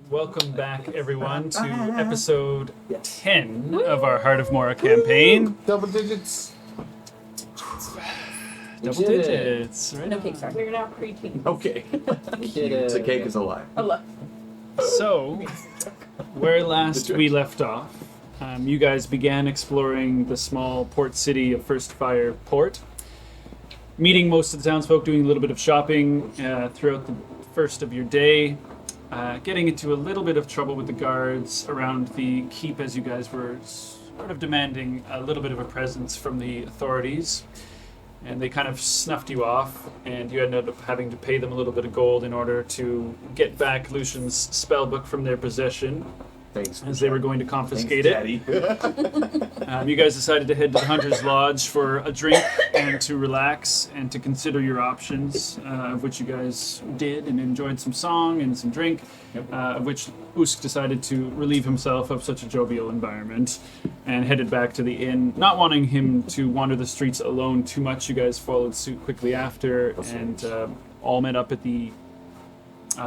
Welcome back, everyone, to episode 10 of our Heart of Mora campaign. Double digits. Double digits, right? No cake, sorry. We're now pre-teen. Okay. Kid, The cake is alive. Allah. So, where last we left off, you guys began exploring the small port city of First Fire Port, meeting most of the townsfolk, doing a little bit of shopping throughout the first of your day, getting into a little bit of trouble with the guards around the keep as you guys were sort of demanding a little bit of a presence from the authorities. And they kind of snuffed you off, and you ended up having to pay them a little bit of gold in order to get back Lucian's spellbook from their possession, Thanks. as they were going to confiscate Thanks, it. You guys decided to head to the Hunter's Lodge for a drink and to relax and to consider your options, of which you guys did, and enjoyed some song and some drink, of which Usk decided to relieve himself of such a jovial environment and headed back to the inn. Not wanting him to wander the streets alone too much, you guys followed suit quickly after and all met up at the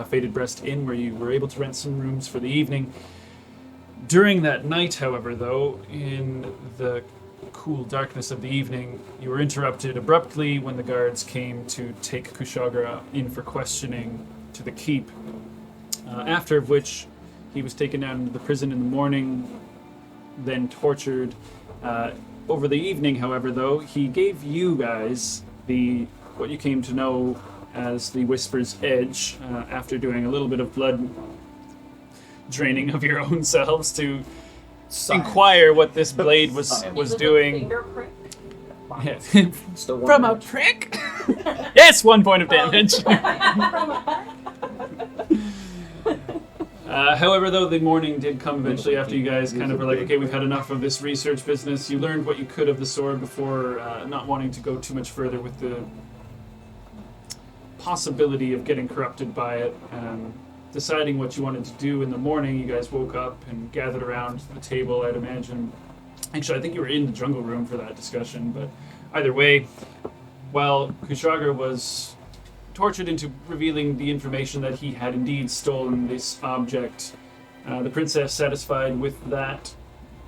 Faded Breast Inn, where you were able to rent some rooms for the evening. During that night, however, though, in the cool darkness of the evening, you were interrupted abruptly when the guards came to take Kushagra in for questioning to the keep, after of which he was taken down to the prison in the morning, then tortured. Over the evening, however, though, he gave you guys what you came to know as the Whisper's Edge, after doing a little bit of blood draining of your own selves to inquire what this blade was doing. Yeah. From a prick? Yes, 1 point of damage. However, though, the morning did come eventually after you guys kind of were like, okay, we've had enough of this research business. You learned what you could of the sword before not wanting to go too much further with the possibility of getting corrupted by it. Deciding what you wanted to do in the morning, you guys woke up and gathered around the table, I'd imagine. Actually, I think you were in the jungle room for that discussion, but either way, while Kushagra was tortured into revealing the information that he had indeed stolen this object, the princess, satisfied with that,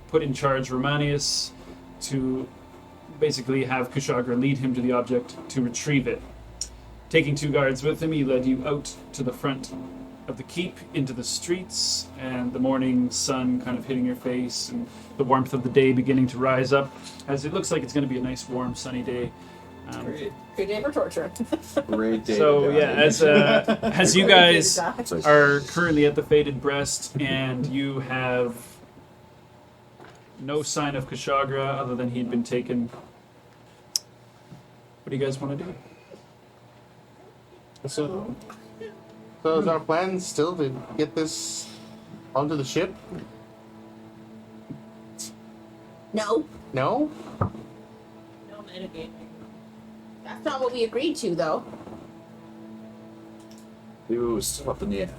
put in charge Romanius to basically have Kushagra lead him to the object to retrieve it. Taking 2 guards with him, he led you out to the front of the keep into the streets, and the morning sun kind of hitting your face and the warmth of the day beginning to rise up, as it looks like it's going to be a nice warm sunny day. Good day for torture. Great day. So yeah, as you guys are currently at the Faded Breast and you have no sign of Kushagra other than he'd been taken, what do you guys want to do? So is our plan still to get this onto the ship? No, No? No metagaming. that's not what we agreed to, though. We were still up in the air.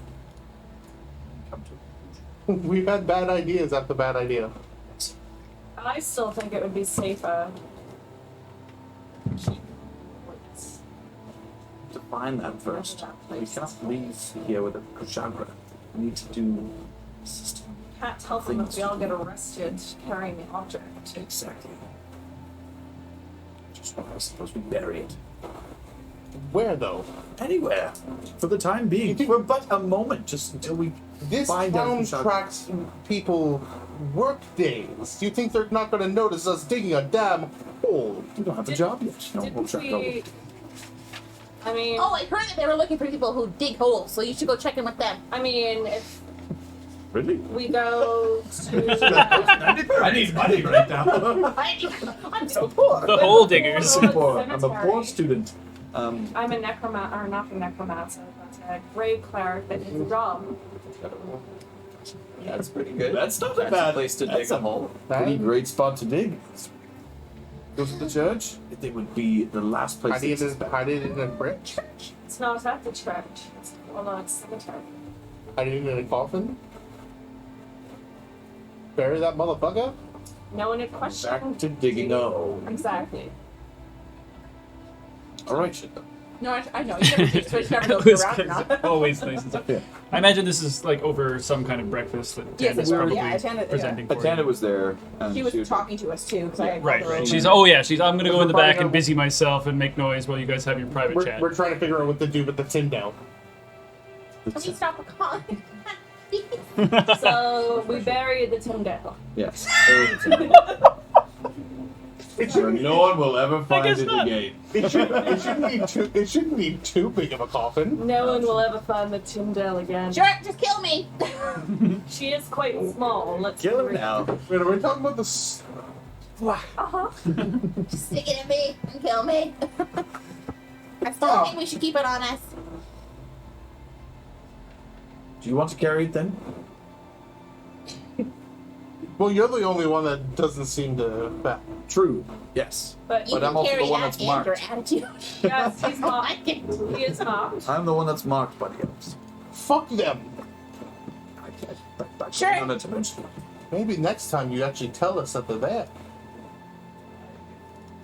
Come to We've had bad ideas after bad idea. I still think it would be safer. to find that first. We cannot leave here with a Kushagra. We need to do system. Can't tell them if we all get arrested carrying the object. Exactly. Just why I suppose we bury it. Where though? Anywhere. For the time being. For but a moment, just until we This find out town Kushagra. tracks people work days. Do you think they're not going to notice us digging a damn hole? We don't have a job yet. No, we'll Didn't check we... I mean, Oh, I heard that they were looking for people who dig holes, so you should go check in with them. if Really? we go to... I need money right now. I'm so poor. The hole diggers. Well, Poor. I'm a cemetery. poor student. I'm a necromancer, or not a necromancer, but a grave cleric that needs a job. That's pretty good. That's not a That's bad place to dig that's a hole. Pretty great spot to dig. Go to the church? It would be the last place. Hide it in a brick? It's not at the church. It's a cemetery. Hide it in a coffin? Bury that motherfucker? No one had questioned. Back to digging a hole. Exactly. All right. No, I know. You never teach, so it's never It goes was around enough. always nice and stuff. I imagine this is like over some kind of breakfast that Yes, Tanda's it was. probably Yeah, Tanda- presenting for Atanda you. was there. And She was talking to us too, because I Right, called her right. over. I'm gonna go in the back and busy myself and make noise while you guys have your private chat. We're trying to figure out what to do with the tin down. Can we stop calling? So we buried the Tyndale. Yes. It So shouldn't, no one will ever find guess it not. again. it shouldn't need too big of a coffin. No one will ever find the Tyndale again. Sure, just kill me. She is quite small. Let's Kill be him now. Wait, are we talking about this? Uh-huh. Just stick it in me and kill me. I still think we should keep it on us. Do you want to carry it then? Well, you're the only one that doesn't seem to. True. Yes. But You But can I'm also carry the one that that's and your marked. attitude. yes, he's I marked. like it. He is marked. I'm the one that's marked by the elves. Fuck them. Sure. No need to mention. Maybe next time you actually tell us that they're there.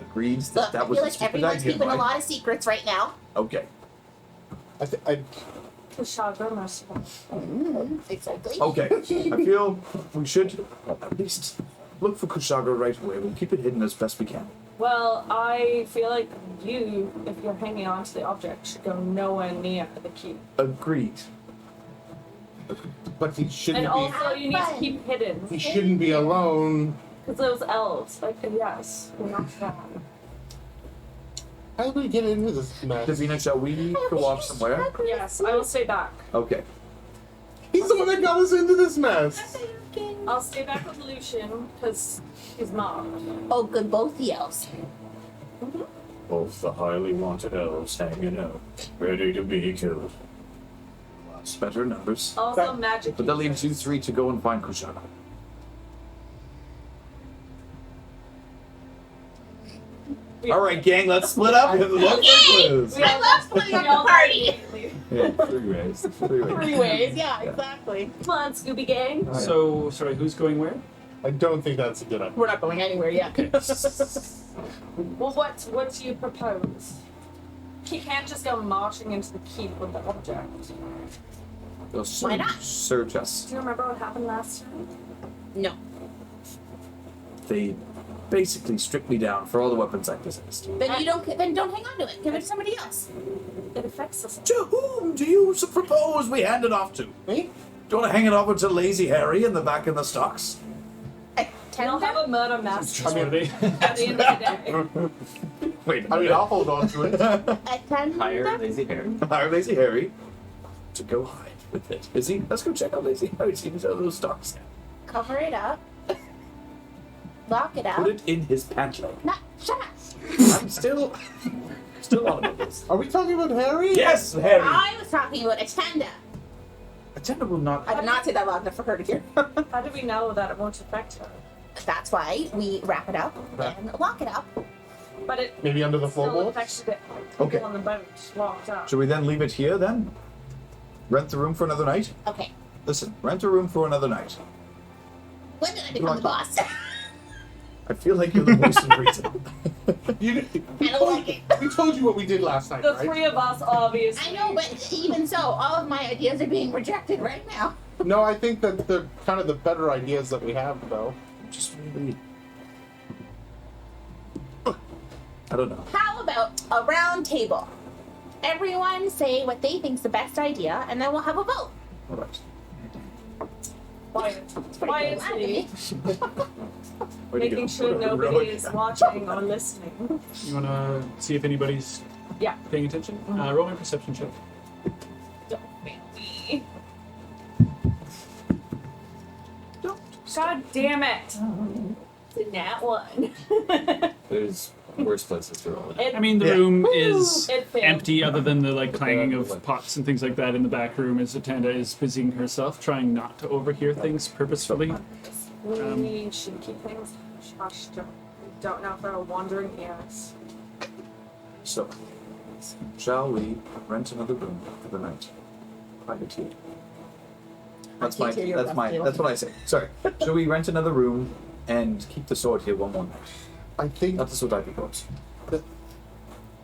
Agreed that Look, I that was feel a like stupid everyone's idea, keeping right? a lot of secrets right now. Okay. I Kushagra merciful. Exactly. Okay. I feel we should at least look for Kushagra right away. We'll keep it hidden as best we can. Well, I feel like you, if you're hanging on to the object, should go nowhere near the key. Agreed. but he And shouldn't be. also, you need to keep hidden. He shouldn't be alone. Because those elves, like, yes, we're not that. How did we get into this mess? Davina, shall we go off somewhere? Yes, I will stay back. Okay. He's the one that got us into this mess. I'll stay back with Lucian, because he's marked. Oh, good, both the elves. Both the highly wanted elves hanging out, ready to be killed. Lots better numbers. Also, That- magic. But that leaves you three to go and find Kushagra. All right, gang, let's split up and look for clues. We I all- love splitting up we the all party. immediately. Yeah, 3 ways. 3 ways. 3 ways, yeah, exactly. Come on, Scooby Gang. So, sorry, who's going where? I don't think that's a good idea. We're not going anywhere yet. Well, what do you propose? He can't just go marching into the keep with the object. They'll Why not? search us. Do you remember what happened last time? No. They basically stripped me down for all the weapons I possessed. Then don't hang on to it. Give it to somebody else. It affects us. To whom do you propose we hand it off to? Me? Do you want to hang it over to Lazy Harry in the back of the stocks? We'll have a murder master Trustworthy. at the end of the day. Wait, I mean, I'll hold on to it. Hire lazy hair. hire Lazy Harry to go hide with it. Is he? Let's go check out Lazy Harry. See if he's out of those stocks. Cover it up. Lock it up. Put it in his pant leg. No, shut up. I'm still on about this. Are we talking about Harry? Yes, Harry. I was talking about Atanda. Attendant will not. I did not say that loud enough for her to hear. How do we know that it won't affect her? That's why we wrap it up and lock it up. But it Maybe under the still floorboards? affected it. People Okay. on the boat locked up. Should we then leave it here then? Rent the room for another night? Okay. Listen, rent a room for another night. When did I become the boss? I feel like you're the voice of reason. I don't like it. We told you what we did last night, The right? 3 of us, obviously. I know, but even so, all of my ideas are being rejected right now. No, I think that they're kind of the better ideas that we have, though. Just really. I don't know. How about a round table? Everyone say what they think's the best idea, and then we'll have a vote. All right. Quiet. It's pretty Quietly. Way to Making go. sure What a nobody heroic is act. watching or listening. You want to see if anybody's Yeah. paying attention? Roll me a perception check. Don't make me. God damn it. It's a nat 1. There's worse places to roll it. It, I mean, the Yeah. room is It failed. empty other than the like clanging Yeah, of like- pots and things like that in the back room as Atanda is busying herself, trying not to overhear things purposefully. we should keep things hush. Don't know if there are wandering ears. So, shall we rent another room for the night? Private here. That's can't hear your breath, that's what I say. Sorry. Shall we rent another room and keep the sword here one more night? I think That is what I propose.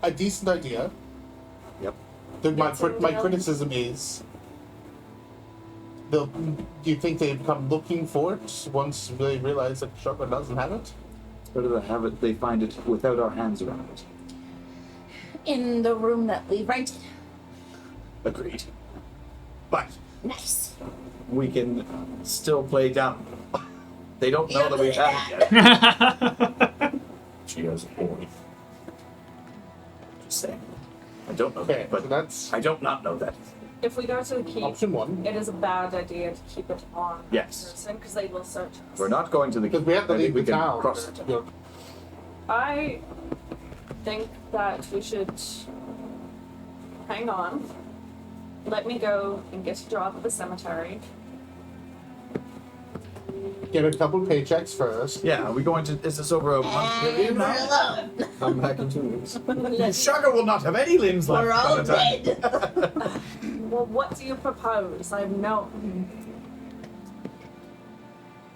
a decent idea. Yep. My criticism is, do you think they'd come looking for it once they realize that Kushagra doesn't have it? It's better to have it, they find it without our hands around it. In the room that we rented. Agreed. But Nice. we can still play dumb. They don't know that we have it yet. She has a point. Just saying. I don't know Okay, that, but so that's I don't not know that. If we go to the keep, option one. it is a bad idea to keep it on Yes. person because they will search us. We're not going to the Because we have to I think leave we the can town. cross it. I think that we should hang on. Let me go and get a job at the cemetery. Get a couple paychecks first. Yeah, are we going to? Is this over a month period And we're now? alone. Come back in 2 weeks. Kushagra will not have any limbs left. We're by all the time. dead. Well, what do you propose? I have no.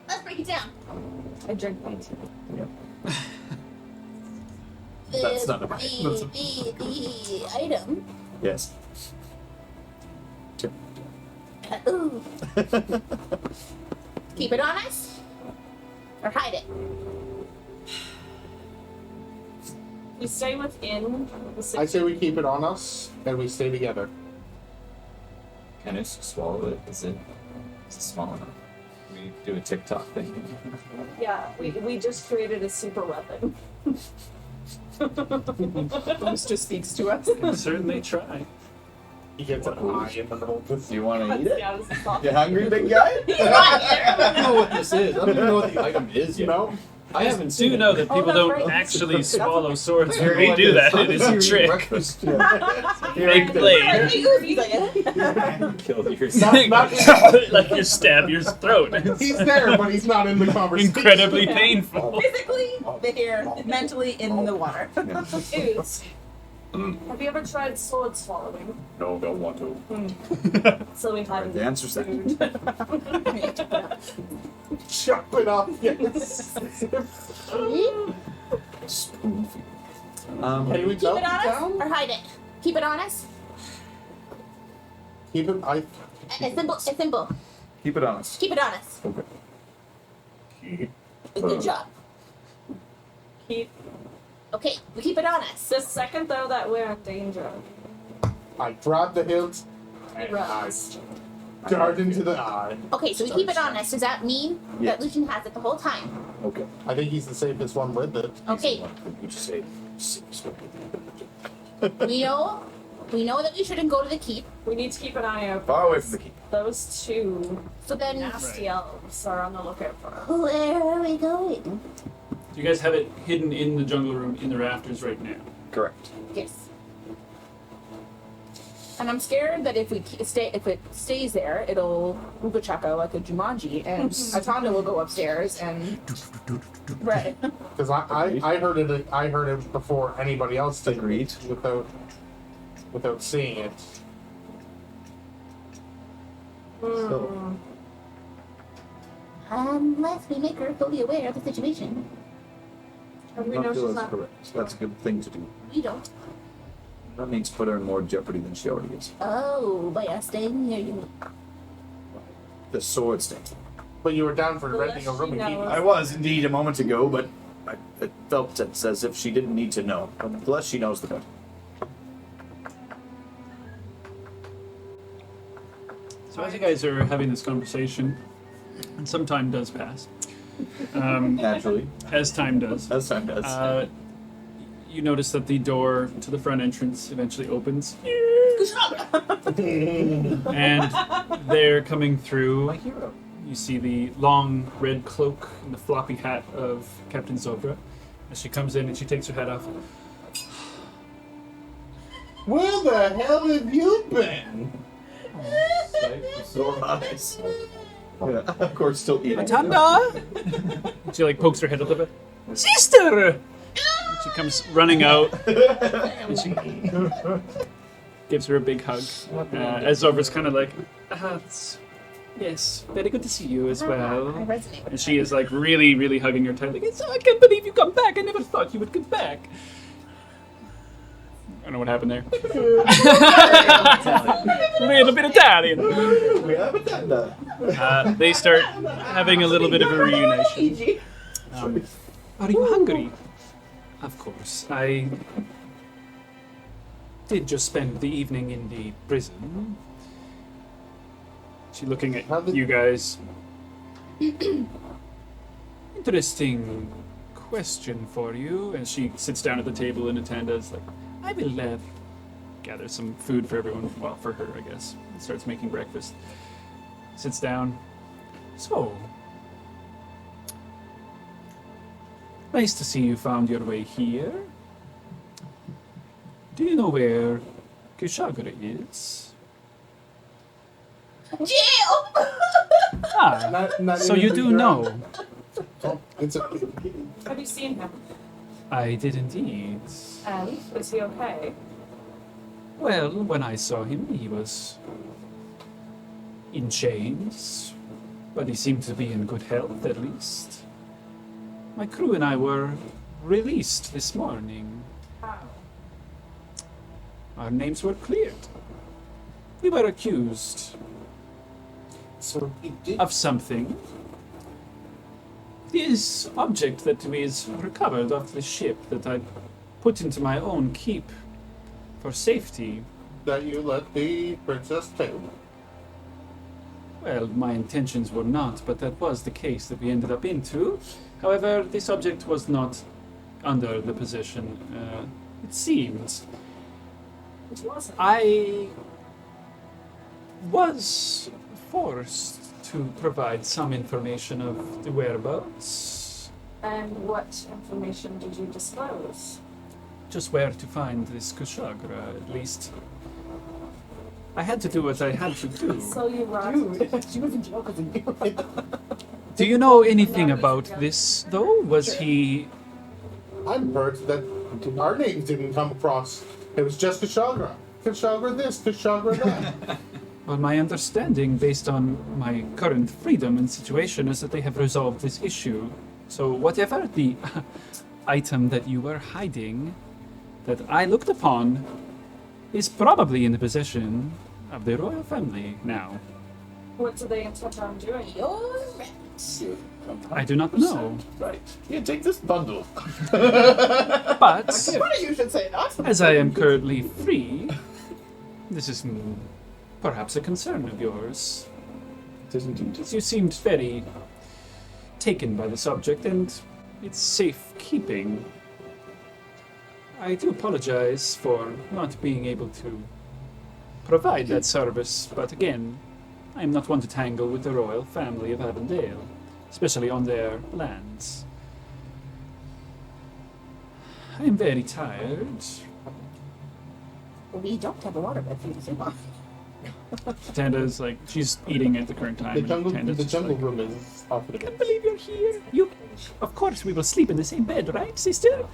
Let's break it down. I drink my tea. That's not a bad- the item. Yes. Ooh. Keep it on us? Or hide it? We stay within the city. I say we keep it on us and we stay together. Can it swallow it? Is it small enough? We do a TikTok thing. Yeah, we just created a super weapon. This just speaks to us. Can certainly try. He gets an eye in the middle. Do you want to eat it? Yeah, this is awesome. You hungry, big guy? I don't know what this is. I don't even know what the item is yet. No? I haven't Do seen you it. know that Oh, people that's don't right. actually swallow swords Here, when they eat do this. that? It is a trick. Breakfast. Fake blade. Killed yourself. Like you stab your throat. He's there, but he's not in the conversation. Incredibly painful. Physically there, mentally in the water. Dudes, have you ever tried sword swallowing? No, don't want to. So we have The answer's that. food. Chop it up, yes. Spoon feed. Can we Keep melt it on us down? or hide it? Keep it on us? Keep it. A symbol. Keep it on us. Keep it on us. Okay. Good job. Keep. Okay, we keep it on us. The second though that we're in danger, I grab the hilt and I runs. dart into the eye. Okay, so we keep it on us. Does that mean Yes. that Lucian has it the whole time? Okay. I think he's the safest one with it. Okay, You just say. we know that we shouldn't go to the keep. We need to keep an eye out. Far away from the keep. Those two So then, nasty elves are on the lookout for us. where are we going? You guys have it hidden in the jungle room in the rafters right now. Correct. Yes. And I'm scared that if it stays there, it'll Uga Chaka like a Jumanji, and Atanda will go upstairs and right. Because I heard it. I heard it before anybody else did. Agreed. Without seeing it. So, Unless we make her fully aware of the situation. And we not know feel she's that's not. correct. That's a good thing to do. We don't. That means put her in more jeopardy than she already is. Oh, by us staying here, you mean? The sword stain. But you were down for The renting a less room she and keeping knows. I was indeed a moment ago, but it felt as if she didn't need to know. But the less she knows, the better. So as you guys are having this conversation, and some time does pass, Naturally, as time does, as time does. you notice that the door to the front entrance eventually opens, and they're coming through. My hero. You see the long red cloak and the floppy hat of Captain Zobra as she comes in and she takes her hat off. Where the hell have you been? So eyes. Yeah, of course, still eating. Atanda! She like pokes her head a little bit. Sister! And she comes running out and she gives her a big hug. As Zobra's kind of like, yes, very good to see you as I well. resonate with And she is like really, really hugging her tight. Like, I can't believe you come back. I never thought you would come back. I don't know what happened there. A little bit Italian. We haven't done that. They start having a little bit of a reunition. Are you hungry? Of course. I did just spend the evening in the prison. She's looking at you guys. Interesting question for you. And she sits down at the table and Atanda's like, I will gather some food for everyone. Well, for her, I guess. Starts making breakfast. Sits down. So, nice to see you found your way here. Do you know where Kushagra is? Jail! Ah, Not so even you do the know. ground. Oh, it's a, Have you seen him? I did indeed. And is he okay? Well, when I saw him, he was in chains, but he seemed to be in good health at least. My crew and I were released this morning. How? Our names were cleared. We were accused so he did. of something. This object that is recovered off the ship that I put into my own keep for safety. That you let the princess take. Well, my intentions were not, but that was the case that we ended up into. However, this object was not under the possession, it seems. It wasn't. I was forced to provide some information of the whereabouts, And what information did you disclose? just where to find this Kushagra, at least. I had to do what I had to do. So you brought She was in jail because of you. Do you know anything about this, though? Was he... I'm hurt that our names didn't come across. It was just Kushagra. Kushagra this, Kushagra that. Well, my understanding, based on my current freedom and situation, is that they have resolved this issue. So whatever the item that you were hiding, that I looked upon, is probably in the possession of the royal family now. What do they intend on doing? You're right. I do not know. Right. Here, take this bundle. But, Funny you should say that. as I am currently free, this is perhaps a concern of yours. It is indeed. You seemed very taken by the subject, and it's safekeeping. I do apologize for not being able to provide that service, but again, I am not one to tangle with the royal family of Avondale, especially on their lands. I am very tired. We don't have a waterbed for you to sleep on. Tanda's like, she's eating at the current time. The and jungle, Tanda's the just jungle like, room is off the I can't believe you're here. Of course, we will sleep in the same bed, right, sister?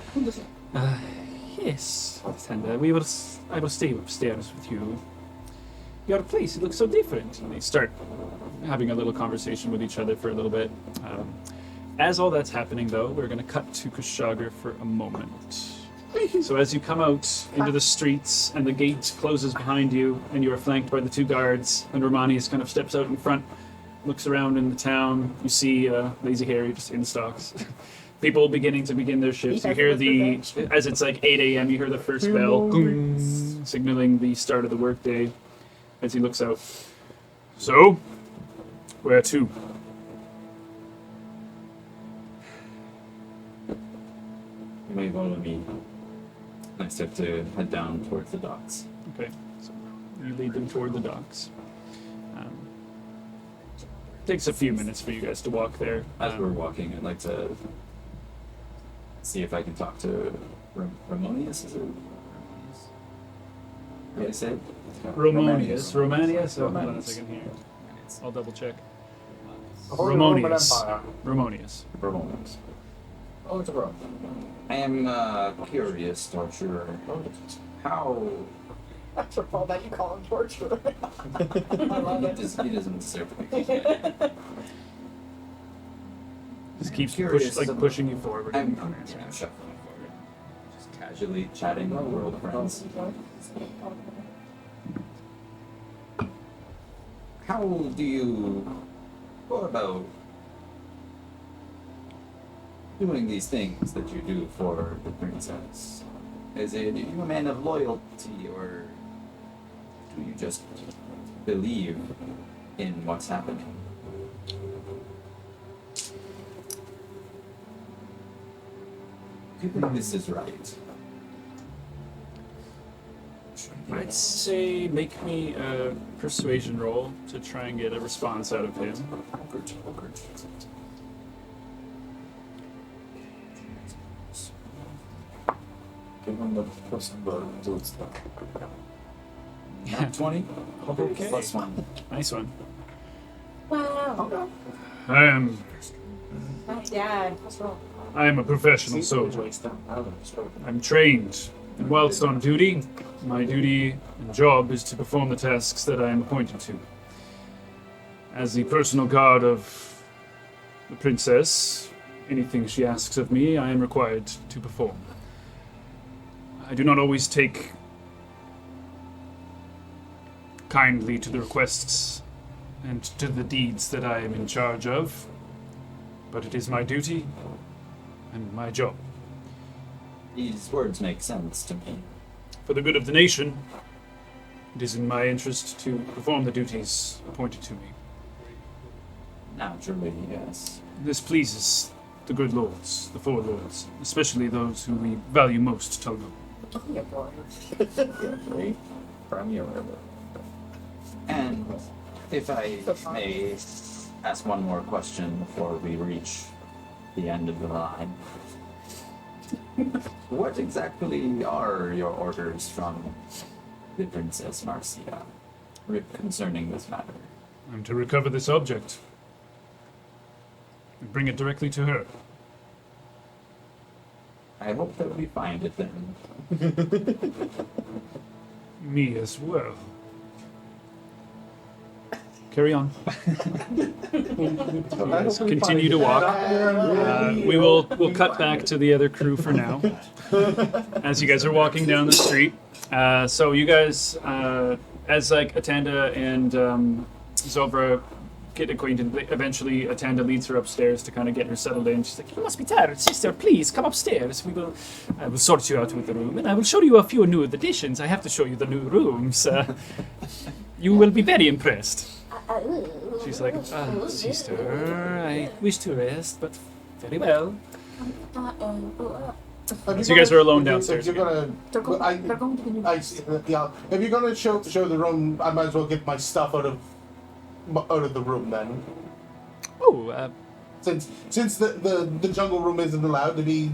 Yes, Tanda. I will stay upstairs with you. Your place, it looks so different. And they start having a little conversation with each other for a little bit. As all that's happening, though, we're going to cut to Kushagra for a moment. So as you come out into the streets and the gate closes behind you and you are flanked by the two guards and Romanius kind of steps out in front, looks around in the town, you see Lazy Harry just in stocks. People beginning to begin their shifts. You hear as it's like 8 a.m., you hear the first bell, boom, signaling the start of the workday as he looks out. So, where to? You may follow me. I start to head down towards the docks. Okay, so you lead them toward the docks. Takes a few minutes for you guys to walk there. As we're walking, I'd like to see if I can talk to Ramonius. Is it Ramonius? How do I say it? Romanius. Hold on a second here. I'll double check. Romanius. Ramonius. Oh, it's a bro. I am curious, torturer. How After all that, you call him torture. he doesn't deserve to be called. Just keeps curious pushing you forward. I'm shuffling forward. Just casually chatting. We're old friends. How do you go about doing these things that you do for the princess? Is it, are you a man of loyalty, or do you just believe in what's happening? Do you think this is right? I'd say make me a persuasion roll to try and get a response out of him. Good. Give him the person the dude stuff. Not 20? Okay. Plus 1. Nice one. Wow. I am Dad. a professional soldier. I'm trained, and whilst on duty, my duty and job is to perform the tasks that I am appointed to. As the personal guard of the princess, anything she asks of me, I am required to perform. I do not always take kindly to the requests and to the deeds that I am in charge of, but it is my duty and my job. These words make sense to me. For the good of the nation, it is in my interest to perform the duties appointed to me. Naturally, yes. This pleases the good lords, the four lords, especially those who we value most, Togo. From your river. And if I may ask one more question before we reach the end of the line. What exactly are your orders from the Princess Marcia concerning this matter? I'm to recover this object and bring it directly to her. I hope that we find it then. Me as well. Carry on. Continue to walk. We'll cut back to the other crew for now, as you guys are walking down the street. So you guys, as like Atanda and Zovra get acquainted, eventually Atanda leads her upstairs to kind of get her settled in. She's like, "You must be tired, sister. Please come upstairs. I will sort you out with the room, and I will show you a few new additions. I have to show you the new rooms. You will be very impressed." She's like, "Sister, I wish to rest, but very well." So you guys are alone downstairs. If you're gonna, They're going to the new yeah. If you're gonna show the room, I might as well get my stuff out of the room then. Oh, Since the jungle room isn't allowed to be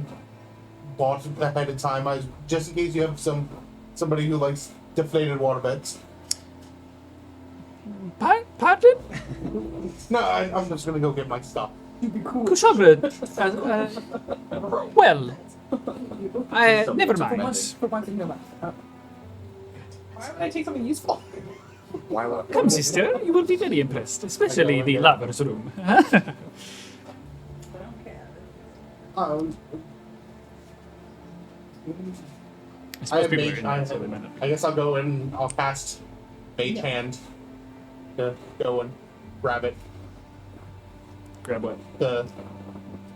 bought ahead of time, just in case you have somebody who likes deflated waterbeds. pardon? No, I'm just gonna go get my stuff. Kushagra, well, never mind. For once in your life. Why would I take something useful? Why would Come, sister, you will be very impressed, especially the lover's room. I don't care. I I have people are mage. in there, so they might not- I guess I'll go and I'll cast Mage Hand to go and grab it. Grab what? The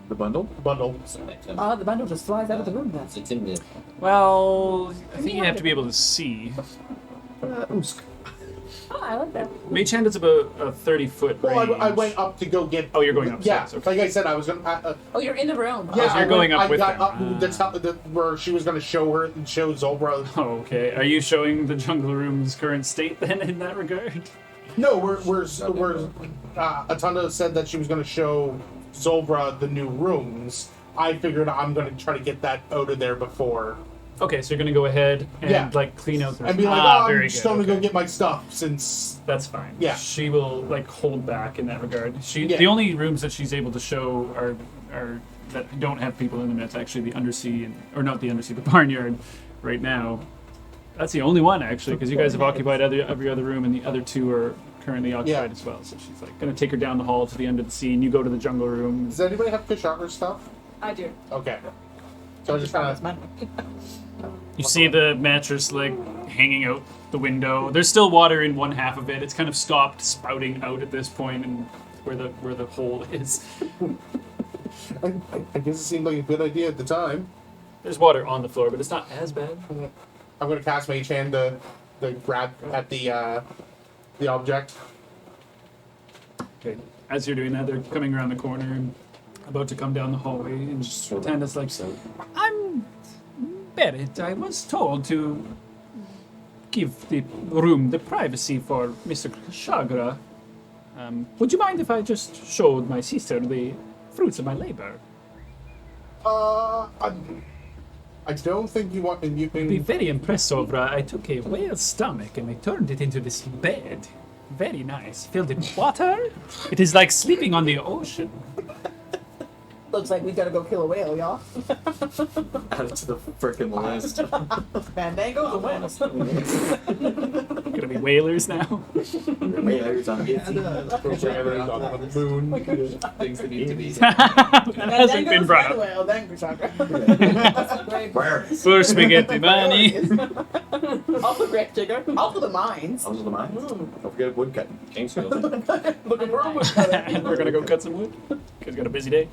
the bundle? bundle. The bundle just flies out of the room then. It's in the Well, I think you have to be able to see. Oh, I like that. Mage Hand is about a 30-foot range. Well, I went up to go get. Oh, you're going Yeah, upstairs. Okay. like I said, I was gonna. Oh, you're in the room. Yeah, so you're going up I with got them. up where she was gonna show Zobra. Oh, okay. Are you showing the jungle room's current state then in that regard? No, we're Atanda said that she was gonna show Zobra the new rooms. I figured I'm gonna try to get that out of there before. Okay, so you're gonna go ahead and Yeah. like clean out the And be like, very I'm just good. gonna Okay. go get my stuff since. That's fine. Yeah. She will like hold back in that regard. Yeah. The only rooms that she's able to show are that don't have people in them. That's actually the undersea or not the undersea, the barnyard right now. That's the only one actually, because you guys have occupied every other room, and the other two are currently occupied Yeah. as well. So she's like gonna take her down the hall to the end of the scene. You go to the jungle room. Does anybody have Kushagra stuff? I do. Okay. So I just kind of. You see the mattress like hanging out the window. There's still water in one half of it. It's kind of stopped spouting out at this point, and where the hole is. I guess it seemed like a good idea at the time. There's water on the floor, but it's not as bad. I'm gonna cast Mage Hand to grab at the object. Okay. As you're doing that, they're coming around the corner and about to come down the hallway, and Tanda's like, I'm Barrett. I was told to give the room the privacy for Mr. Kushagra. Would you mind if I just showed my sister the fruits of my labor? I don't think you want. You Be can. very impressed, Sovra. I took a whale's stomach and I turned it into this bed. Very nice. Filled it with water. It is like sleeping on the ocean. Looks like we gotta go kill a whale, y'all. Add it to the frickin' list. Fandango, the whales. Gonna be whalers now. Whalers on On the moon. things that need to be. That hasn't been brought up. Whale, then Kushagra. Where? For spaghetti money. Also great digger. Also the mines. Those are the mines. Don't forget woodcutting. Kingsfield. Looking for a woodcutter. We're gonna go cut some wood. Cause got a busy day.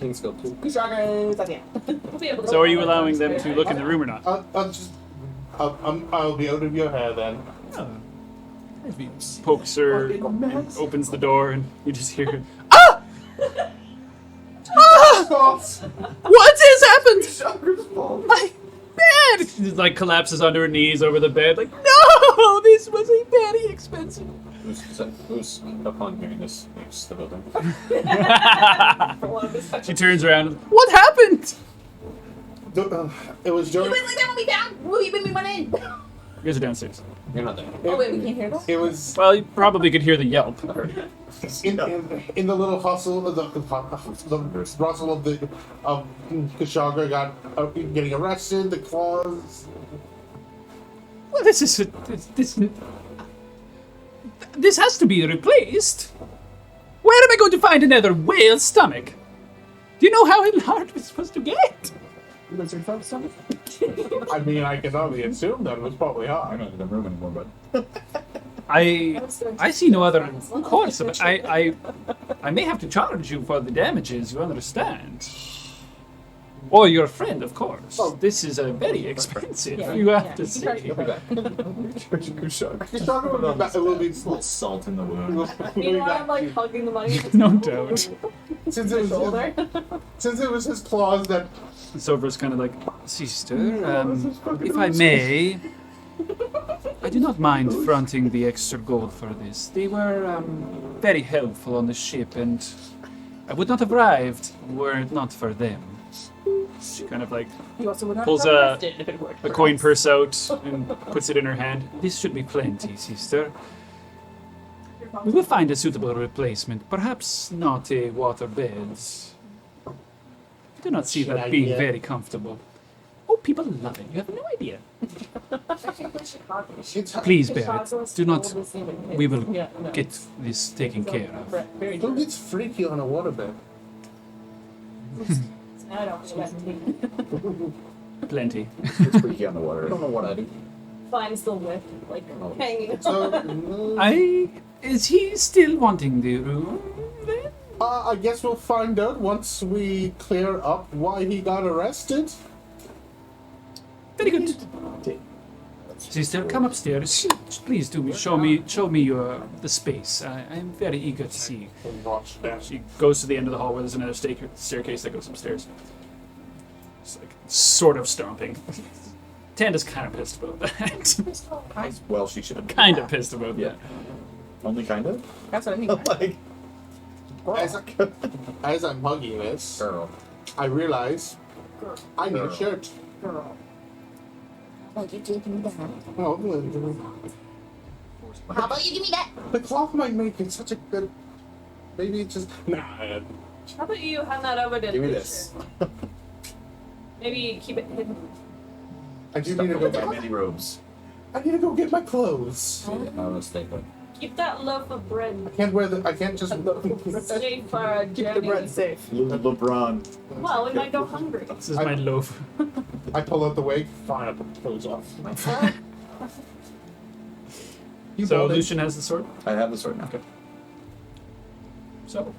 Kingsfield too. Kushagra's at the end. We'll be able to So are you allowing them to look in the room or not? I'll be out of your hair then. He pokes her, and opens the door, and you just hear, what has happened? My bed! She like collapses onto her knees over the bed, like, no! This was a very expensive. Who's upon hearing this leaves the building? She turns around, what happened? It was You during. went like that when we down. When we went in. You guys are downstairs. You're not there. Oh wait, we can't hear this. It was Well, you probably could hear the yelp. in the little hustle of the rustle of Kushagra getting arrested. The claws. Well, this has to be replaced. Where am I going to find another whale's stomach? Do you know how large we're supposed to get? Lizard folk stomach. I mean, I can only assume that it was probably I'm hard. not in the room anymore, but I see no other course of it. I may have to charge you for the damages, you understand? Or your friend, of course. This is a very expensive, you have to see. Kushagra will be a little salt in the wound. Meanwhile, I'm like hugging the money. No doubt. since it was his claws that. Sobra's kind of like, sister, if I may, I do not mind fronting the extra gold for this. They were very helpful on the ship, and I would not have arrived were it not for them. She kind of like You also would not Pulls have a- arrested if it worked a for coin us. purse out and puts it in her hand. This should be plenty, sister. We will find a suitable replacement. Perhaps not a water bed. I do not see Should that I being get- very comfortable. Oh, people love it. You have no idea. Please, Barrett, do not. We will Yeah, no. get this taken care of. Very Who true. gets freaky on a waterbed? I don't know. Plenty. It's freaky on the water. I don't know what I do. Finds the whip, like hanging. So, Is he still wanting the room then? I guess we'll find out once we clear up why he got arrested. Very good. Sister, come upstairs. Please do show me your the space. I am very eager to see. She goes to the end of the hall where there's another staircase that goes upstairs. It's like sort of stomping. Tanda's kind of pissed about that. Well, she should have. Kind of pissed about that. Only kind of? That's what I mean. Like, As I'm hugging this, girl. I realize I need a shirt. Girl. Like you taking me back. Oh, How about you give me that? the cloth might make it such a good. Maybe it's just. Nah. How about you hand that over to Give me Lucia? this. Maybe keep it hidden. I do Stuff need to with go. my many robes. I need to go get my clothes. I'll stay put. Keep that loaf of bread. I can't wear the. I can't just. Safe for our Keep the journey. bread safe. LeBron. Well, we might go hungry. This is my loaf. I pull out the wig. Fine, I put the clothes off. So Lucian has the sword. I have the sword now. Okay. So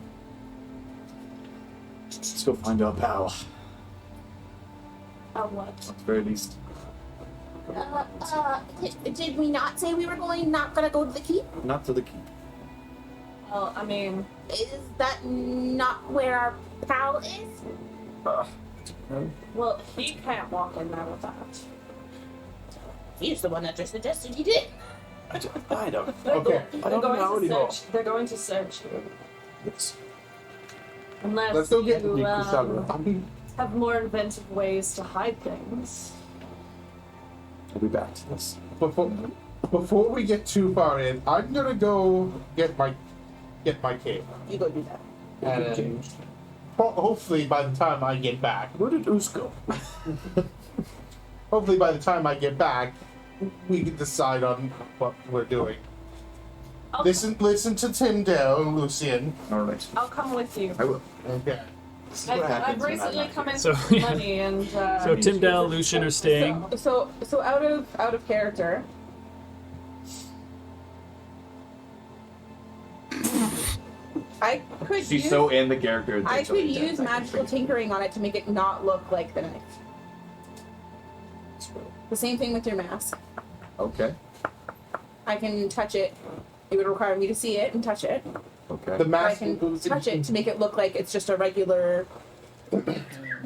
Let's go find our pal. What? At the very least. Did we not say we were not gonna go to the keep? Not to the keep. Well, I mean, Is that not where our pal is? well, he can't walk in there with that. He's the one that just suggested he did. I don't. Okay. I don't know how anymore. They're going to search you. Yes. Unless Let's go get you the Kushagra. have more inventive ways to hide things. I'll be back to this. Before we get too far in, I'm gonna go get my cape. You go do that. And hopefully by the time I get back, Where did Oos go? hopefully by the time I get back, we can decide on what we're doing. I'll, Listen to Tyndale and Lucian. Alright. I'll come with you. I will. Okay. This is what I've happens when I'm recently not come here. in So, for yeah. money and so Tyndale, Lucian are staying. So out of character. I could She's use so in the character. it I takes could away use 10 magical seconds. tinkering on it to make it not look like the knife. The same thing with your mask. Okay. I can touch it. It would require me to see it and touch it. Okay. The Or I mask. can touch it to make it look like it's just a regular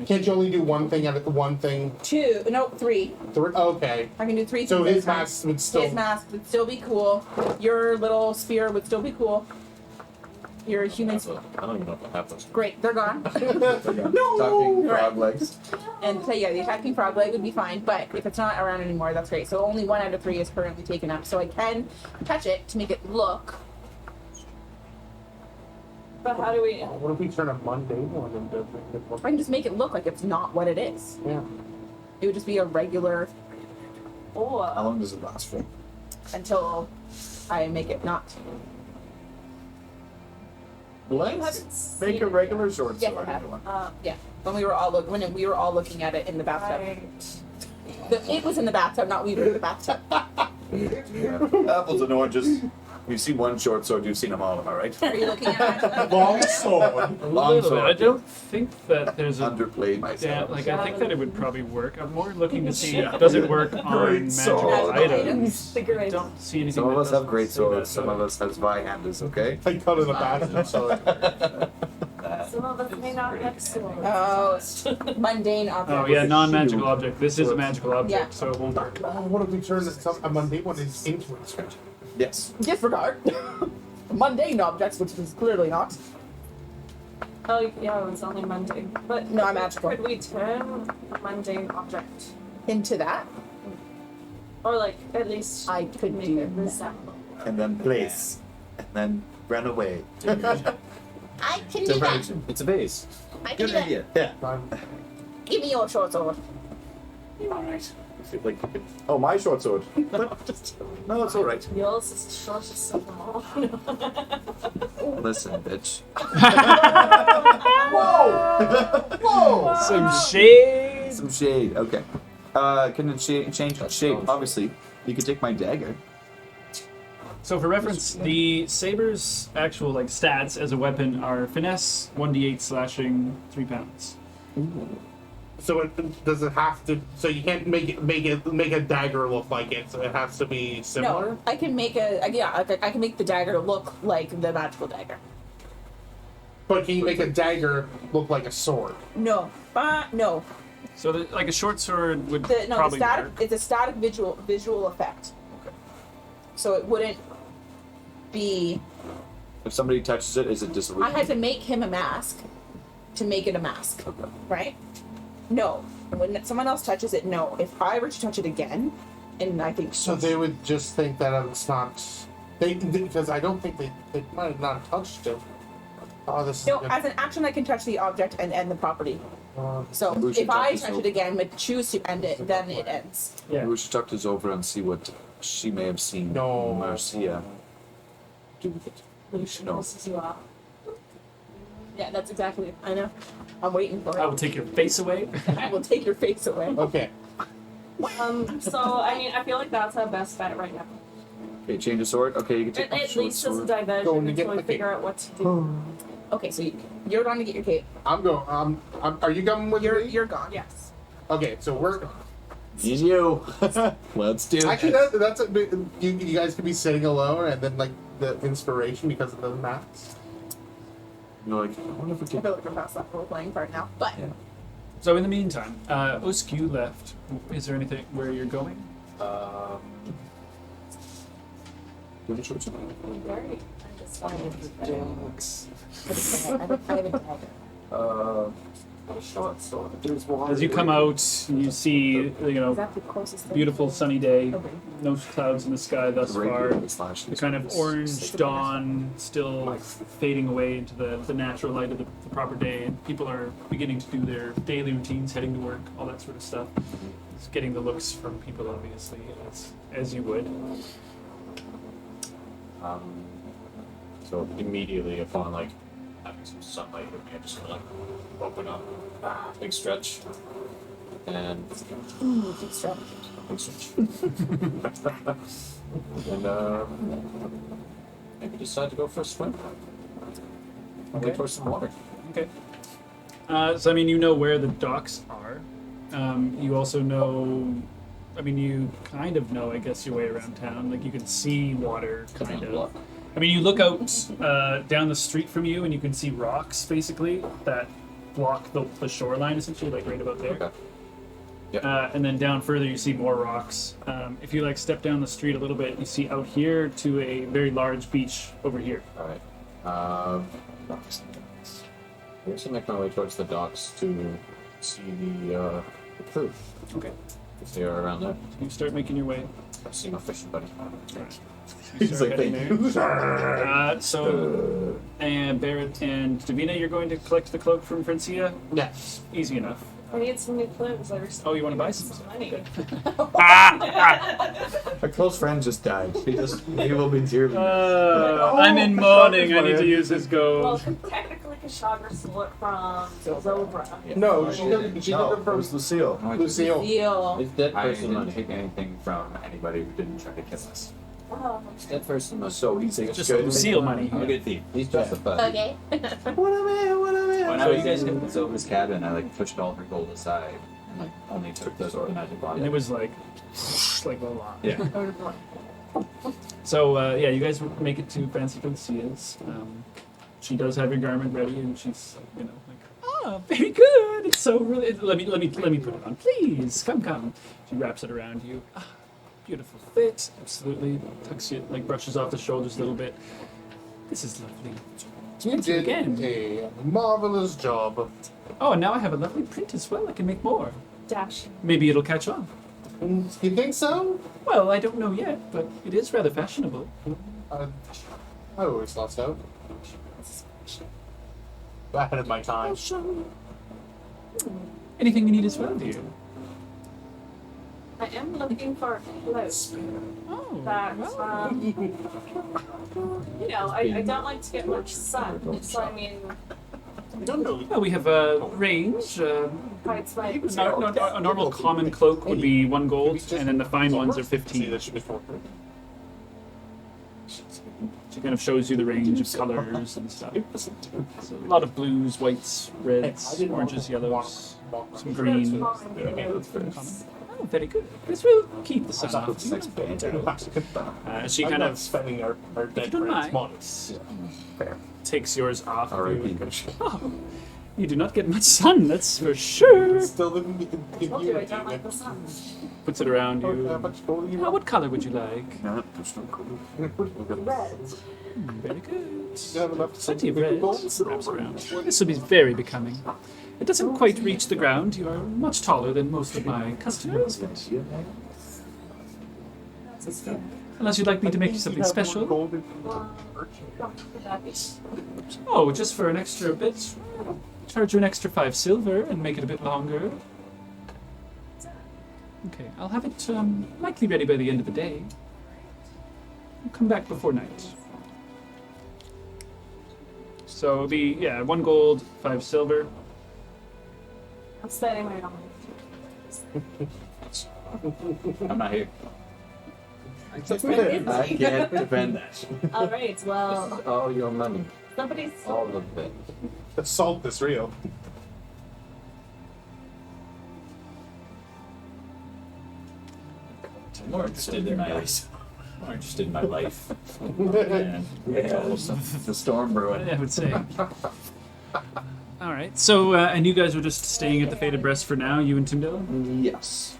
Can't you only do one thing at one thing? three. Okay. I can do three So things his at a time. mask would still. His mask would still be cool. Your little spear would still be cool. Your human I don't even know if I have those. great, they're gone. Talking Right. frog legs. And so yeah, the attacking frog leg would be fine, but if it's not around anymore, that's great. So only 1 out of 3 is currently taken up. So I can touch it to make it look. But how do we? What if we turn a mundane one into? I can just make it look like it's not what it is. Yeah. It would just be a regular How Or long does it last for? until I make it not. Let's make a regular sword Yes, sword. I have. everyone. Yeah, when we were all when we were all looking at it in the bathtub. right. It was in the bathtub, not we were in the bathtub. Apples and oranges. You've seen one short sword, you've seen them all, am I right? Are you looking at it? Long sword. A Long little bit. I sword. don't think that there's a Underplayed myself. like I think that it would probably work. I'm more looking to see does it work on magical sword. items. Figure I it out. don't see anything. Some of that us have doesn't great say that, swords, some so- of us have Zweihanders, okay? I cut in the bathroom, so Some of us may not have swords. Oh, mundane object. Oh yeah, non-magical shield. object. This is a magical object, Yeah. so it won't work. what if we turn a mundane one into a sword? Yes. Disregard. Mundane objects, which is clearly not. Oh yeah, it's only mundane. But No, magical. Could we turn a mundane object, Into that, or like at least I could make do it that. resemble? And then place. And then run away. I can do that. It's a vase. I can Good do that. idea. Yeah. Give me your short sword. Alright. Like, oh, my short sword. No, it's alright. Yours is the shortest of them all. Listen, bitch. Whoa! Some shade. Some shade. Okay. Can it change shape? Obviously. You can take my dagger. So for reference, the saber's actual like stats as a weapon are finesse, 1d8 slashing, 3 pounds. So does it have to? So you can't make a dagger look like it. So it has to be similar. No, I can make I can make the dagger look like the magical dagger. But can you make a dagger look like a sword? No, no. So like a short sword would The probably static. work. It's a static visual effect. So it wouldn't be. If somebody touches it, is it I disillusioned? had to make him a mask to make it a mask, right? No. When someone else touches it, no. If I were to touch it again, and I think So they would just think that it's not. Because I don't think they might have not touched it. Oh, this is no, good. as an action, I can touch the object and end the property. So We should if I touch touch this it again, but choose to end it, then it ends. Yeah. We should talk to Zovra and see what she may have seen. No. Marcia do with it. Lucian No. messes you up. Yeah, that's exactly. I know. I'm waiting for it. I will take your face away. I will take your face away. Okay. So I mean, I feel like that's our best bet right now. Okay, change of sword. Okay, you can take my At short least as a sword. diversion Going to get until we my figure out what to do. Okay, so you're going to get your cape. I'm going. Are you coming with me? You're gone. Yes. Okay, so we're. Need you. Let's do Actually, it. that's a bit. You guys could be sitting alone, and then like the inspiration because of the maps. You're like, I wonder if we I can. feel like we're past that role playing part now. But So in the meantime, Usk, you left. Is there anything where you're going? Do you have a short sword? Right. I'm just fine. I have a dagger. Short sword. There's one. As you come out, you see, you know, Is that the closest thing? beautiful sunny day. Okay. No clouds in the sky thus far. The kind of orange Stick it dawn still fading away into the natural light of the proper day, and people are beginning to do their daily routines, heading to work, all that sort of stuff. It's getting the looks from people, obviously, as you would. So immediately upon like having some sunlight, I'm just gonna like open up, big stretch, and Big stretch. big stretch, and maybe decide to go for a swim. Probably Okay. towards some water. Okay. So, I mean, you know where the docks are. You also know, I mean, you kind of know, I guess, your way around town. Like, you can see water, kind of. I mean, you look out down the street from you, and you can see rocks, basically, that block the shoreline, essentially, like right about there. Okay. And then down further, you see more rocks. If you, like, step down the street a little bit, you see out here to a very large beach over here. All right. I guess I'll make my way towards the docks to see the crew. Okay. If they are around there. You start making your way. I see my fishing buddy. You He's start like, heading thank there. you. So, and Barrett and Davina, you're going to collect the cloak from Francia? Yes. Easy enough. I need some new clothes. Oh, you want to buy some? money? A close friend just died. He will be dearly. I'm in mourning. I need to use his Well, gold. technically, Kushagra stole it from Zobra. No, she did. She No, did it it from was Lucille. Lucille. Deal. It's dead I person didn't money. take anything from anybody who didn't try to kill us. Oh, It's dead person money. So he's like, Just good. Lucille money. I'm a good thief. He's justified. Okay. When I was in Zova's cabin, I like pushed all her gold aside and like only took the sword and magic wand. And it was like a lot. Yeah. So, yeah, you guys make it to Fancy Francia's. She does have your garment ready, and she's, you know, like, oh, very good. It's so really. Let me put it on, please. Come. She wraps it around you. Ah, beautiful fit. Absolutely. Tucks you, like, brushes off the shoulders a little bit. This is lovely. You did Again. a marvelous job. Oh, and now I have a lovely print as well. I can make more. dash. Maybe it'll catch on. You think so? Well, I don't know yet, but it is rather fashionable. I always thought so. Ahead of my time. Anything you need as well, dear? I am looking for a cloak Oh, that, well. you know, I don't like to get much sun, so I mean, I don't know. Well, we have a range. hides my. A normal common cloak would be 1 gold, and then the fine ones are 15. She kind of shows you the range of colors and stuff. So a lot of blues, whites, reds, oranges, yellows, some greens. Oh, very good. This will keep the sun off. She kind of, spending our if dead you don't friends' mind, money. takes yours off. of R.I.P. you. Oh, you do not get much sun, that's for sure. Still living in Told you I don't like the sun. Puts it around How you. much gold do you Now, what color would you like? Yeah, there's no gold. Red. Very good. You have enough Plenty of red. Wraps around. This will be very becoming. It doesn't quite reach the ground. You are much taller than most of my customers, but unless you'd like me to make you something special. Oh, just for an extra bit. Charge you an extra 5 silver and make it a bit longer. Okay, I'll have it likely ready by the end of the day. I'll come back before night. So it'll be 1 gold, 5 silver. I'm setting my own. I'm not here. I can't defend that. All right. Well, All your money. somebody's. All of it. Assault this real. I'm more interested in my life. And the storm brewing. I would say. All right. So, and you guys were just staying at the Faded Breast for now, you and Tyndale? Yes.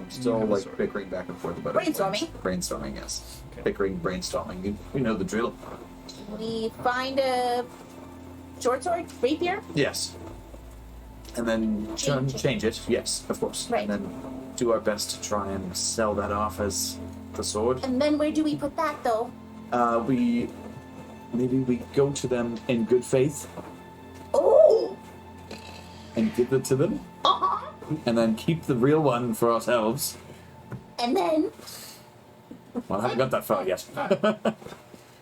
Still have a like sword. bickering back and forth about Brainstorming. it. Brainstorming, yes. Okay. Bickering, brainstorming. You know the drill. We find a short sword, rapier. Yes. And then change it. Yes, of course. Right. And then do our best to try and sell that off as the sword. And then where do we put that though? Maybe we go to them in good faith Oh! and give it to them, Uh-huh. and then keep the real one for ourselves. And then Well, I haven't got that far yet.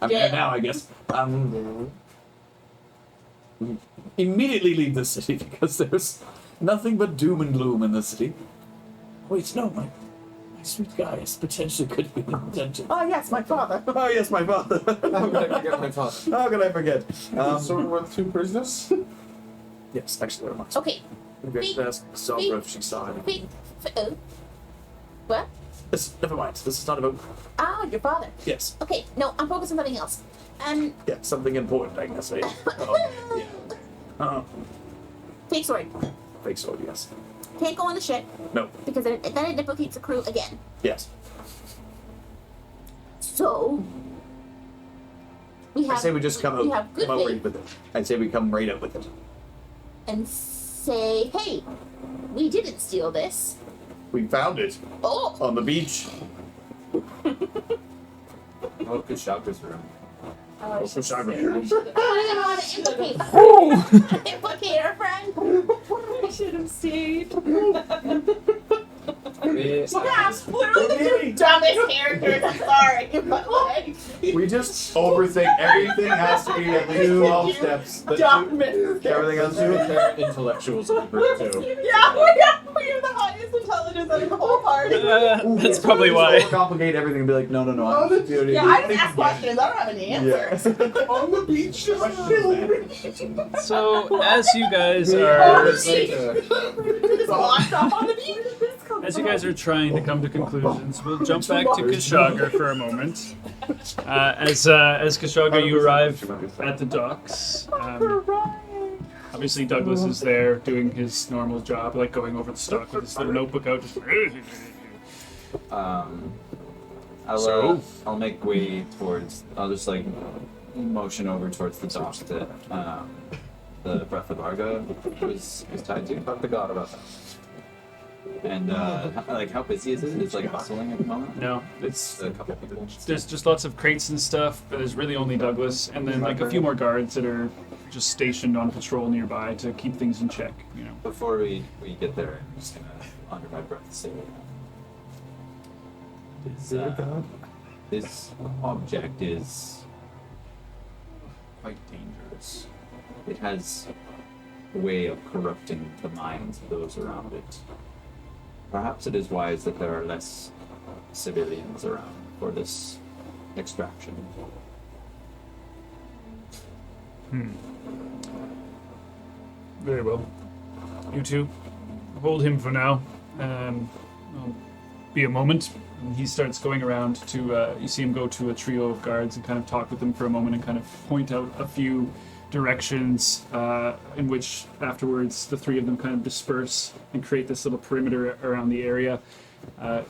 I'm there now, I guess. Immediately leave the city because there's nothing but doom and gloom in the city. Wait, no, my sweet guy is potentially could be in detention. oh yes, my father. Oh yes, my father. How could I forget my father? How could I forget? Sword worth 2 prisoners? Yes, actually, there are. Okay. I'm going to ask Zelda if she saw him. Wait. What? Never mind. This is not about. Ah, your father. Yes. Okay, no, I'm focused on something else. Yeah, something important, I guess. Yeah. Fake sword. Fake sword. Yes. Can't go on the ship No. because then it duplicates the crew again. Yes. So we have. I say we just come we out have good right faith with it. I'd say we come right out with it. and say, hey, we didn't steal this. We found it Oh, on the beach. Oh, Kushagra's room. I should Kushagra. say- I should have- I don't want to implicate. Implicate our friend. I should have stayed. That's literally the two dumbest characters. I'm sorry, but like We just overthink. Everything has to be at least 12 steps. dumbest. Everything else Two is apparent intellectuals in the group, too. Yeah, we have the highest intelligence out of the whole party. That's probably why. Complicate everything and be like, no. Yeah, I didn't ask questions. I don't have any answers. On the beach, just So, as you guys are. It's like Just washed up on the beach. As you guys are trying to come to conclusions, we'll jump back to Kushagra for a moment. As Kushagra, you arrive at the docks. Obviously, Douglas is there doing his normal job, like going over the stock with his little notebook out. Just I'll make way towards. I'll just like motion over towards the dock that the Breath of Arga was tied to. I forgot about that. And like, how busy is it? It's like bustling at the moment. no, it's A couple people. there's just lots of crates and stuff, but there's really only Douglas, and then like a few more guards that are just stationed on patrol nearby to keep things in check. You know. Before we get there, I'm just gonna, under my breath, say, this object is quite dangerous. It has a way of corrupting the minds of those around it. Perhaps it is wise that there are less civilians around for this extraction. Very well. You two, hold him for now. I'll be a moment. And he starts going around to, you see him go to a trio of guards and kind of talk with them for a moment and kind of point out a few directions in which afterwards the three of them kind of disperse and create this little perimeter around the area.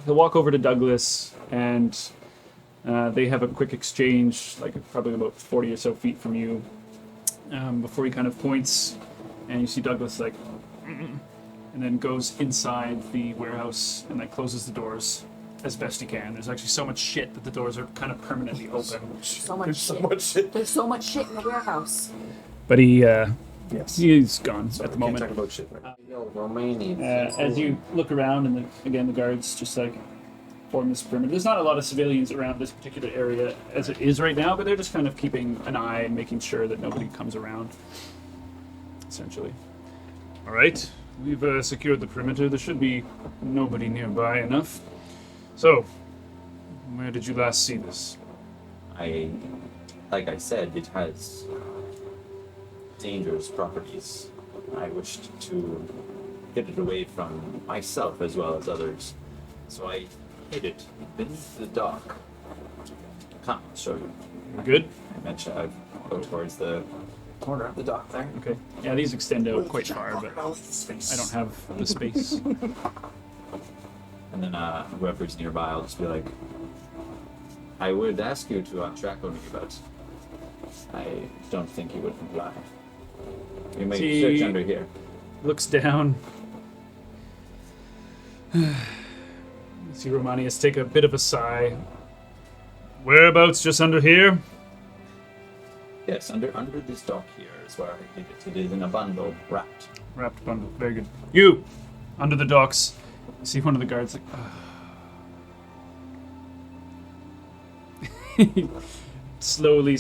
He'll walk over to Douglas and they have a quick exchange, like probably about 40 or so feet from you, before he kind of points and you see Douglas like, and then goes inside the warehouse and like closes the doors as best he can. There's actually so much shit that the doors are kind of permanently open. So much There's shit. so much shit. There's so much shit in the warehouse. But Yes. he's gone Sorry, at the we can't moment. talk about shit right now. Yo, Romanian. As you look around, and again the guards just like form this perimeter. There's not a lot of civilians around this particular area as it is right now, but they're just kind of keeping an eye and making sure that nobody comes around, essentially. All right, we've secured the perimeter. There should be nobody nearby enough. So, where did you last see this? Like I said, it has dangerous properties. I wished to get it away from myself as well as others. So I hid it beneath the dock. Come, I'll show you. You're good? I mentioned I go towards the corner of the dock there. Okay. Yeah, these extend out quite far, but I don't have the space. And then whoever's nearby, I'll just be like, I would ask you to track me, but I don't think you would comply. You may See- search under here. Looks down. See Romanius take a bit of a sigh. Whereabouts? Just under here? Yes, under this dock here is where I hid it. It is in a bundle, wrapped. Wrapped bundle. Very good. You! Under the docks. You see one of the guards like... He slowly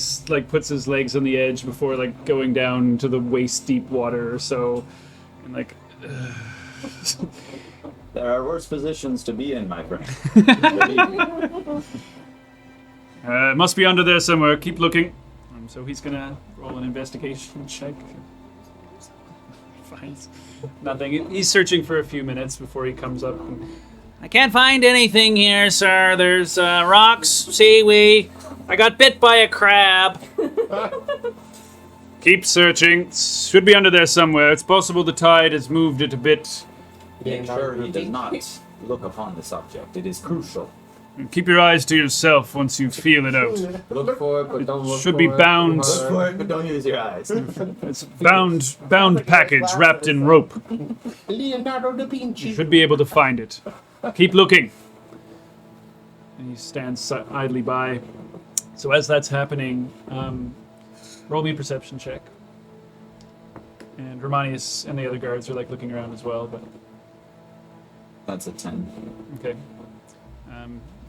puts his legs on the edge before going down to the waist deep water or so. And There are worse positions to be in, my friend. Believe me. It must be under there somewhere. Keep looking. So he's gonna roll an investigation check. Finds nothing. He's searching for a few minutes before he comes up. I can't find anything here, sir. There's rocks, seaweed. I got bit by a crab. Keep searching. Should be under there somewhere. It's possible the tide has moved it a bit. Make sure he does not look upon this object. It is crucial. Keep your eyes to yourself once you feel it out. Look for it, but don't look Should for be it. bound. Look for it, but don't use your eyes. It's bound package wrapped in rope. Leonardo da Vinci. Should be able to find it. Keep looking. And he stands idly by. So as that's happening, roll me a perception check. And Romanius and the other guards are looking around as well, but That's a 10. okay.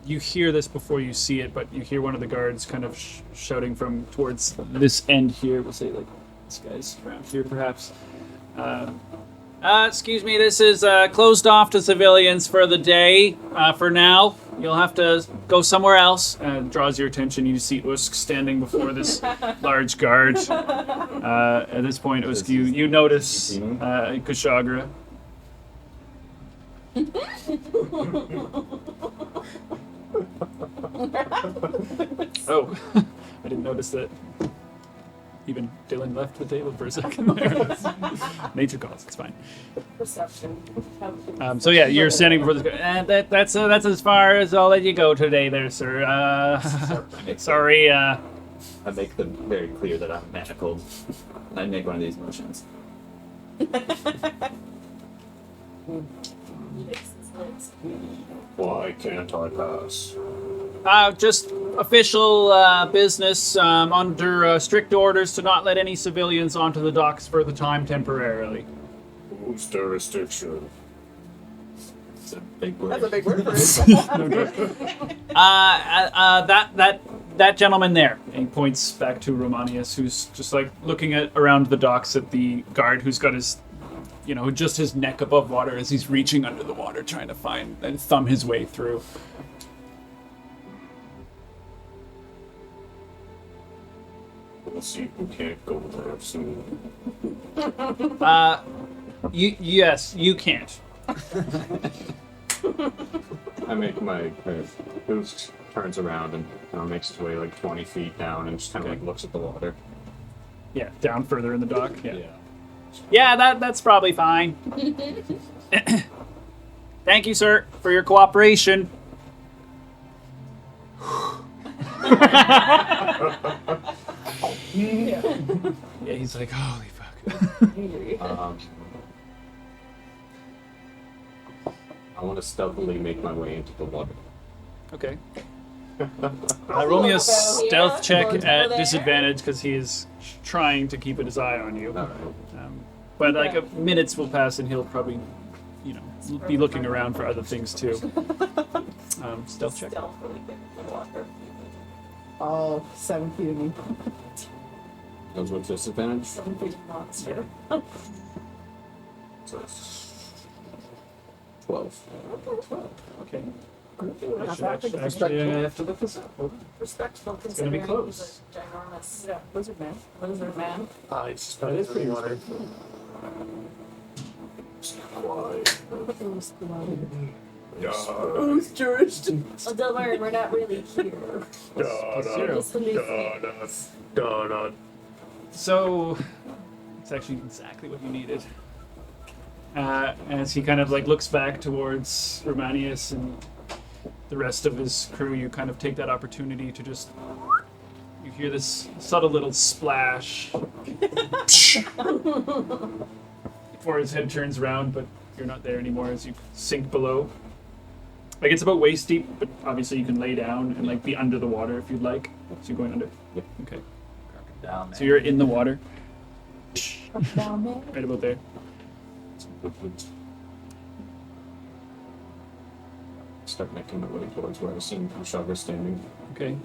You hear this before you see it, but you hear one of the guards kind of shouting from towards this end here. We'll say this guy's around here perhaps. Excuse me, this is closed off to civilians for the day. For now, you'll have to go somewhere else. Draws your attention. You see Usk standing before this large guard. At this point, Usk, you notice Kushagra. Oh, I didn't notice that. Even Dylan left the table for a second there. Nature calls, it's fine. Perception. So yeah, you're standing before this guy. That's as far as I'll let you go today there, sir. Sorry, I make them very clear that I'm manacled. I make one of these motions. Why can't I pass? just official business under strict orders to not let any civilians onto the docks for the time temporarily. Whose jurisdiction? It's a big word. That's a big word for it. That gentleman there. And he points back to Romanius, who's just looking around the docks at the guard who's got his, just his neck above water as he's reaching under the water trying to find and thumb his way through. We'll see who can't go there soon. Yes, you can't. I make my Boost turns around and makes his way 20 feet down and just kind of looks at the water. Yeah, down further in the dock. Yeah. Yeah, that's probably fine. Thank you, sir, for your cooperation. Yeah, he's like, holy fuck. I want to stealthily make my way into the water. Okay. Roll me a stealth check at disadvantage because he is trying to keep his eye on you. Alright. But minutes will pass and he'll probably be looking around for other things too. Stealth check. Stealthily get in the water. All 7 feet of me. Those with disadvantage. 7 feet monster. So it's 12. Okay. Not Should bad. actually have to look this up. Respectful gonna be considering close. he's a ginormous Lizard man. lizard man. It's That is pretty water. Who's jurisdiction? Well, don't worry, we're not really here. Zero. Just hallucinate. So it's actually exactly what you needed. As he kind of like looks back towards Romanius and the rest of his crew, you kind of take that opportunity to just. You hear this subtle little splash before his head turns around, but you're not there anymore as you sink below. Like it's about waist deep, but obviously you can lay down and like be under the water if you'd like. So you're going under. Yep. Okay. Down So you're in the water, Down there. right about there. Start making my way towards where I seen Kushagra standing. Okay.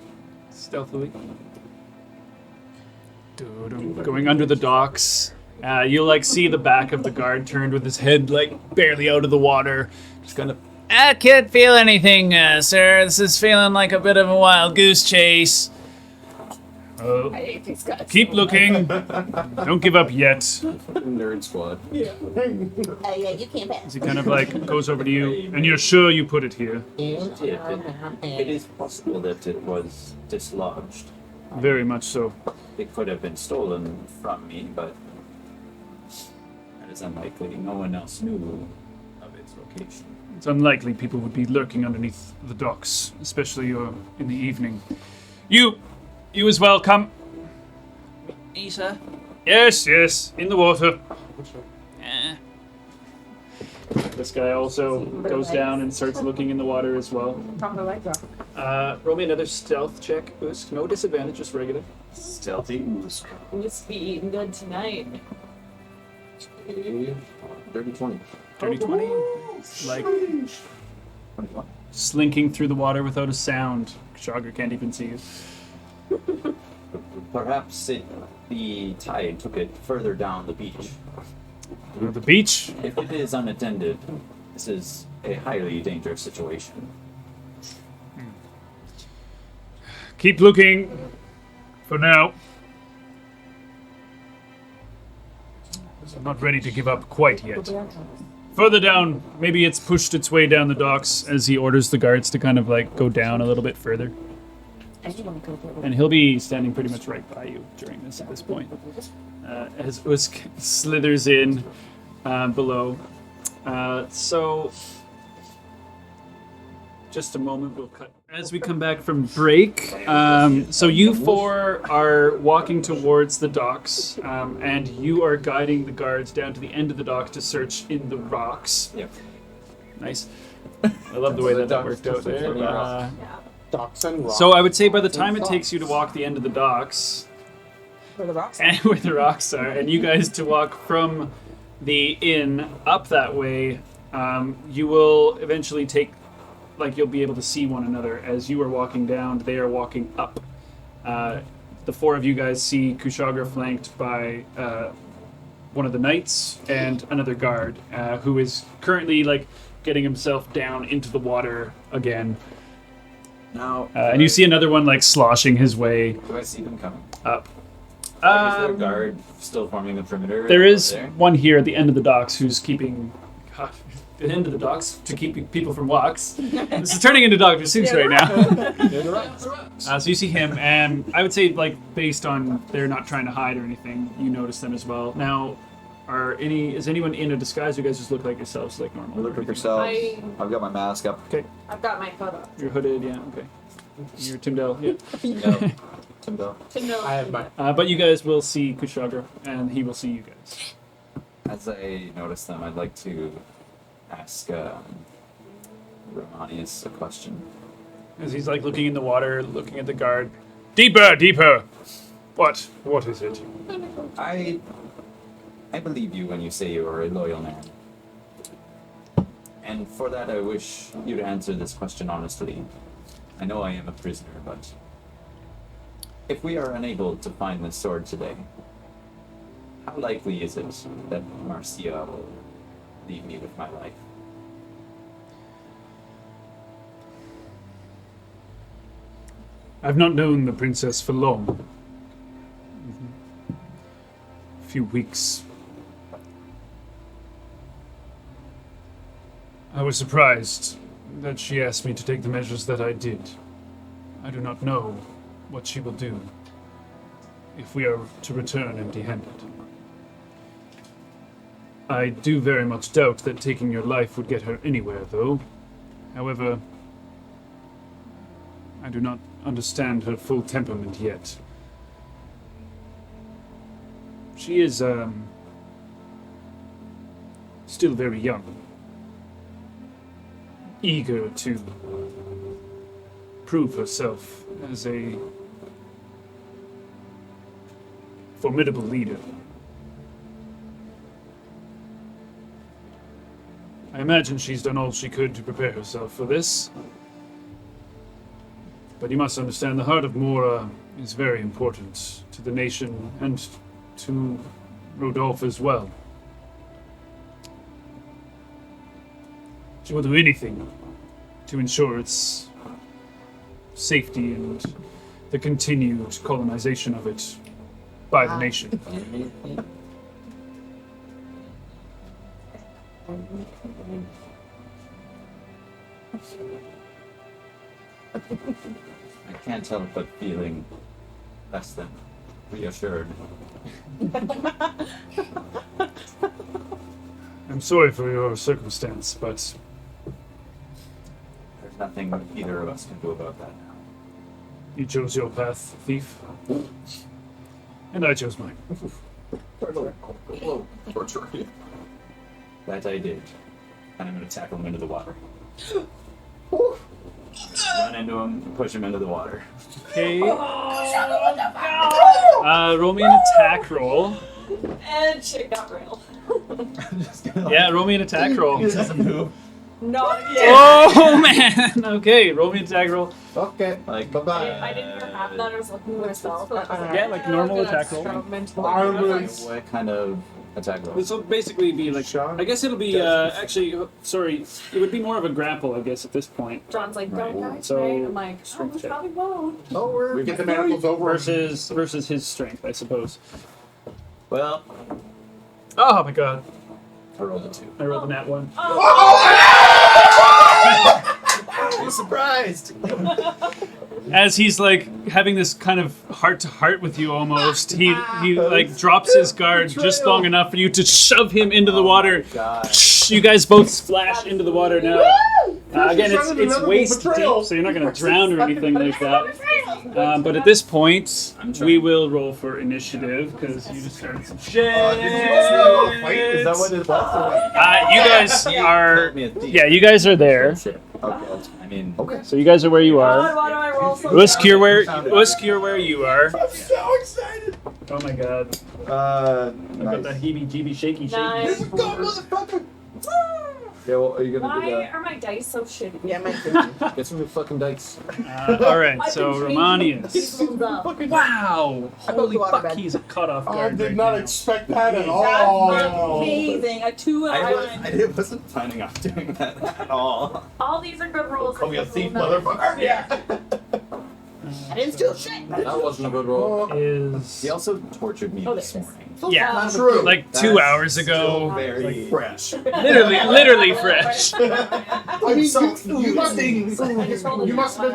Stealthily. Going under the docks. You'll like see the back of the guard turned with his head like barely out of the water. Just kind of. I can't feel anything, sir. This is feeling like a bit of a wild goose chase. Oh, I hate these guys. keep looking. Don't give up yet. Fucking nerd squad. Yeah, you can't pass. As he kind of like goes over to you, and you're sure you put it here. It is possible that it was dislodged. Very much so. It could have been stolen from me, but that is unlikely. No one else knew of its location. It's unlikely people would be lurking underneath the docks, especially in the evening. You as well, come. Me, sir? Yes, in the water. Eh. This guy also goes down and starts looking in the water as well. Top of the leg drop. Roll me another stealth check, Usk. No disadvantage, just regular. Stealthy Usk. Must be eating good tonight. Dirty 20. Dirty 20. Like slinking through the water without a sound. Kushagra can't even see you. Perhaps the tide took it further down the beach. The beach? If it is unattended, this is a highly dangerous situation. Keep looking. For now. I'm not ready to give up quite yet. Further down, maybe it's pushed its way down the docks as he orders the guards to kind of like go down a little bit further. And he'll be standing pretty much right by you during this at this point. As Usk slithers in below. So, just a moment, we'll cut. As we come back from break, so you four are walking towards the docks, and you are guiding the guards down to the end of the dock to search in the rocks. Yep. Nice. I love the way that worked out there. Yeah. Docks and rocks. So I would say by the time it takes you to walk the end of the docks, Where the rocks are. and where the rocks are, and you guys to walk from the inn up that way, you will eventually take, like you'll be able to see one another as you are walking down, they are walking up. The four of you guys see Kushagra flanked by one of the knights and another guard, who is currently like getting himself down into the water again. Now, And you see another one like sloshing his way do I see them coming? up. Is there a guard still forming the perimeter? There is there? one here at the end of the docks who's keeping the end of the docks to keep people from walks. This is turning into Dr. Seuss right now. So you see him, and I would say, like, based on they're not trying to hide or anything, you notice them as well. Now, is anyone in a disguise? You guys just look like yourselves, like normal. Look at yourselves. I- I've got my mask up. Okay, I've got my hood up. you're hooded, yeah. Okay, you're Timdale, yeah. No. Timbo. To know. I have my. But you guys will see Kushagra, and he will see you guys. As I notice them, I'd like to ask Romanius a question. As he's like looking in the water, looking at the guard. Deeper, deeper. What is it? I believe you when you say you are a loyal man. And for that, I wish you to answer this question honestly. I know I am a prisoner, but if we are unable to find this sword today, how likely is it that Marcia will leave me with my life? I've not known the princess for long. A few weeks. I was surprised that she asked me to take the measures that I did. I do not know what she will do if we are to return empty-handed. I do very much doubt that taking your life would get her anywhere, though. However, I do not understand her full temperament yet. She is, still very young. Eager to prove herself as a formidable leader. I imagine she's done all she could to prepare herself for this. But you must understand the Heart of Mora is very important to the nation and to Rodolphe as well. She will do anything to ensure its safety and the continued colonization of it by the nation. I can't help but feeling less than reassured. I'm sorry for your circumstance, but There's nothing either of us can do about that now. you chose your path, thief. And I chose mine. Torture. That I did. And I'm gonna tackle him into the water. Run into him, push him into the water. Okay. Roll me an attack roll. And shit got real. Yeah, roll me an attack roll. Not yet. Oh man! Okay, roll me an attack roll. Okay. Like, Bye-bye. I didn't hear half that. I was looking for myself. Yeah, like normal attack roll. what kind of attack roll? This will basically be like. Shot? I guess it'll be actually. Sorry, it would be more of a grapple, I guess, at this point. John's like, don't die. So, Right? I'm like, strength I check. probably won't. Oh, we're We get the manacles over Versus his strength, I suppose. Well, Oh my god! I rolled a 2. I rolled the nat one. I'm surprised. As he's like having this kind of heart to heart with you almost, he like drops his guard just long enough for you to shove him into the water. God. You guys both splash into the water now. Again, it's Another waist deep, betrayal. so you're not going to drown or anything like that. But at this point, we will roll for initiative because you just started some shit. Is that what it was? You guys are, Me a thief. yeah, you guys are there. Okay. I mean, Okay. So you guys are where you God, are. why do I roll so Usk, you're where you are. I'm so excited. Oh my god. I've got Nice. that heebie-jeebie shaky shaky. Nice. Go, motherfucker. Yeah, well, are you gonna do Why that? are my dice so shitty? Yeah, my Get some new fucking dice. Alright, I've so been Romanius. changing them up. Wow! Holy water fuck, bed. he's caught off I guard did right not now. expect that at That's all. amazing. A 2 and I wasn't planning on doing that at all. all these are good rolls. Call me a thief, No. motherfucker. Yeah. I didn't steal shit. That wasn't a good roll. Is He also tortured me Oh, this there it is. morning. yeah, True. like That's 2 hours still ago. very Fresh. Literally fresh. I mean, you must Things. have been like Kushagra must have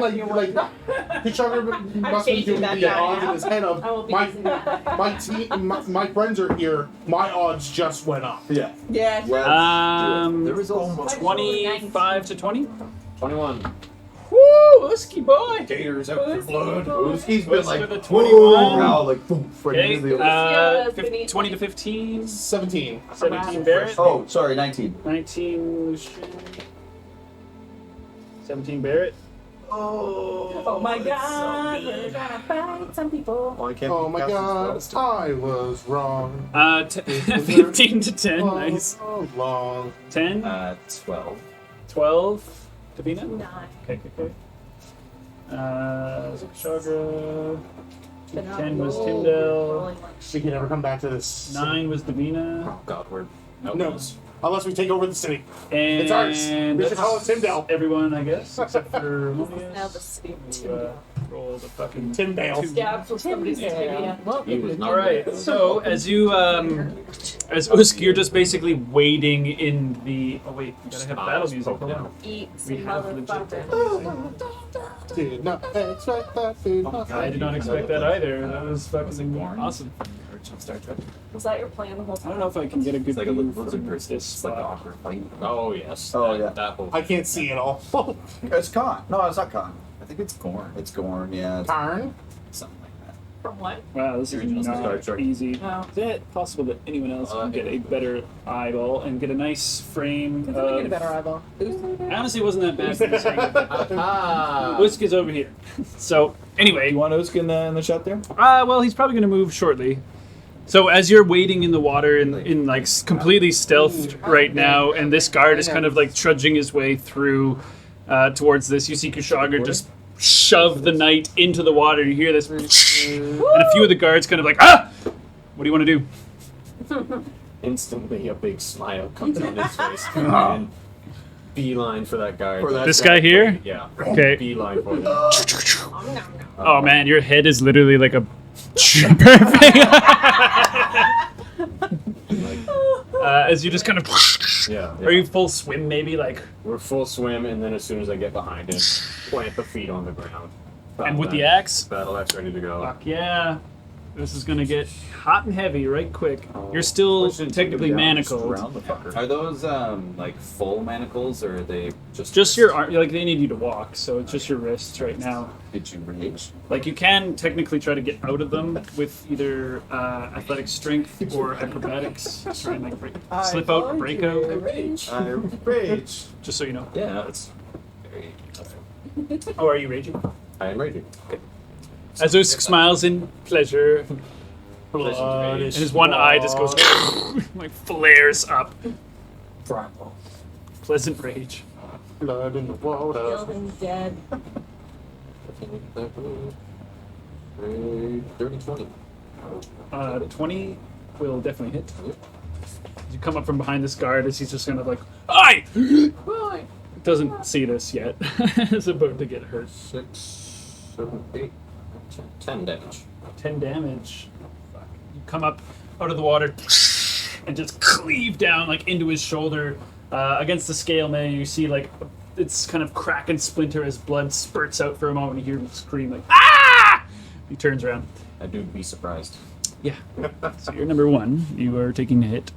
been doing that the guy. odds in his head I of will be my using that. my friends are here. My odds just went up. Yeah. Yeah. The results. 25 to 20. 21. Woo! Husky boy! Gators out for Who's blood. evil? He's been With like a 21. Wow, like boom, right Okay, into the. Yeah, 20 to 15. 17. 17 Barrett. Oh, sorry, 19. 19 Lucian. 17 Barrett. Oh my god, we're gonna fight some people. Oh, I can't Oh be my casting god, spells. I was wrong. 15 to 10. Nice. Oh, long. 10. 12. 12. Davina? 9. Okay. Kushagra. 10 was Tyndale. We can never come back to this. 9 was Davina. Oh, Godward. No. Unless we take over the city. And It's ours. We should call it Tyndale. Everyone, I guess, except for Monius. Now the city of who, Tyndale. rolled a fucking Tyndale. Stabs with somebody's tibia. He was not All right. So as you, as Usk, you're just basically wading in the. Oh wait, we gotta have battle music. Hold on. Eat We some have legit motherfucker. battle music. Did not expect that food. I did not expect that either. That was fucking awesome. Star Trek. Was that your plan the whole I time? don't know if I can get a good It's like a view lizard from person. this It's like an spot. awkward fight. Oh, yes. Oh, that, yeah. That whole I can't see it all. It's Khan. No, it's not Khan. I think it's Gorn. It's Gorn, yeah. It's Tarn? something like that. From what? Wow, this is Original Star not Trek. easy. No. Is it possible that anyone else can get a better eyeball and get a nice frame Can someone get a of... better eyeball? I honestly wasn't that bad for this angle. Ah! Usk is over here. So, anyway, You want Usk in the shot there? well, he's probably going to move shortly. So as you're wading in the water in like completely stealthed right now, and this guard is kind of like trudging his way through towards this, you see Kushagra just shove the knight into the water. You hear this, and a few of the guards kind of like, ah! What do you want to do? Instantly, a big smile comes on his face. And beeline for that guy. For that This guy here? Yeah. Okay. Beeline for him. Oh man, your head is literally like a perfect. As you just kind of. Yeah. Are you full swim maybe like? We're full swim, and then as soon as I get behind him, plant the feet on the ground. And with the axe? Battle axe ready to go. Fuck yeah. This is gonna get hot and heavy right quick. You're still technically manacled. Round the fucker. Are those like full manacles or are they just Just your arm, like they need you to walk, so it's just your wrists right now. Did you rage? Like you can technically try to get out of them with either athletic strength or acrobatics. Try and like slip out, break out. I rage. Just so you know. Yeah, that's very tough. Oh, are you raging? I am raging. As Usk smiles in pleasure, Blood and his one eye just goes like flares up. Pleasant rage. Blood in the water. Building dead. 30-20. 20 will definitely hit. You come up from behind this guard as he's just kind of like, "Aye!" Doesn't see this yet. It's about to get hurt. 6, 7, 8, 10 damage. 10 damage. Fuck. You come up out of the water and just cleave down like into his shoulder against the scale, man. You see like it's kind of crack and splinter as blood spurts out for a moment. You hear him scream like, "Ah!" He turns around. I do be surprised. Yeah. So you're number 1. You are taking a hit.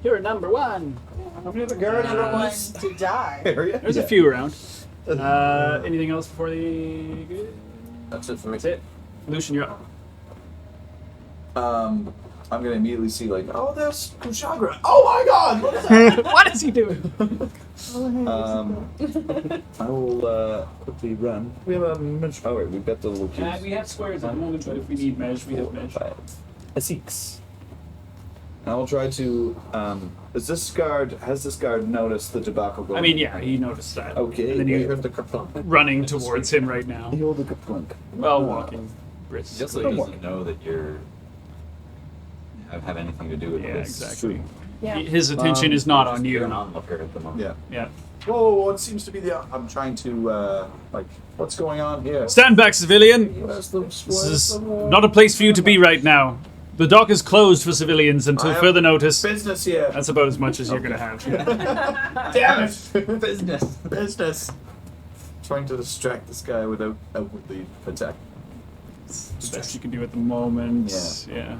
You're number 1. How many other guards are on One this to die. area? There's a few around. Anything else before the? That's it for me. That's it. Lucian, you're up. I'm gonna immediately see like, oh, there's Kushagra. Oh my God! What is that? What is he doing? I will quickly run. We have a measure. Oh wait, we've got the little cubes. We have squares at the moment, but if we need mesh, we have mesh. A 6. And I will try to. Has this guard noticed the tobacco going? I mean, yeah, he noticed that. Okay. And then You you're heard the kerplunk. running towards him right now. He'll the clunk. Well, walking. Brisk. Just so he doesn't know that you're have anything to do with Yeah, this. exactly. Yeah. His attention is not on You're an you. onlooker at the moment. Yeah. Yeah. Whoa! What seems to be the? I'm trying to like, what's going on here? Stand back, civilian. Where's the? This is not a place for you to be right now. The dock is closed for civilians until I have further notice. business here. That's about as much as you're gonna have. Damn it! Business. Business. Trying to distract this guy without outwardly attack. The best you can do at the moment. Yeah.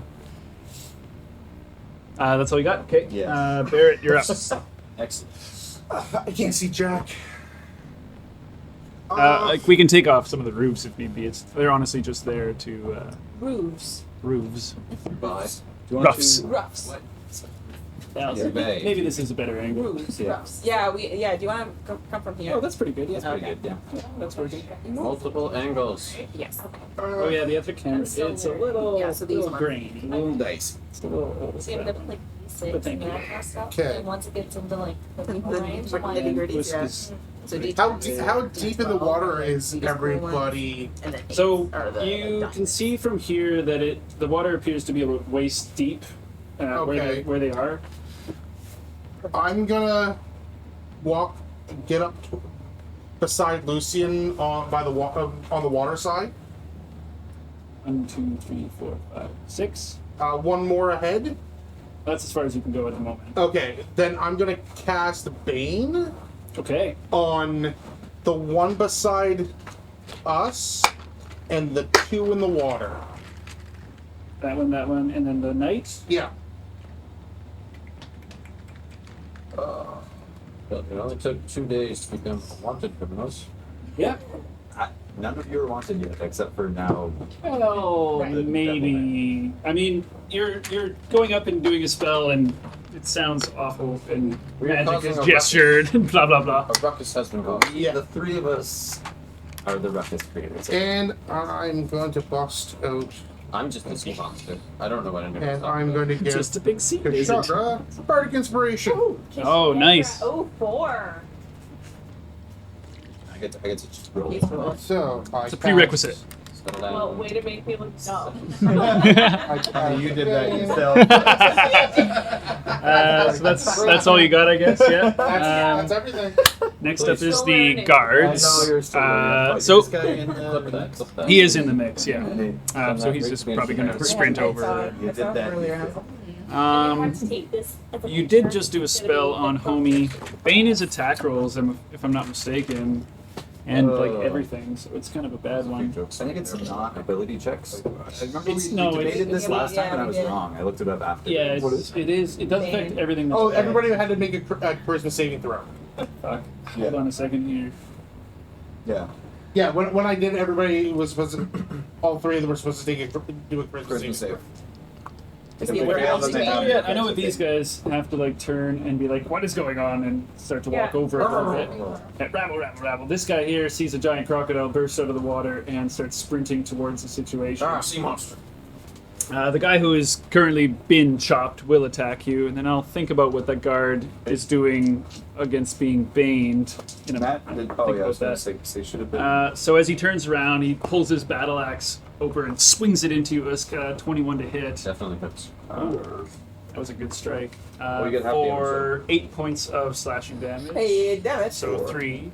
Yeah. That's all you got? Okay. Yeah. Barrett, you're up. Excellent. I can't see Jack. Like we can take off some of the roofs if need be. They're honestly just there to Roofs. roofs. Bye. Do you want Roughs. to? Roughs. Yeah, Yeah, bay. maybe this is a better angle. Roofs. Yeah. Roughs. Yeah, do you want to come from here? Oh, that's pretty good. Yeah, Pretty good, yeah. that's working. Multiple angles. Yes. Okay. Oh yeah, the other camera. That's so It's a weird. little, Yeah, so these little ones. grainy. Little dicey. It's a little. See, I'm gonna play 6 But thank and you. that kind of stuff. Okay. And once it gets into like the people range, The I'm like, nitty-gritties, yeah. Whiskey's- So D10, How deep in the D12, water is D4, everybody? and then So eights are the you dice. can see from here that the water appears to be about waist deep Okay. where they are. I'm gonna get up beside Lucian on the water side. 1, 2, 3, 4, 5, 6. One more ahead. That's as far as you can go at the moment. Okay, then I'm gonna cast Bane Okay. on the one beside us and the 2 in the water. That one, and then the knight. Yeah. It only took 2 days to become wanted criminals. Yeah. None of you are wanted yet, except for now. Well, maybe. I mean, you're going up and doing a spell, and it sounds awful, and We are magic causing is a gestured, and blah blah blah. A ruckus has been gone. Yeah. The 3 of us are the ruckus creators. And I'm going to bust out, I'm just a sea monster. I don't know what I'm doing. and I'm going to get Just a big seed, is it? Kushagra Bardic Inspiration. Oh, nice. Oh, 4. I get to just roll. So It's a prerequisite. Settle down. Well, way to make me look dumb. You did that yourself. So that's all you got, I guess. Yeah. That's everything. Next up is Still the learning. guards. I know you're still learning. So This guy in Clip the that, clip that. he is in the mix. Yeah. From So that he's great just probably expansion going to there. sprint I saw over. it. You I did saw it that. earlier. I was like, Um, Take this as a you did picture. just do a It's gonna spell be on like Homie. Bane is attack rolls, if I'm not mistaken, and like Oh. everything. So it's kind of a bad one. I think it's not ability checks. I remember It's- we no, debated it's- this last time and I was Yeah. wrong. I looked it up after. Yeah, What it is. It does affect everything. That's Oh, bad. everybody had to make a charisma saving throw. Fuck. Hold on a second here. Yeah. Yeah, when I did, everybody was supposed to. All 3 of them were supposed to do a charisma Charisma saving save. throw. Is he aware Yeah, of yeah. the- Yeah, I know what these guys have to like turn and be like, "What is going on?" and start to walk Yeah. over it a little bit. And rabble, rabble, rabble. This guy here sees a giant crocodile burst out of the water and starts sprinting towards the situation. Sea monster. The guy who is currently been chopped will attack you, and then I'll think about what the guard is doing against being baned in a Matt minute. did, Think oh yeah, I was about gonna that. say should have been. So as he turns around, he pulls his battle axe over and swings it into us. 21 to hit. Definitely hits. That was a good strike. you get half damage, For 8 points of slashing damage. Hey, damn it. So 3.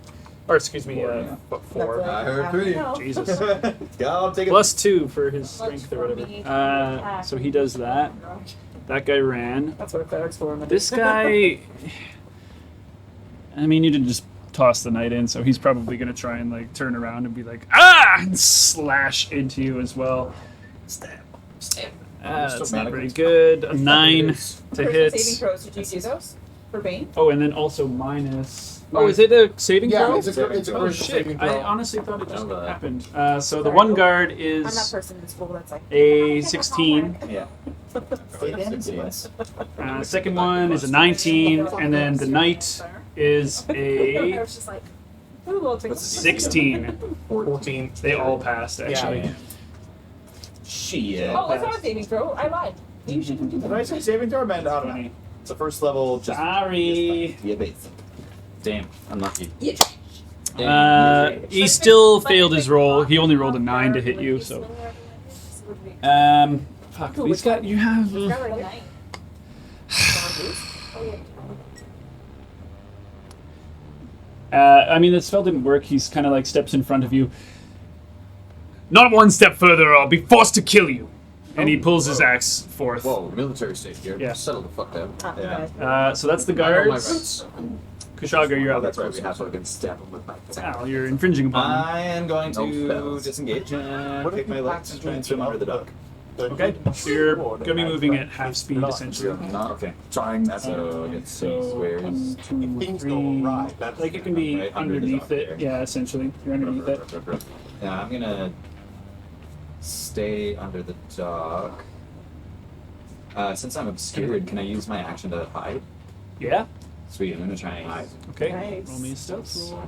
Or excuse me, 4. I heard 3. No. Jesus. Go, take it. Plus 2 for his strength or whatever. So he does that. That guy ran. That's what a cleric's for. This guy. I mean, you didn't just toss the knight in, so he's probably going to try and like turn around and be like, ah! And slash into you as well. Stab. That's not very good. A 9 to Saving hit. throws, did you do those? For Bane? Oh, and then also minus. Oh, is it a saving Yeah, throw? it's a charisma Oh shit! saving I throw. honestly thought it just Remember that. happened. So the one guard I'm that is person in school that's like, a 16. Yeah. Second one is a 19, and then the knight is I a was just like, ooh, we'll take 16. 14. They all passed actually. Yeah. Shit. oh, it's not a saving throw. I lied. You shouldn't do Did that. I say saving throw or band out? It's a first level. Just Sorry. yeah, base. Damn, unlucky. Yeah. He still failed his roll. He only rolled a 9 to hit you. So, fuck. These guys, you have. I mean, the spell didn't work. He's kind of like steps in front of you. Not one step further, or I'll be forced to kill you. And he pulls his axe forth. Whoa, military state here. Yeah. Settle the fuck down. Yeah. So that's the I know my guards. rights. Kushagra, you're Oh, up. that's right. We have to stab him with my Ow, you're infringing upon them. I am going No to spells. disengage and What if kick my you legs and try and swim under the dock. Okay, so you're going to be moving at half speed, essentially. Not okay. Trying that. So it's So, where 1, 2, Things 3. go right. That's Like, it can be Right under the underneath dock it. there. Yeah, essentially. You're underneath it. Yeah, I'm gonna stay under the dock. Since I'm obscured, can I use my action to hide? Yeah. Sweet, I'm gonna try and hide. Okay. Nice. Roll me a stealth roll.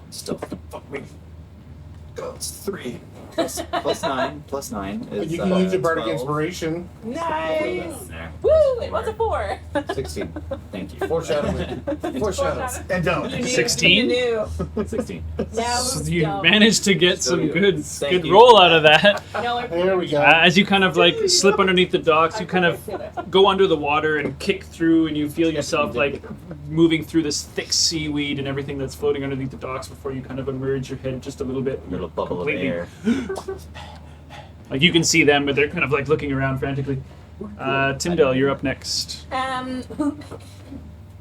Stealth, fuck me. It's 3. Plus 9. Plus 9 is You can use your bardic 12. inspiration. Nice. There. Woo! It was a 4. 16. Thank you. Foreshadowing. Foreshadows. And don't. You knew. 16? You knew. 16. Now So it's you dumb. managed to get Still some you. good Thank you. roll out of that. No, There we go. As you kind of like slip underneath the docks, you kind of go under the water and kick through, and you feel yourself like moving through this thick seaweed and everything that's floating underneath the docks before you kind of emerge your head just a little bit. Little bubble Completely. of air. Like you can see them, but they're kind of like looking around frantically. Tyndale, you're up next.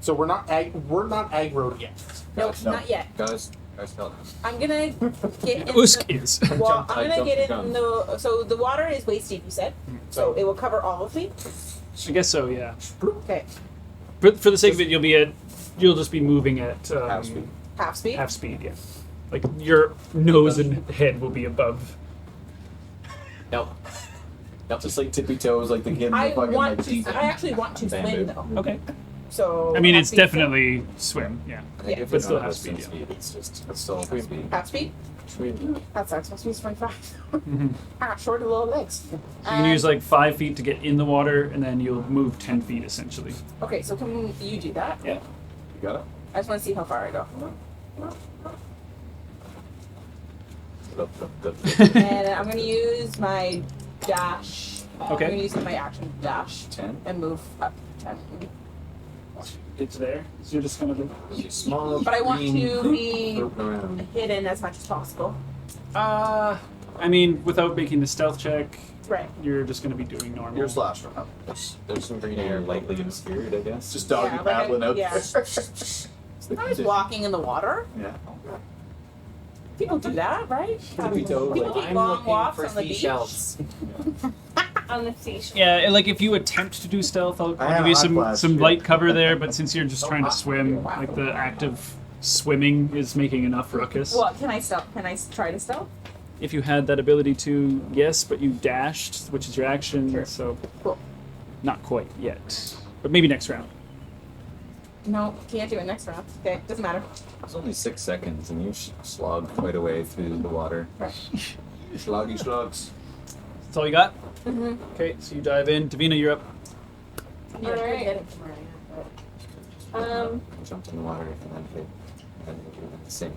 So we're not aggroed yet. No, not yet. Guys, tell us. I'm gonna get in. Usk is. Well, I'm I gonna jumped get the in gun. the. So the water is waist deep, you said. So it will cover all of me. I guess so, yeah. Okay. For the sake of it, you'll just be moving at Half speed. Half speed. half speed, yeah. Like your nose and head will be above. Yep. Just like tippy toes, like the kid in the I fucking want like to. deep. I actually want to swim Bamboo. though. Okay. So. I mean, half it's speed, definitely swim, yeah. I think Yeah. if But it's still not half a speed, speed, yeah. it's still half speed. Half speed. That sucks. My speed's 25. Mhm. I got short little legs. You can use like 5 feet to get in the water, and then you'll move 10 feet essentially. Okay, so can you do that? Yeah. You got it? I just want to see how far I go. Good. And I'm gonna use my dash. Okay. I'm gonna use my action dash 10. and move up 10. It's there, so you're just kind of. Small. But I want green to be floating around. hidden as much as possible. I mean, without making the stealth check, Right. you're just going to be doing normal. You're a slasher. There's some green air lightly obscured, I guess. Just doggy Yeah, like I- paddling out. yeah. It's the I'm just condition. walking in the water. Yeah. People do that, right? Tippy toe, People like, take long walks on the beach. on the seashore. Yeah, like if you attempt to do stealth, I'll I have give you hot some flash, some yeah. light cover there. But since you're just trying to swim, like the act of swimming is making enough ruckus. Well, can I stealth? Can I try to stealth? If you had that ability to, yes, but you dashed, which is your action, Sure. so Cool. not quite yet. But maybe next round. No, can't do it next round. Okay, doesn't matter. It's only 6 seconds, and you slogged quite a way through the water. Right. Sloggy slugs. That's all you got? Mm-hmm. Okay, so you dive in. Davina, you're up. You're Alright. getting Jumped in the water and then hit. And then you were the same.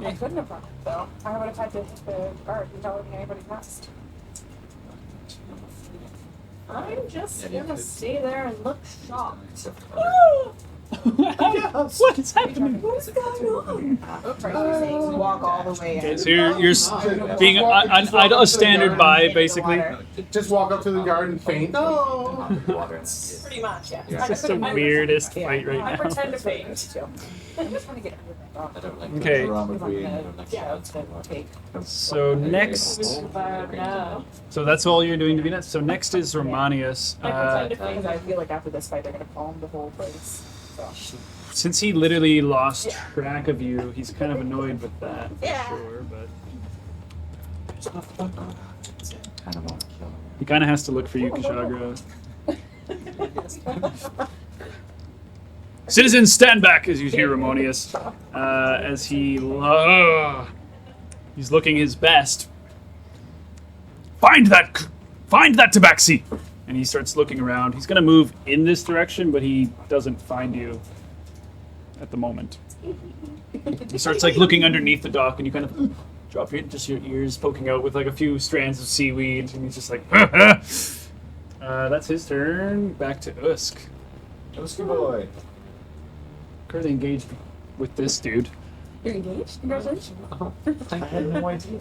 I couldn't have run it though. I would have had to hit the guard without letting anybody past. I'm just Yeah, you gonna could. stay there and look shocked. Except for What is happening? What's going on? Oops, right, you're saying walk all the way Okay, in. so you're being a standard by, basically. Just walk up to the guard and faint. No. water. Pretty much, yeah. Yeah. It's just the weirdest Yeah. fight right I now. pretend to faint. I'm just trying to get rid of I don't like Okay. the drama that. queen. I don't like Yeah, that. that's take. So next, No. so that's all you're doing, Davina. So next is Romanius. I pretend to Because faint. I feel like after this fight, they're gonna calm the whole place. So. Since he literally lost track of you, he's kind of annoyed with that, for Yeah. sure. But Kind of want to kill him. he kind of has to look for you, Kushagra. Citizens, stand back! As you hear Romanius, as he's looking his best. Find that tabaxi! And he starts looking around. He's gonna move in this direction, but he doesn't find you at the moment. He starts like looking underneath the dock, and you kind of drop your ears poking out with like a few strands of seaweed, and he's just like, that's his turn. Back to Usk. Whiskey boy. Currently engaged with this dude. You're engaged? Congratulations. I had no idea.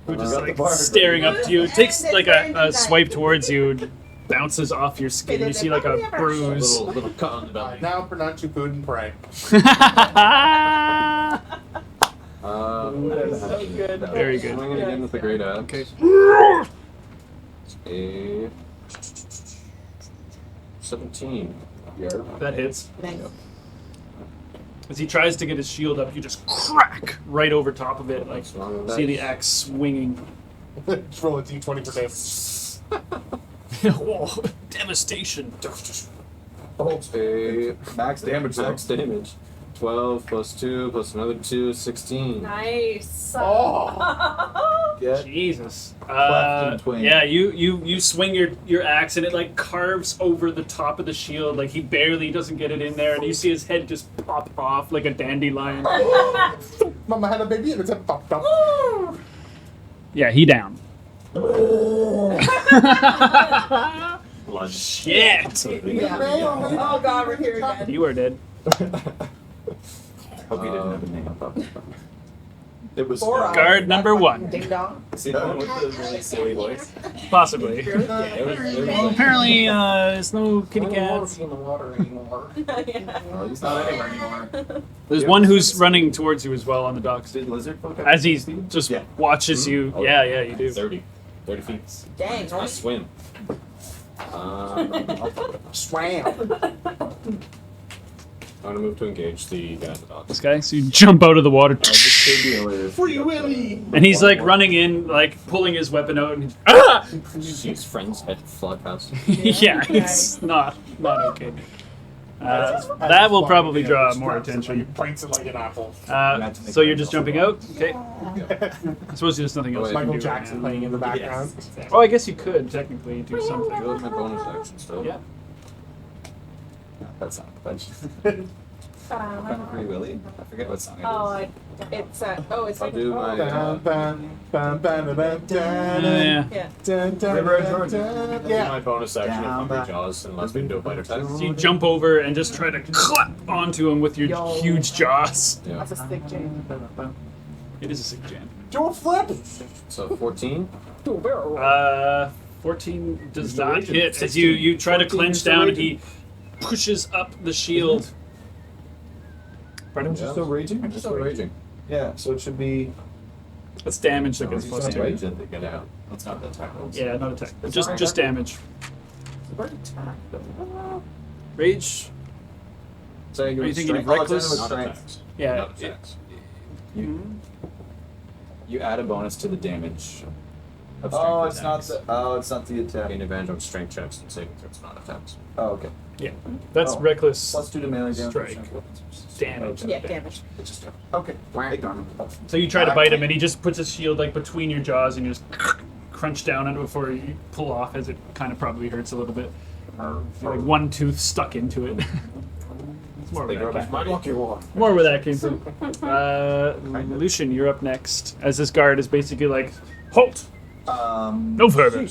Who just Got like the bar. staring up to you. It takes like a swipe towards you, and bounces off your skin. You see like a bruise. Little cut on the belly. Now pronounce your food and pray. So good. Very good. Swinging again with the great axe. Okay. A 17. Yeah. That hits. Nice. As he tries to get his shield up, you just crack right over top of it. Like What's wrong with that? see the axe swinging. Just roll a d20 for damage. Whoa, devastation. Oh, a max damage. Max damage. 12 plus 2 plus another 2, 16. Nice. Oh. Get Jesus. Cleft in twain. Yeah, you swing your axe and it like carves over the top of the shield. Like he barely doesn't get it in there, and you see his head just pop off like a dandelion. Mama had a baby and its head popped up. Yeah, he down. Blood. Shit. Yeah. Oh god, we're here again. You are dead. Hope you didn't have a name. It was Four eyes. Guard number 1. Ding dong. See the one with the really silly voice? Possibly. It was Apparently, there's no kitty I don't want cats. to be in the water anymore. Well, he's not anywhere anymore. There's one who's running towards you as well on the docks. Did lizard folk have As he speed? just Yeah. watches you. Oh, Yeah, you do. 30 feet. Dang. I swim. Swam. I'm gonna move to engage the guy in the docks. This guy, so you jump out of the water. Free Willy. And he's like running in, like pulling his weapon out, and he's, ah! His friend's head fly past. Yeah, it's not okay. That will probably draw more He attention. bites it like an apple. So you're just jumping out? Okay. I suppose there's nothing else you can Michael do Jackson right playing in the background. now. Oh, I guess you could technically do something. That was my bonus action still. Yeah. That's not a bunch. Free Willy? I forget what song it is. It's I'll like do my. Yeah. River of Jordan. Yeah. My bonus action of Down Hungry back. Jaws and let me do a bite attack. So you jump over and just try to clap onto him with your Yo. huge jaws. Yeah. That's a sick jam. It is a sick jam. Do a flip. So 14. 14 does He's a not raging. hit as you try to 14 clench is a down and raging. he pushes up the shield. Pardon? Still raging? I'm just raging. Yeah, so it should be. That's damage that gets It's plus not 2. raging. Yeah. It's not the attack rolls. Yeah, not attack. It's Just not just attack. damage. What attack though? Rage. So Are you thinking of strength? reckless? Oh, it's Not strength. attacks. Yeah. Not attacks. You add a bonus to the damage. Of Oh, strength it's not attacks. the. Oh, it's not the attack. Gain advantage on strength checks and saving throws, not attacks. Oh, okay. Yeah. That's Oh. reckless +2 to melee damage. strike. Damage. Yeah, damage. It's just Okay. ignore him. So you try to bite him and he just puts his shield like between your jaws and you just crunch down on it before you pull off, as it kind of probably hurts a little bit. Like one tooth stuck into it. It's more where that came from. lucky one. More where that came from. Lucian, you're up next. As this guard is basically like, halt! No further.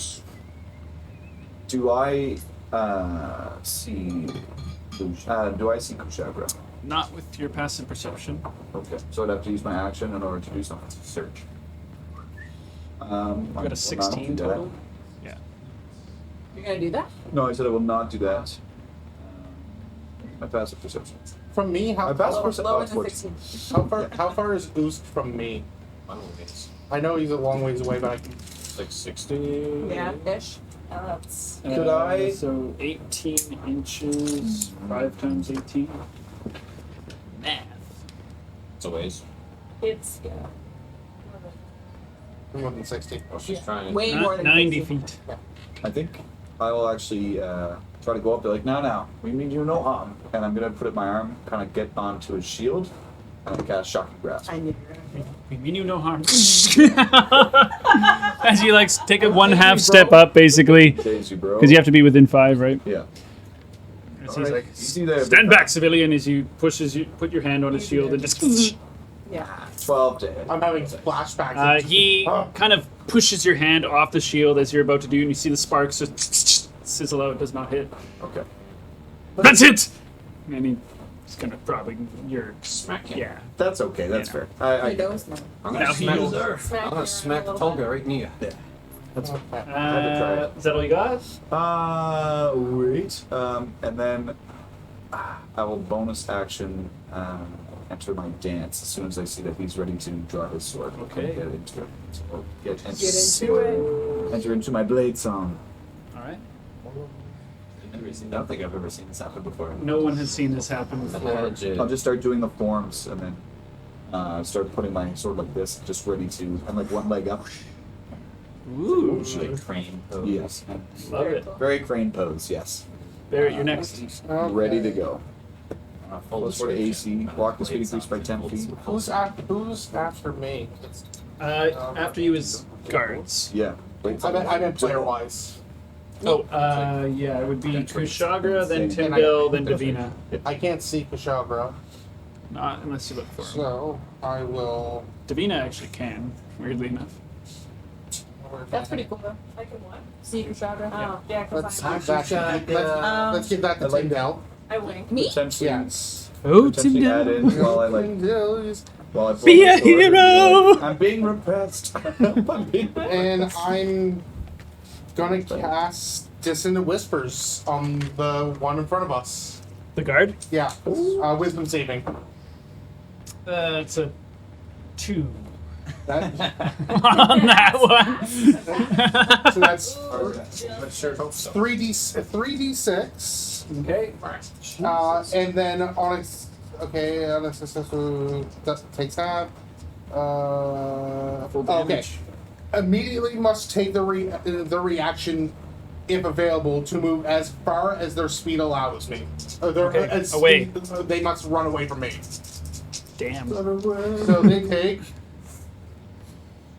Do I see? Do I see Kushagra? Not with your passive perception. Okay, so I'd have to use my action in order to do something. Search. You got a 16 total? Yeah. You're gonna do that? No, I said I will not do that. My passive perception. From me, My passive perception. Lower Oh, than 14. 16. how far is Oost from me? I don't know, it's I know he's a long ways away, but I can. like 60. yeah, ish. That's Could I- So 18 inches, 5 times 18. Math. It's a ways. it's yeah. More than 60. Oh, she's trying. Way more than 90 60. feet. I think I will actually try to go up there like, now, we mean you no harm. And I'm going to put up my arm, kind of get onto his shield, and then cast Shocking Grasp. I knew you were gonna We mean you no harm. As you like take a 1/2 step up, basically, Days you, bro. because you have to be within 5, right? Yeah. As he's like, See there, stand back, civilian. As you pushes you, put your hand on his shield and just. Yeah. 12 to hit. I'm having flashbacks. He kind of pushes your hand off the shield as you're about to do, and you see the sparks just sizzle out. Does not hit. Okay. That's it. And he's gonna probably Smack him. yeah. That's okay. That's Yeah. fair. He I knows now. I'm Now gonna he smack, knows. I'm gonna smack Tolga right near. that's Okay. try it. Is that all you got? wait. And then I will bonus action enter my dance as soon as I see that he's ready to draw his sword. Okay. Get into it. So I'll get into Get into it. Enter into my blade song. All right. I don't think I've ever seen this happen before. No one has seen this happen before. I'll just start doing the forms and then start putting my sword like this, just ready to, and like one leg up. Ooh, Like crane pose. Yes. love it. Very crane pose, yes. Barrett, you're next. Ready to go. Plus for AC. Block the speed increase by 10 feet. Who's after me? After you is guards. Yeah. Wait, I meant player-wise. Oh, yeah, it would be Kushagra, then Timbil, then Davina. I can't see Kushagra, Not unless you look for him. so I will. Davina actually can, weirdly enough. That's pretty cool though. I can what? See Kushagra. Oh, yeah, because Let's I'm. give that. Let's give that to Tyndale. I wink. Me? Potentially, Yes. Oh, potentially add in while I like. And While I pull Be my a sword. hero! I'm being repressed. I'm being I'm gonna cast Dissonant Whispers on the one in front of us. The guard? Yeah. Wisdom saving. It's a 2 That, on that one. so that's Let's sure hope so. 3d6. Okay. And then on a successful that takes that. Full Okay. damage. Immediately must take the reaction, if available, to move as far as their speed allows me. Okay, away. They must run away from me. Damn. So they take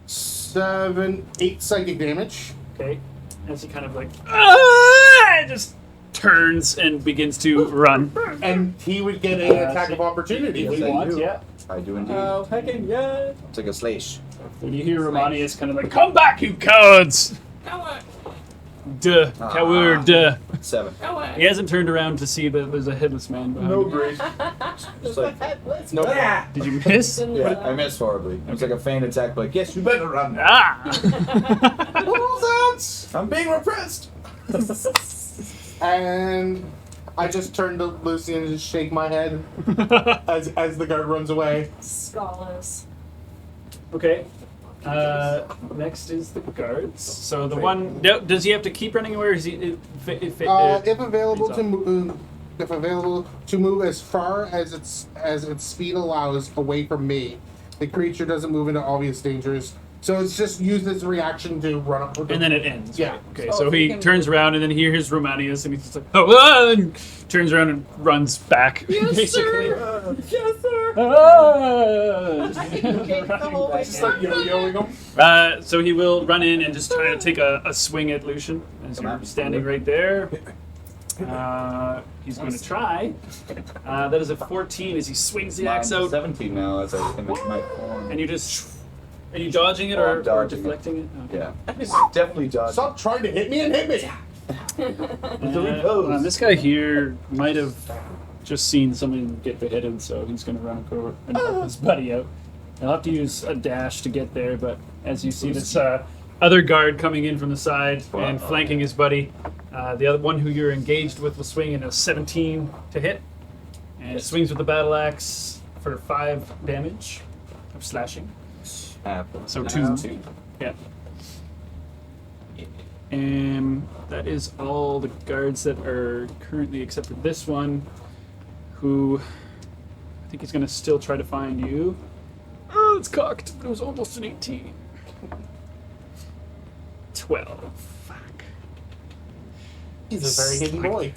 8 psychic damage. Okay. As he kind of like just turns and begins to run. And he would get an attack of opportunity. If he I wants, do. yeah. I do indeed. Oh, heckin' yeah. Take a slash. When you hear Romanius kind of like, come back, you cowards! Duh. Coward, duh. 7. He hasn't turned around to see that there's a headless man behind him. great. Just like, No. Did you miss? yeah, I missed horribly. It was like a feint attack, like, yes, you better run. Ah! I'm being repressed. And I just turn to Lucy and just shake my head as the guard runs away. Scholars. Okay. Next is the guards. So the one, no, does he have to keep running away, or is he? If available to move as far as its speed allows away from me, the creature doesn't move into obvious dangers. So it's just used as a reaction to run up. and then it ends. Yeah. Right? Okay. Oh, so so he he can turns move. around and then he hears Romanius and he's just like, oh, and turns around and runs back. Yes, basically. sir. Yes, sir. Ah! Just like yo-yoing them. So he will run in and just try to take a swing at Lucian as Come you're on. standing right there. He's going to try. That is a 14 as he swings the axe out. 17 now as I commit my form. And you just... Are you dodging it Oh, I'm or dodging deflecting it? Okay. Yeah. Definitely dodge. Stop trying to hit me and hit me. This guy here might have just seen someone get beheaded, so he's going to run over and help his buddy out. He'll have to use a dash to get there, but as you see this other guard coming in from the side and flanking his buddy, the other one who you're engaged with will swing in a 17 to hit, and swings with the battle axe for 5 damage of slashing. So 2. Yeah. And that is all the guards that are currently, except for this one, who I think he's going to still try to find you. Oh, it's cocked, but it was almost an 18. 12. Fuck. He's a very hidden boy.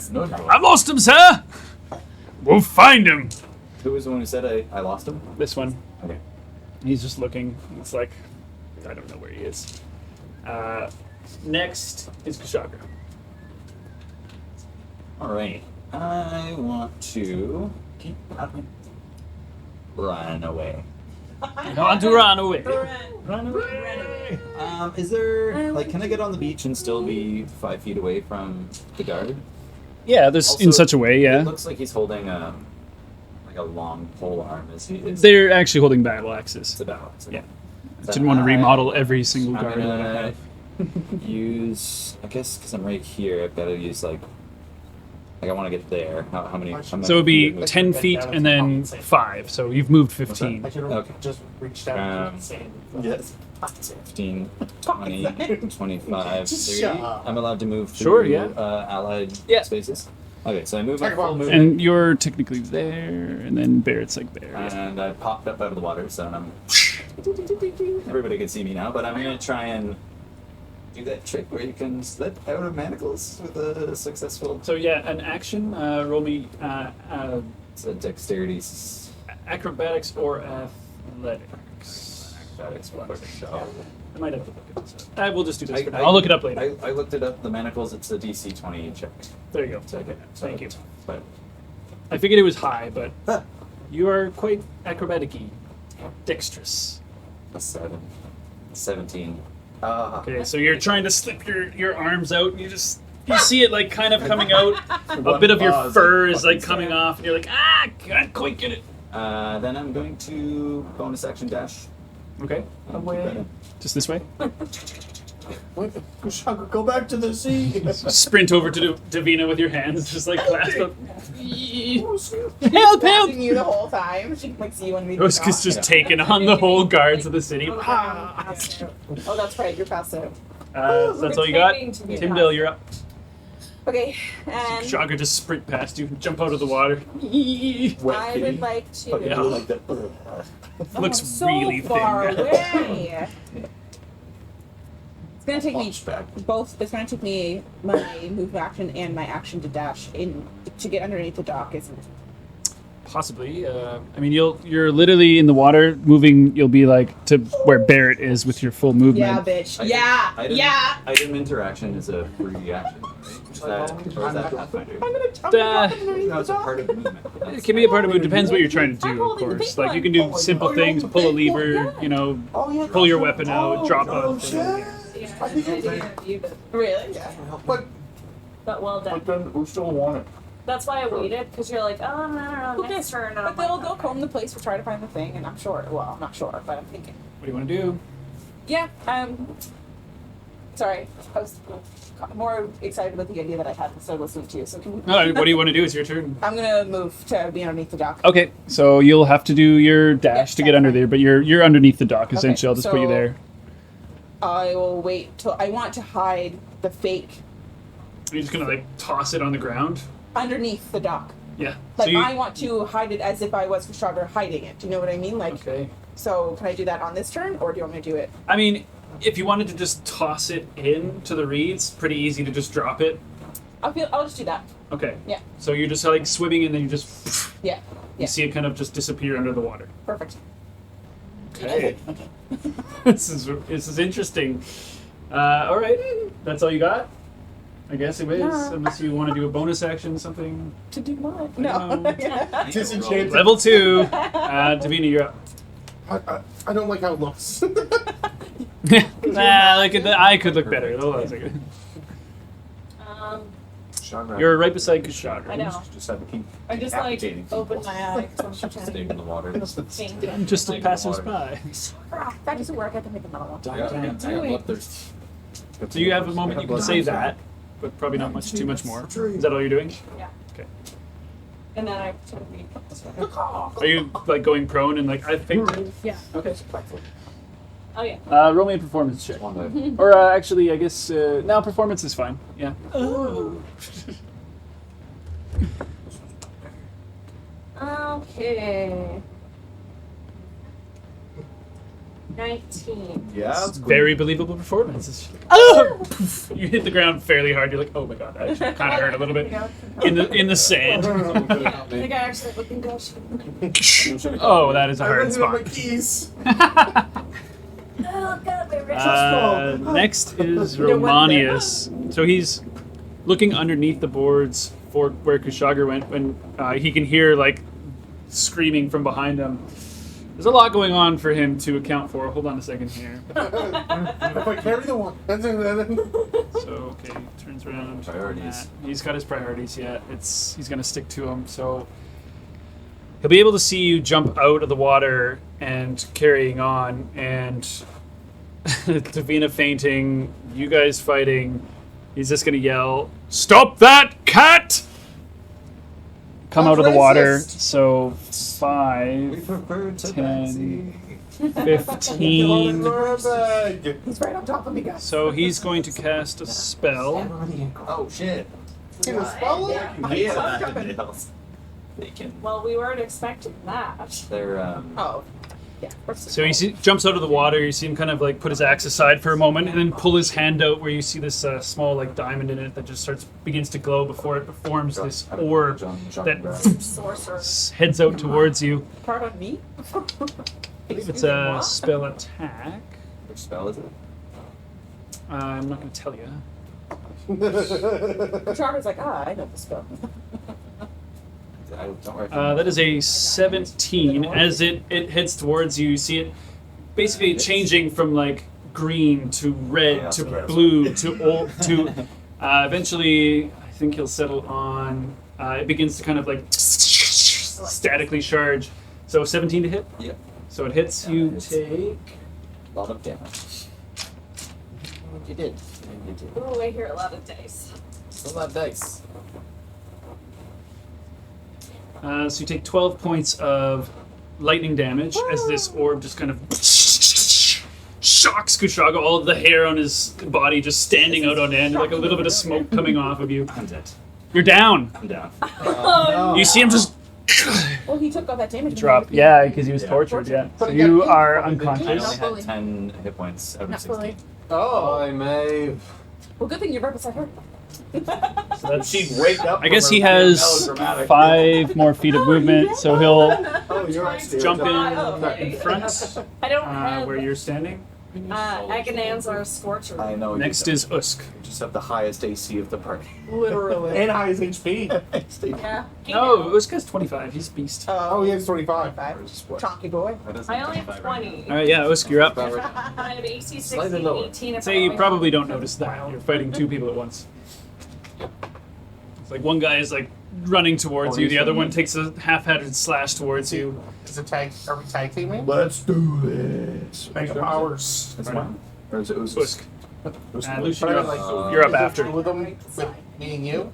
I lost him, sir! We'll find him! Who was the one who said I lost him? This one. Okay. He's just looking. It's like, I don't know where he is. Next is Kushagra. Alright. I want to run away. Want to run away. Run away! Is there, like, can I get on the beach and still be 5 feet away from the guard? Yeah, this in Also, such a way, It yeah. looks like he's holding like a long pole arm. Is he? They're actually holding battle axes. It's a battle axe. Yeah. I didn't want to remodel every single I'm guard that I gonna have. use, I guess, because I'm right here, I've got to use like I want to get there. How many? So it would be 10 feet and then 5. So you've moved 15. I should have Okay. just reached out and saying. Yes. 15, 20, 25, Just 30. shut up. I'm allowed to move through Sure, yeah. Allied Yeah. spaces. Okay, so I move my Talk full about- movement. And you're technically there, and then Barrett's like there. Yeah. And I popped up out of the water, so I'm. Everybody can see me now, but I'm gonna try and do that trick where you can slip out of manacles with a successful. So yeah, an action. Roll me It's a dexterity. Acrobatics or athletics. Acrobatics one for sure. I might have to look at this up. We'll just do this for now. I- I'll look it up later. I looked it up. The manacles. It's a DC 20 check. There you go. Okay, Thank you. But I figured it was high, but you are quite acrobatic-y. Dexterous. a 17. Okay, so you're trying to slip your arms out, and you see it like kind of coming out. A bit of your fur is like coming off, and you're like, can't quite get it. Then I'm going to bonus action dash. Okay, Away. just this way. Kushagra, go back to the sea. Sprint over to Davina with your hands, just like clasp up. Help! Helping you the whole time. She can like see you when we. Rosca's just taking on the whole guards of the city. Oh, that's right. You're past it. So that's all you got. Pretending to be Timdale, you're up. Okay, and Kushagra just sprint past you, jump out of the water. I would like to. Okay, Yeah. like that. Looks so really far thin. away. It's gonna take me Launch back. both. It's gonna take me my move action and my action to dash in to get underneath the dock, isn't it? Possibly. I mean, you're literally in the water, moving. You'll be like to where Barrett is with your full movement. Yeah, bitch. Yeah, yeah. Item interaction is a free action. Right? Is that, or is that Pathfinder? I'm gonna underneath No, the it's a dock. part of movement. It can be a part of it. Depends what you're trying to I'm do, of holding the course. big Like you one. can do simple things, pull a lever, you know, pull your weapon out, drop a. Really? Yeah. But well done. then we still want it. That's why I waited, because you're like, oh, no, Who next cares? turn. But they'll comb the place to try to find the thing, and I'm sure. Well, I'm not sure, but I'm thinking. What do you want to do? Yeah. Sorry, I was more excited about the idea that I had instead of listening to you. So can we? No, what do you want to do? It's your turn. I'm gonna move to be underneath the dock. Okay, so you'll have to do your dash to get under there, but you're underneath the dock. Essentially, I'll just put you so- there. I will wait till I want to hide the fake You're just gonna like toss it on the ground. underneath the dock. Yeah. Like so you, I want to hide it as if I was Kushagra hiding it. Do you know what I mean? Like, okay. so can I do that on this turn, or do you want me to do it? I mean, if you wanted to just toss it in to the reeds, pretty easy to just drop it. I'll just do that. Okay. Yeah. So you're just like swimming and then you just Yeah. you Yeah. see it kind of just disappear under the water. Perfect. Okay. this is interesting. All right. That's all you got? I guess it is, Yeah. unless you want to do a bonus action, something. To do what? No. No. Disenchanted. Level 2. Davina, you're up. I don't like how it looks. Nah, look at the eye could look better. Hold on a second. You're right beside Kushagra. I know. Just have to keep I just like decapitating open my eyes. Staying in the water. I'm just a passersby. That doesn't work. I have to make another one. I'm bloodthirsty. So you have a moment you can say that, but probably not too much more. Is that all you're doing? Yeah. Okay. And then I sort of read. Are you like going prone and like I think? Yeah. Okay. Oh, yeah. Roll me a performance check. On the Or actually, I guess no, performance is fine. Yeah. Okay. 19. Yeah. It's very believable performance. It's just like, oh! You hit the ground fairly hard. You're like, oh my god, that actually kind of hurt a little bit in the sand. I think I actually looking good. Oh, that is a I hard rented my spot. keys. Oh, God, my wrist. Next is Romanius. So he's looking underneath the boards for where Kushagra went when he can hear like screaming from behind him. There's a lot going on for him to account for. Hold on a second here. If I carry the one. So okay, turns around. Priorities. He's got his priorities. Yeah, he's gonna stick to them. So he'll be able to see you jump out of the water and carrying on, and Davina fainting. You guys fighting. He's just gonna yell, "Stop that, cat!" Come out of the water. Racist. So We 5, prefer 10, to 15. He's right on top of me, guys. So he's going to cast a spell. Oh shit. Can I spell it? They can. Well, we weren't expecting that. They're Oh, Yeah. So jumps out of the water. You see him kind of like put his axe aside for a moment, and then pull his hand out, where you see this small like diamond in it that just begins to glow before it forms this orb that Sorcerer. heads out towards you. Part of me? I believe it's a spell attack. Which spell is it? I'm not going to tell you. Charter's like, I know the spell. I don't recognize That is a 17. As it heads towards you, you see it basically changing from like green to red to blue to eventually, I think he'll settle on. It begins to kind of like statically charge. So 17 to hit. Yeah. So it hits. You take. a lot of damage. You did. You did. Oh, I hear a lot of dice. A lot of dice. So you take 12 points of lightning damage as this orb just kind of shocks Kushagra. All of the hair on his body just standing out on end, like a little bit of smoke coming off of you. I'm dead. You're down. I'm down. You see him just Well, he took all that damage. drop. Yeah, because he was tortured. Yeah. So you are I unconscious. only had 10 hit points out of Not 16. fully. Oh, Maeve. Well, good thing you're right beside her. So that's, She'd wake up. I guess from he her has melodramatic. 5 more feet of movement, so he'll Oh, you're actually jump Oh, in front I don't have where you're standing. Agonanzar Scorcher. I know. Next is Usk. You just have the highest AC of the party. Literally. And highest HP. Yeah. No, Usk has 25. He's a beast. Oh, he has 25. Chonky boy. I only have 20. All right, yeah, Usk, you're up. I have AC 16, Slightly lower. 18. I'd say you probably don't notice that. You're fighting 2 people at once. It's like one guy is like running towards you, the other one takes a half-headed slash towards you. Is it tag? Are we tag teaming? Let's do this. Mega powers. That's mine. Or is it Usk? Usk. Lucian, But you're I like up, you're up after. With them, with me and you.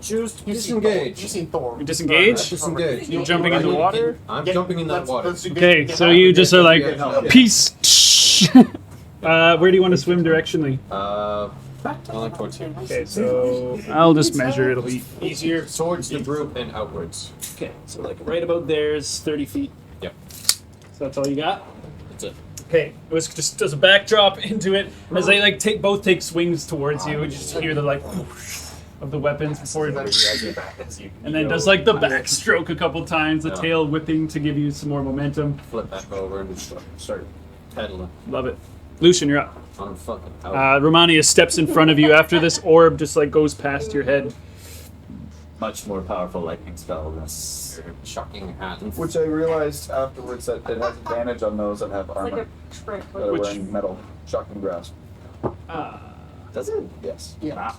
Choose to You disengage. seen Thor. You disengage? Disengage. You jumping in the water? I'm jumping in that water. Okay, so you just are like, peace. Where do you want to swim directionally? Only towards here. Okay, so I'll just measure. It'll be easier. Towards the group and outwards. Okay, so like right about there is 30 feet. Yep. So that's all you got? That's it. Okay, Usk just does a backdrop into it as they like both take swings towards you. And you just hear the like whoosh of the weapons before it, and then does like the backstroke a couple times, the tail whipping to give you some more momentum. Flip back over and just start pedaling. Love it. Lucian, you're up. I'm fucking out. Romania steps in front of you after this orb just like goes past your head. Much more powerful lightning spell than Your shocking hand. Which I realized afterwards that it has advantage on those that have It's armor, like a trick. that are Which- wearing metal. Shocking grasp. Does it? Yes. Yeah.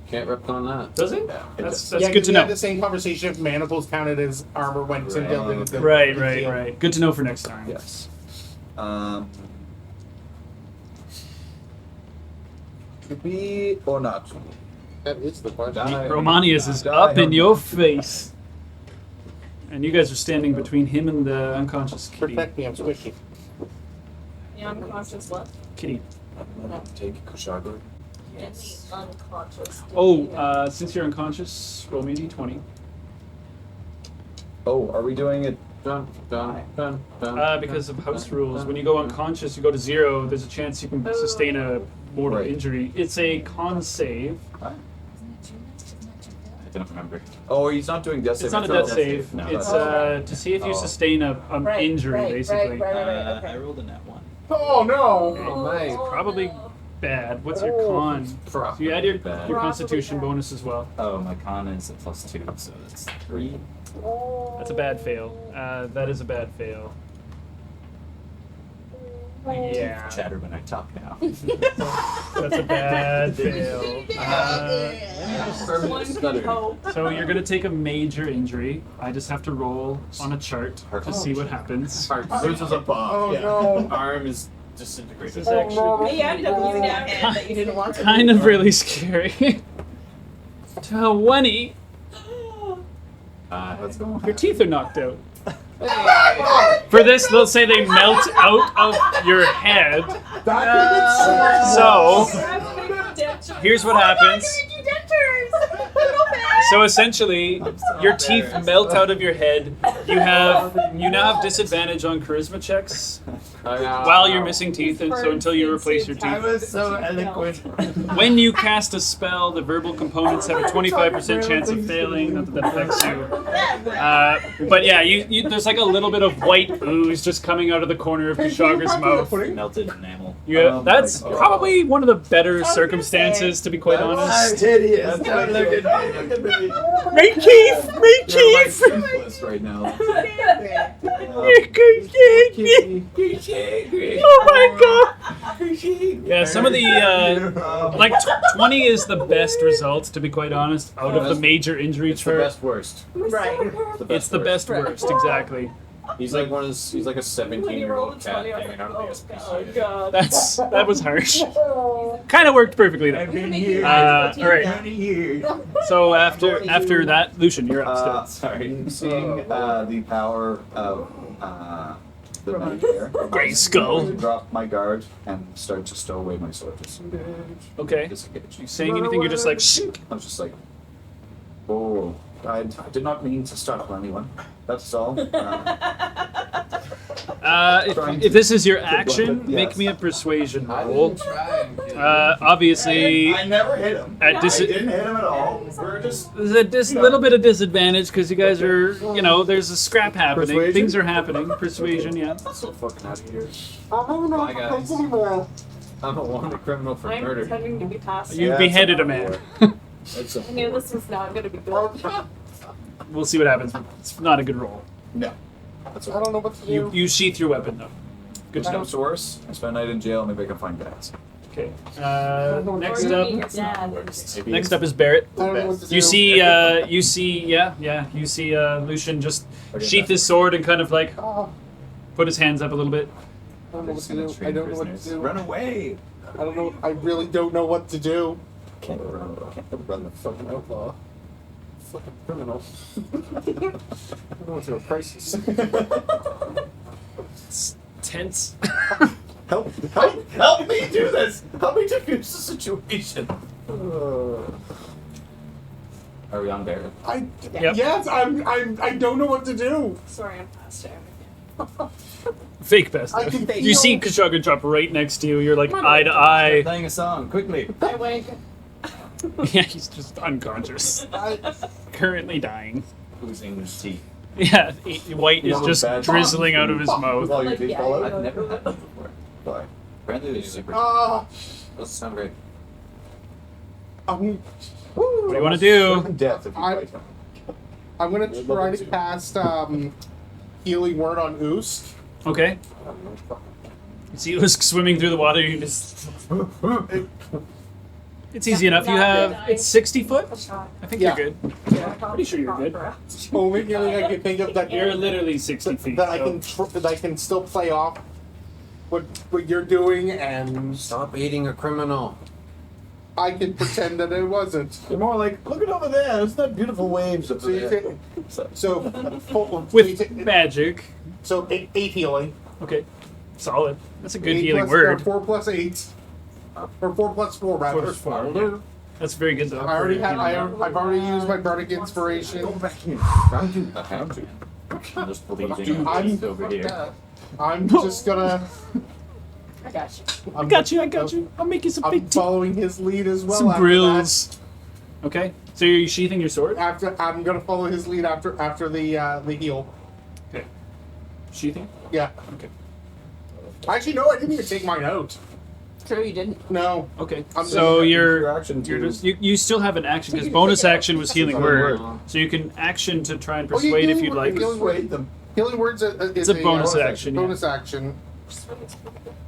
Can't rip on that. Does it? Yeah, That's Yeah, good 'cause to we had know. the same conversation if manacles counted as armor when Tim Dillon did the Right, the right, deal. right. Good to know for next time. Yes. Could be or not. That is the question. Romanius is up in your face. And you guys are standing between him and the unconscious kitty. Protect me, I'm squishy. The unconscious what? Kitty. Take Kushagra. Yes. Unconscious. Oh, since you're unconscious, roll me a d20. Oh, are we doing it? Dun, dun, dun, dun, Because of house dun, rules, dun, when you go dun. unconscious, you go to 0. There's a chance you can sustain a mortal Right. injury. It's a con save. I don't remember. Oh, he's not doing death save. It's not a throw. death save. No. It's to see if you Oh. sustain an Right, injury, right, basically. Right, I okay. rolled a nat 1. Oh no! Oh, mate. Probably bad. What's your con? So you add your Bad. constitution bonus as well. Oh, my con is a +2, so that's 3. That's a bad fail. That is a bad fail. Yeah. Chatter when I talk now. That's a bad fail. One can hope. So you're gonna take a major injury. I just have to roll on a chart to see what happens. This is a buff. Oh yeah. no! Arm is disintegrated. This is actually He ended up using that hand that you didn't want to. kind of really scary. 20. Let's go. Your teeth are knocked out. For this, let's say they melt out of your head. So, here's what happens. So essentially, your teeth melt out of your head. You now have disadvantage on charisma checks while you're missing teeth, and so until you replace your teeth. was so eloquent. When you cast a spell, the verbal components have a 25% chance of failing. Not that that affects you. But yeah, you there's like a little bit of white ooze just coming out of the corner of Kushagra's mouth. Melted enamel. Yeah, that's probably one of the better circumstances, to be quite honest. Hideous. Don't look at me. Look at me. Make Keith! Make You're Keith! like toothless right now. Oh my god! Yeah, some of the like 20 is the best result, to be quite honest, out of the major injury It's the chart. best worst. Right. It's the best worst, exactly. He's like one of those. He's like a When you roll 17-year-old a cat 20, I was hanging like, out of the oh SPCA. god. That was harsh. Kind of worked perfectly though. All right. So after that, Lucian, you're up still. Sorry. Seeing the power of the knight there, Grey skull. drop my guard and start to stow away my sword. Just Okay. disengage. You saying anything? You're just like shh. I was just like, oh, I did not mean to startle anyone. That's all. If this is your action, Yes. make me a persuasion roll. Obviously, I never hit him. at I didn't hit him at all. We're just. there's a little bit of disadvantage because you guys are, there's a scrap happening. Persuasion? Things are happening. Persuasion, yeah. So fucking out of here. Bye, guys. I'm a wanted criminal for I'm murder. pretending to be passive. You Yeah, beheaded a it's man. That's a I knew this was not going to be good. We'll see what happens. It's not a good roll. No. I don't know what to do. You sheath your weapon though. Good to know. Comes to worse. I spend a night in jail. Maybe I can find guys. Okay. Or Next you up. meet your dad. maybe Next up is Barrett. I don't know what to do. You see, you see Lucian just sheath his sword and kind of like Oh, put his hands up a little bit. I don't know what to do. I don't know what to do. Run away. I don't know. I really don't know what to do. Can't run the fucking outlaw. Fucking criminal. I'm going through a crisis. It's tense. Help me do this. Help me diffuse the situation. Are we on Barrett? Yep. Yes, I don't know what to do. Sorry, I'm passive. Fake best. I can You see feel- Kushagra drop right next to you. You're like eye to eye. Playing a song quickly. I wink. Yeah, he's just unconscious. Currently dying. Losing his teeth. Yeah, white You is have a just bad- drizzling out of his mouth. All your Like, teeth yeah, fall you out. know. I've never had that before. Why? Apparently they're super. Uh, Doesn't sound great. I'm, What do you want to do? Certain death if you I- fight him. I'm gonna try to cast healing word on Oost. Okay. You see Usk swimming through the water. You just. It's easy enough. You have. It's 60 foot. I think Yeah. you're good. Pretty sure you're good. Only healing I can think of that You're literally 60 feet. that I so- can that I can still play off what you're doing, and Stop eating a criminal. I can pretend that it wasn't. You're more like, look at over there. There's that beautiful waves up So you there. take, so With magic. so eight healing. Okay. Solid. That's a good 8 healing plus- word. 4 plus 8, or 4 plus 4 rather. 4 plus 4, yeah. That's very good though. I already for have. healing. I've already used my bardic inspiration. I'm just bleeding I'm- over here. I'm just gonna. I got you. I got you. I got you. I'll make you some I'm big tea. following his lead as well. Some after grills. Okay. So you're sheathing your sword? that. After I'm gonna follow his lead after the heal. Okay. Sheathing? Yeah. Okay. Actually, no, I didn't even take mine out. True, you didn't. No. Okay. I'm So just- you're action you're to- just you still have an action because bonus action was healing word. So you can action to try and Oh, yeah, persuade if healing you'd word, like. healing Persuade them. Healing words is a bonus action, yeah. Bonus action.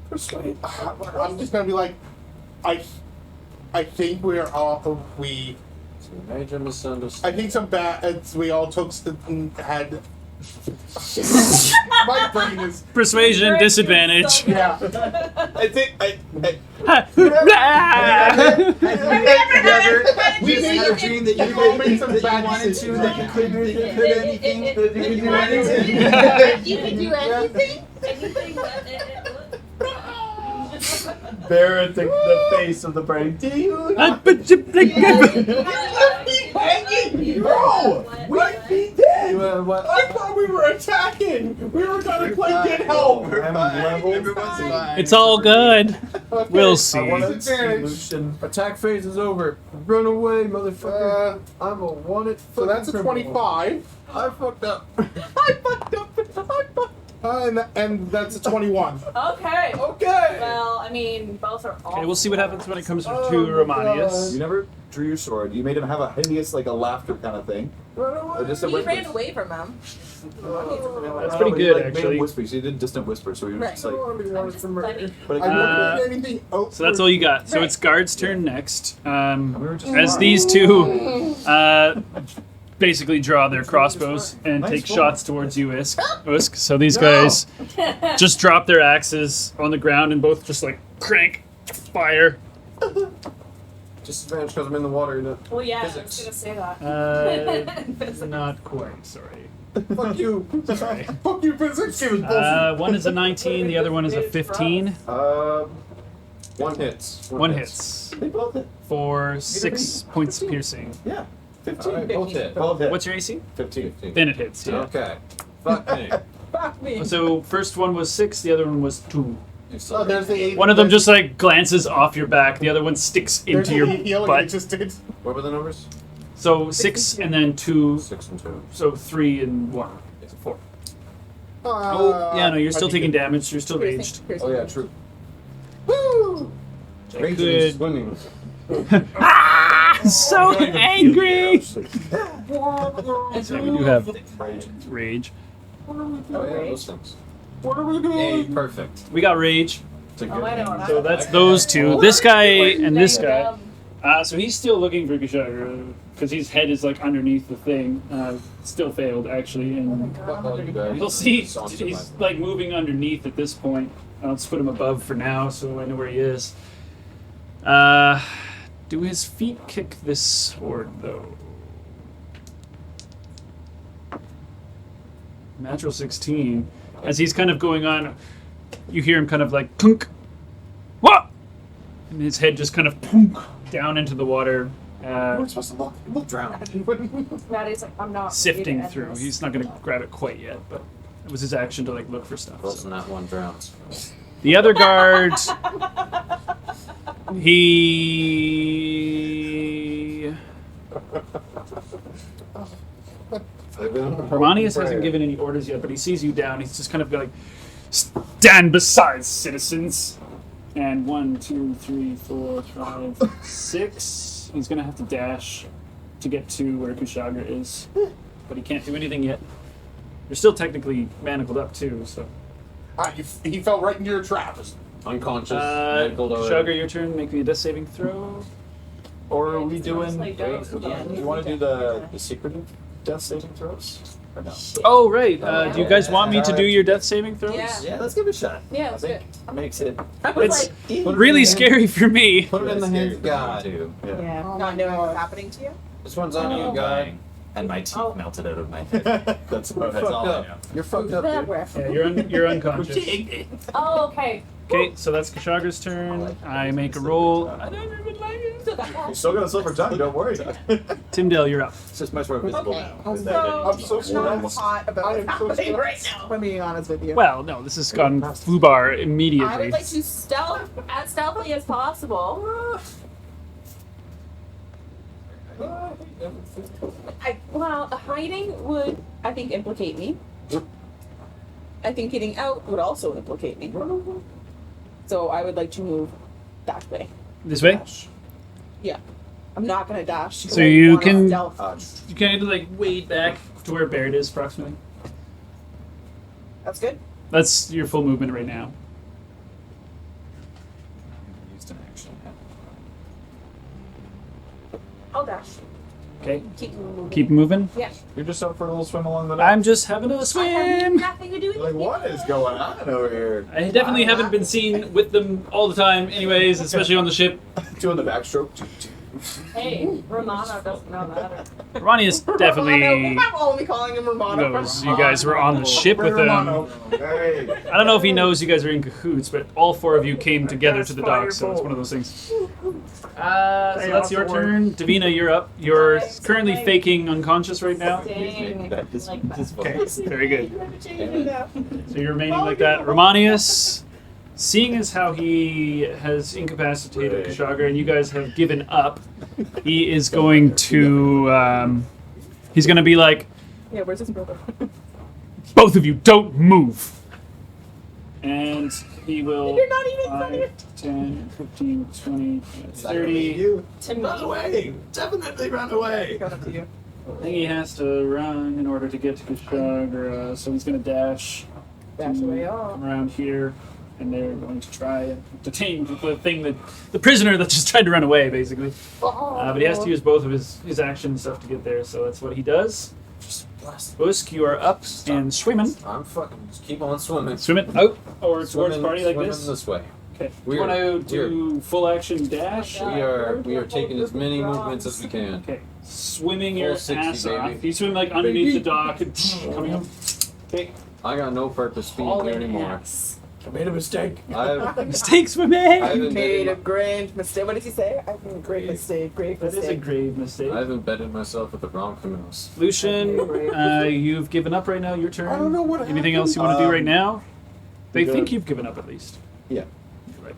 Persuade. I'm just gonna be like, I think we. Major misunderstanding. I think some bad. We all took had. My brain is. Persuasion disadvantage. Yeah. I think I We made had a dream that you all made some that bad you wanted to, decisions. that you could anything, that you could do anything. You can do anything? Barrett, the face of the brain. Do you? Hang Bro! Right be dead! You have what? I thought we were attacking! We were gonna play get help! It's all good. We'll see. I want solution. Attack phase is over. Run away, motherfucker. I'm a wanted. So that's a 25. I fucked up. And that's a 21. Okay. Okay. Well, I mean, both are awful. Okay, we'll see what happens when it comes to Oh, Romanius. You never drew your sword. You made him have a hideous, like a laughter kind of thing. He Whispers. ran away from him. That's pretty But good, he, like, actually. Made whispers. He did distant whispers, so he was Right. just like. Funny. But I Uh, wouldn't do anything. So that's all you got. So Right. it's guard's turn next. we were just As fine. these two basically draw their crossbows and Nice take one. shots towards you, Usk. So these guys just drop their axes on the ground and both just like crank, fire. Disadvantage because I'm in the water. You know. Well, yeah, Physics. I was gonna say that. Not quite, sorry. Fuck you. Sorry. Fuck you, physics! It was bullshit. One is a 19, the other one is a 15. One hits. One hits They both hit. for 6 points piercing. Yeah. 15. Alright, both hit. Both hit. What's your AC? 15. Then it hits, yeah. Okay. Fuck me. Fuck me. So first one was 6, the other one was 2. Oh, there's the 8. One of them just like glances off your back, the other one sticks There's into your the healing butt. it just did. What were the numbers? So 6 and then 2, 6 and 2. so 3 and 1. So 4. Oh, yeah, no, you're still taking damage, you're still raged. Oh yeah, true. Woo! Raging Good. and swimming. So angry. So we do have rage. Oh yeah, those things. What are we Hey, doing? perfect. We got rage. It's a Oh, I good know. thing. So that's those two. This guy and this guy. Damn. So he's still looking for Kushagra because his head is like underneath the thing. Still failed actually, and Fuck all you guys. you'll see Songs of he's my- like moving underneath at this point. I'll just put him above for now, so I know where he is. Do his feet kick this sword though? Natural 16. As he's kind of going on, you hear him kind of like punk. What? And his head just kind of punk down into the water, We're supposed to look Drown. Maddie's like, I'm not. sifting ready to end through. this. He's not going to grab it quite yet, but it was his action to like look for stuff. Close so. and that one drowns. The other guard, he. Hermanius hasn't given any orders yet, but he sees you down. He's just kind of like, stand beside citizens. And 1, 2, 3, 4, 5, 6. He's gonna have to dash to get to where Kushagra is, but he can't do anything yet. You're still technically manacled up too, so. He fell right into your trap. Unconscious. Medical Kushagra, your turn. Make me a death saving throw. Or are we It's doing? mostly dope. Yeah. Do you want to do the secretive death saving throws? Or no? Oh right. Do you guys want me to do your death saving throws? Yeah. Yeah, let's give it a shot. Yeah, I that's think makes it. I was It's like, really scary for me. Put it in the hands of God. Too. Yeah. yeah, not knowing what's happening to you. This one's on Oh, you, God. and my teeth Oh. melted out of my head. That's That's fucked all I up. know. You're fucked up, Bad dude. ref. Yeah, you're unconscious. Oh, okay. Okay, so that's Kushagra's turn. I make a roll. I don't even like it. You still got a silver tongue, don't worry. Timdale, you're up. It's just much more visible Okay. now. Also, I'm so I'm not sorry. hot about I what's am so happening sorry. right now. If I'm being honest with you. Well, no, this has gone foobar I immediately. would like to stealth as stealthily as possible. Well, hiding would, I think, implicate me. I think getting out would also implicate me. So I would like to move that way. This way? Yeah. I'm not gonna dash. So you I wanna can- stealth. You kind of like wade back to where Barrett is, approximately. That's good. That's your full movement right now. Used an action. I'll dash. Okay, Keep moving. keep moving. Yeah. You're just out for a little swim along the I'm just having a I have swim. nothing to do with You're like, it. what is going on over here? I definitely haven't been seen with them all the time, anyways, especially on the ship. Doing the backstroke. Hey, Romano doesn't know that. Romanius definitely I'm only calling him Romano. knows you guys were on the ship with him. Hey. I don't know if he knows you guys are in cahoots, but all four of you came together to the dock, so it's one of those things. So that's your turn. Davina, you're up. You're currently faking unconscious right now. Dang. That is Like that. Okay, very good. Yeah. So you're remaining like that. Romanius, seeing as how he has incapacitated Kushagra and you guys have given up, he is going to, he's going to be like, Yeah, where's his brother? both of you don't move. And he will You're not even 5, 10, 15, 20, It's not gonna be 30. you. To me. Run away! Definitely run away! Got up to you. I think he has to run in order to get to Kushagra, so he's going to dash. Dash away off. Come around here, and they're going to try and detain the thing that the prisoner that just tried to run away, basically. But he has to use both of his action and stuff to get there, so that's what he does. Just blast. Busk, you are up and swimming. I'm fucking just keep on swimming. Swimming out or towards Swimming- party like swimming this. way. Okay. We You want are- to do full action dash? Oh my We are taking as many movements as we can. Okay. Swimming Full your 60, ass baby. off. You swim like underneath the dock and coming up. Okay. I got no purpose being All here in anymore. ass. I made a mistake. I've Mistake swimming. I've You made a embedded, great mistake. What did he say? I made a great mistake. Great That is a mistake. grave mistake. I've embedded myself with the wrong criminals. Lucian, you've given up right now. Your turn. I don't know what Anything happened. else you want to do right now? They good. think you've given up at least. Yeah. Right.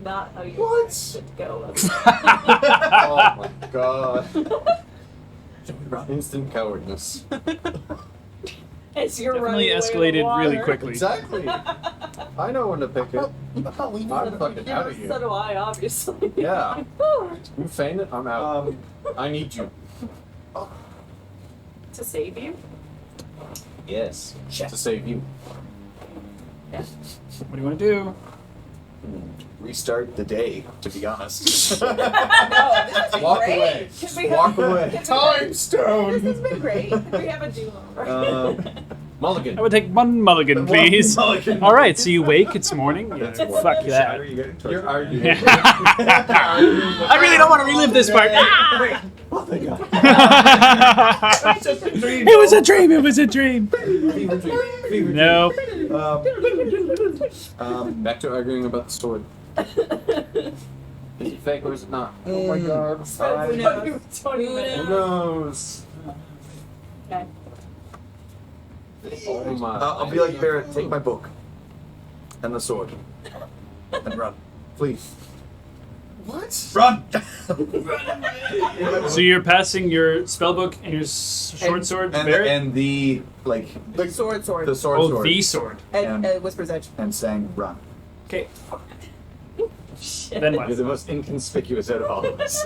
Not how you What? should go. Oh my god. Shall we run? Instant cowardness. As you're Definitely running away in the escalated really water. quickly. Exactly. I know when to pick it. I'm fucking out of So here. do I, obviously. Yeah. You fainted? I'm out. I need you. To save you? Yes. To save you. What do you want to do? Restart the day, to be honest. No, this has been Walk great. away. Can we Walk have, away. Time stone. This has been great. Can we have a do-over? Mulligan. I would take one mulligan, please. mulligan. All right, so you wake. It's morning. Yeah, fuck that. You're arguing. I really don't want to relive this part. Oh, thank God. It was a dream. It was a dream. No. Back to arguing about the sword. Is it fake or is it not? Oh my god. Who knows? 20 Who minutes. Who knows? Okay. Oh my. I'll be like, Barrett, take my book and the sword and run, please. What? Run! So you're passing your spellbook and your short sword to Barrett? and the like The sword. the sword Oh, sword the sword. And Whisper's Edge. and saying run. Okay. Shit. Then You're what? the most inconspicuous out of all of us.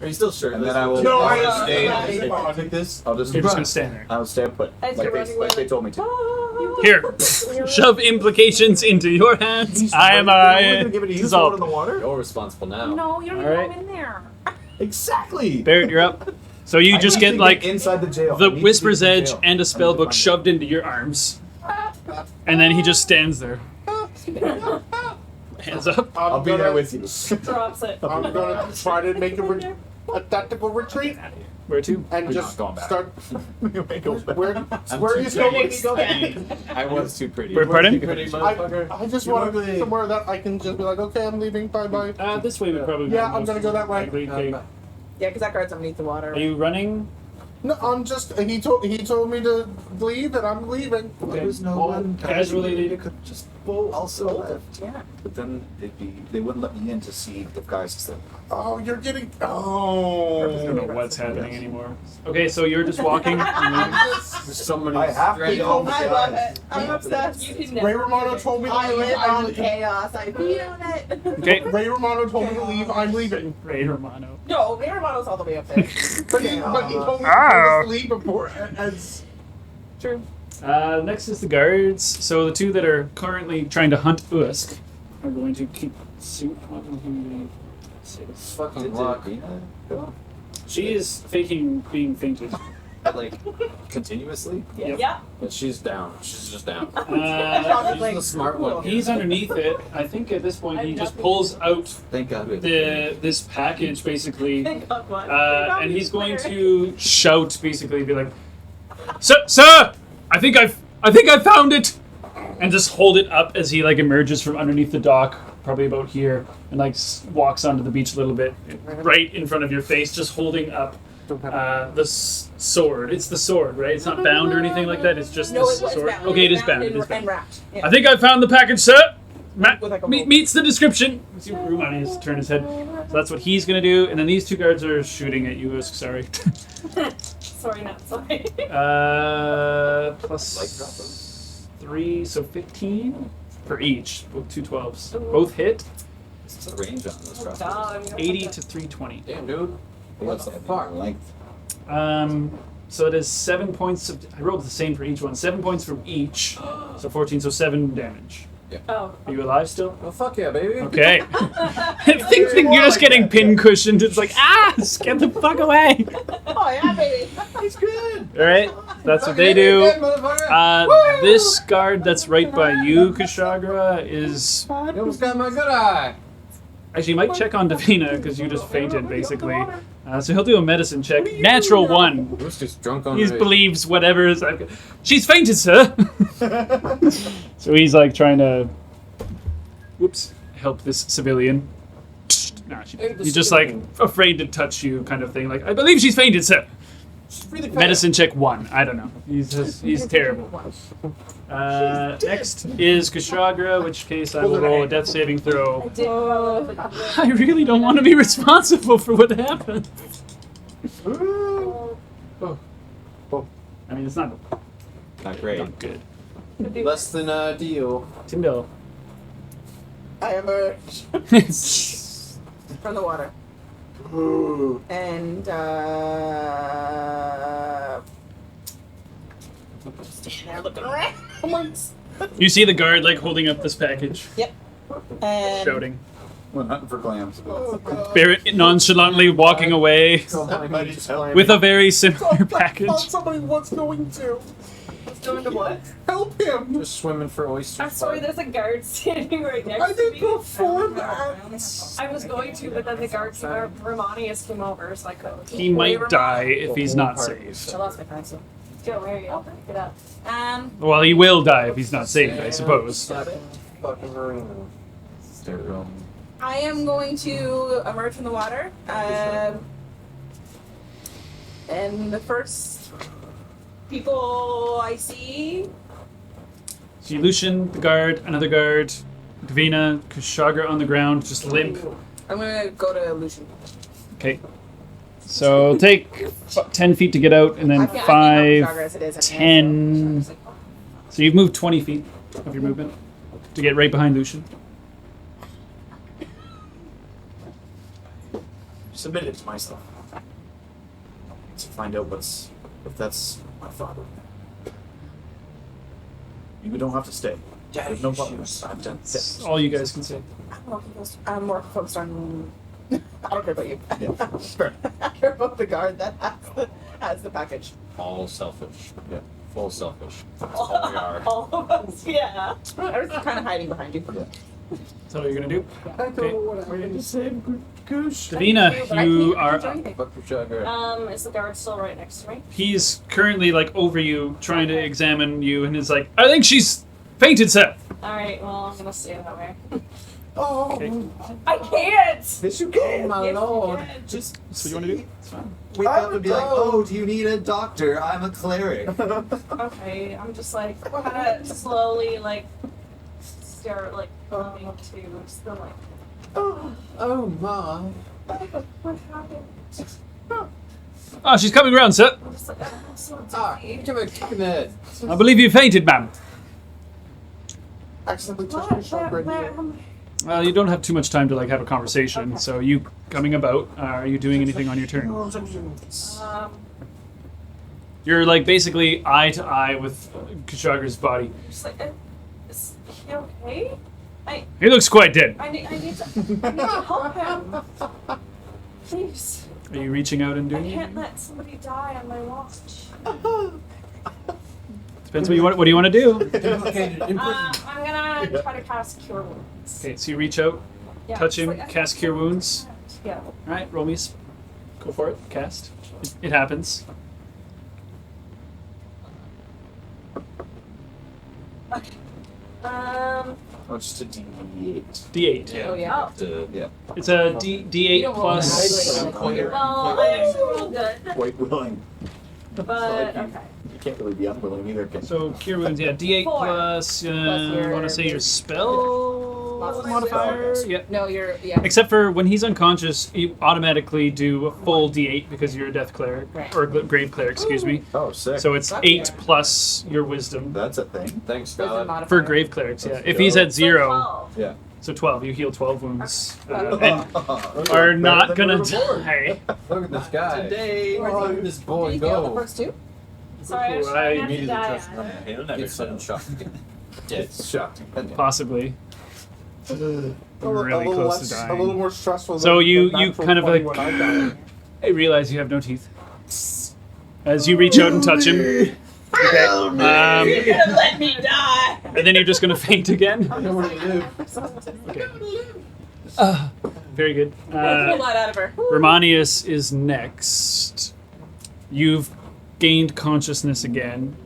Are you still sure? And then I will No, I'll I- just stay. I- I'll take this. I'll just You're just run. gonna stand there. I'll stay put As like you're they, running like away, they told me to. Here, shove implications into your hands. I am We're gonna give it to you. Throw it dissolved. in the water. You're responsible now. No, you don't All even right. go in there. Exactly. Barrett, you're up. So you I just need to get like inside the jail. I the need to Whisper's be in Edge jail. and a I need to spellbook find shoved into your arms. And then he just stands there. Hands up. I'll be there with you. Drops it. I'm gonna try to make a tactical retreat Where to? and We're just not going back. start. Where I'm where too is going? pretty. I was too pretty. Wait, pardon? Pretty motherfucker. I just want to somewhere that I can just be like, okay, I'm leaving. Bye bye. This way would probably be Yeah, the I'm most gonna go that way. likely. Okay. Yeah, because that guard's underneath the water. Are you running? No, I'm just. He told me to leave, and I'm leaving. There was no Well, one casually- They could just also left. Yeah. But then they wouldn't let me in to see the guys still. Oh, you're getting. I don't know Oh. what's happening anymore. Okay, so you're just walking. There's so many. I have to know know I love it. I'm obsessed. You can Ray never. Romano told me to I leave. live on I'm, chaos. I feed on it. Okay. Ray Romano told me to leave. I'm leaving. Ray Romano. No, Ray Romano's all the way up there. But he told me Oh. to leave before. As True. Next is the guards. So the two that are currently trying to hunt Usk are going to keep suit. What will he say? Fucking luck. She is faking being fainted. But like continuously. Yeah. But she's down. She's just down. Kushagra's She's the smart one. He's underneath it. I think at this point he just pulls out Thank God. we have this package basically, Thank God one. and he's going to shout basically, be like, "Sir, I think I found it," and just hold it up as he like emerges from underneath the dock, probably about here, and like walks onto the beach a little bit, right in front of your face, just holding up the sword. It's the sword, right? It's not bound or anything like that. It's just No, the it was sword. bound. Okay, it is Bound bound. It is and bound. wrapped. Yeah. I think I found the package, sir. With like a rope. Meets the description. See room on his turn his head. So that's what he's gonna do, and then these two guards are shooting at you. Usk, sorry. Sorry, not sorry. Plus 3, so 15 for each. Both 2 12s. Both hit. What's the range on those crossbows? Dog. 80 to 320. Damn, dude. What's the length? So it is 7 points of. I rolled the same for each one. 7 points from each. So 14. So 7 damage. Oh. Are you alive still? Oh, fuck yeah, baby. Okay. Thinking you're just getting pin cushioned. It's like, just get the fuck away. Oh yeah, baby. He's good. All right. That's what they do. This guard that's right by you, Kushagra, is You almost got my good eye. actually you might check on Davina because you just fainted basically. So he'll do a medicine check. Natural 1. He was just drunk on He the believes whatever is. She's fainted, sir. So he's like trying to, help this civilian. Nah, he's just like afraid to touch you, kind of thing. Like, I believe she's fainted, sir. really Medicine check 1. I don't know. He's terrible. Next is Kushagra, in which case I will roll a death saving throw. I really don't want to be responsible for what happened. I mean, it's not Not great. good. Less than ideal. Tyndall. I emerge from the water. And standing there looking around. You see the guard like holding up this package, Yep. And shouting. We're hunting for clams. Barrett nonchalantly walking away Somebody's help. with a very similar package. Somebody was going to Doing the what? help him. Just swimming for oysters. I'm sorry, there's a guard standing right next I to did me. before that. I was going to, but then the guard, Romanius came over, so I couldn't. He might die if he's not saved. I lost my pencil. Go, where are you? I'll pick it up. Well, he will die if he's not saved, I suppose. Fucking marina. I am going to emerge from the water. And the first people I see. See Lucian, the guard, another guard, Davina, Kushagra on the ground, just limp. I'm gonna go to Lucian. Okay. So take 10 feet to get out, and then I can't 5, Kushagra as it is. 10. So you've moved 20 feet of your movement to get right behind Lucian. Submitted to myself. To find out if that's my father. You don't have to stay. There's no problem. I've done That's all you guys can say. I'm more focused on. I don't care about you. Fair. I care about the guard that has the package. All selfish. Yeah. Full selfish. That's all we are. All of us, yeah. I was kind of hiding behind you. That's all you're gonna do. I don't know what I'm going to say. Goose. Davina, you are do up. anything. Fuck Kushagra. Is the guard still right next to me? He's currently like over you, trying to examine you, and is like, I think she's fainted, sir. Alright, well, I'm gonna stay that way. Oh, Okay. I can't! Yes, you can, my Yes, lord. you can. Just that's what you want to do? It's fine. Wake up and be like, oh, do you need a doctor? I'm a cleric. Okay, I'm just like, kind of slowly, like, start, like, coming to, just the, like, Oh my. what happened? Oh, she's coming around, sir. I'm just like, I'm so Ah, dizzy. give her a kick in the head. I believe you fainted, ma'am. accidentally touched my shoulder. Well, you don't have too much time to like have a conversation. So you coming about? Are you doing anything on your turn? You're like basically eye to eye with Kushagra's body. Just like, is he okay? He looks quite dead. I need to help him. Please. Are you reaching out and I doing can't it? let somebody die on my watch. Depends what you want. What do you want to do? I'm gonna try to cast Cure Wounds. Okay, so you reach out, Yeah, touch it's him, like- cast Cure Wounds. Yeah. All right, roll me. Go for it. Cast. It happens. Oh, just a D8. D8. Yeah. Oh, yeah. Yeah. It's a D8 don't roll plus. nice. Well, I actually rolled good, Quite willing. but okay. You can't really be unwilling either, can you? So Cure Wounds, yeah, D8 4. plus. your- I want to say your spell modifier. Yeah. No, you're yeah. Except for when he's unconscious, you automatically do a full D8 because you're a death cleric Right. or grave cleric, excuse me. Oh, sick. So it's 8 plus your wisdom That's a thing. Thanks, Wisdom Scarlet. modifier. for grave clerics. Yeah, Let's if he's go. at 0, 12. Yeah. so 12, you heal 12 wounds. And Are are not gonna die. Look at this guy. Today, look at this boy Did you fail the go. first two? Sorry, I was Right, trying not to immediately die. trust on it. He'll never sudden shock again. Dead. Shocked. Possibly. Really close to A little dying. more stressful. So than you the natural kind of 20 like- when I died. I realize you have no teeth. As you reach out and touch him. Okay. You're gonna let me die. And then you're just gonna faint again. I know where to live. Okay. Very good. Pull a lot out of her. Romanius is next. You've gained consciousness again.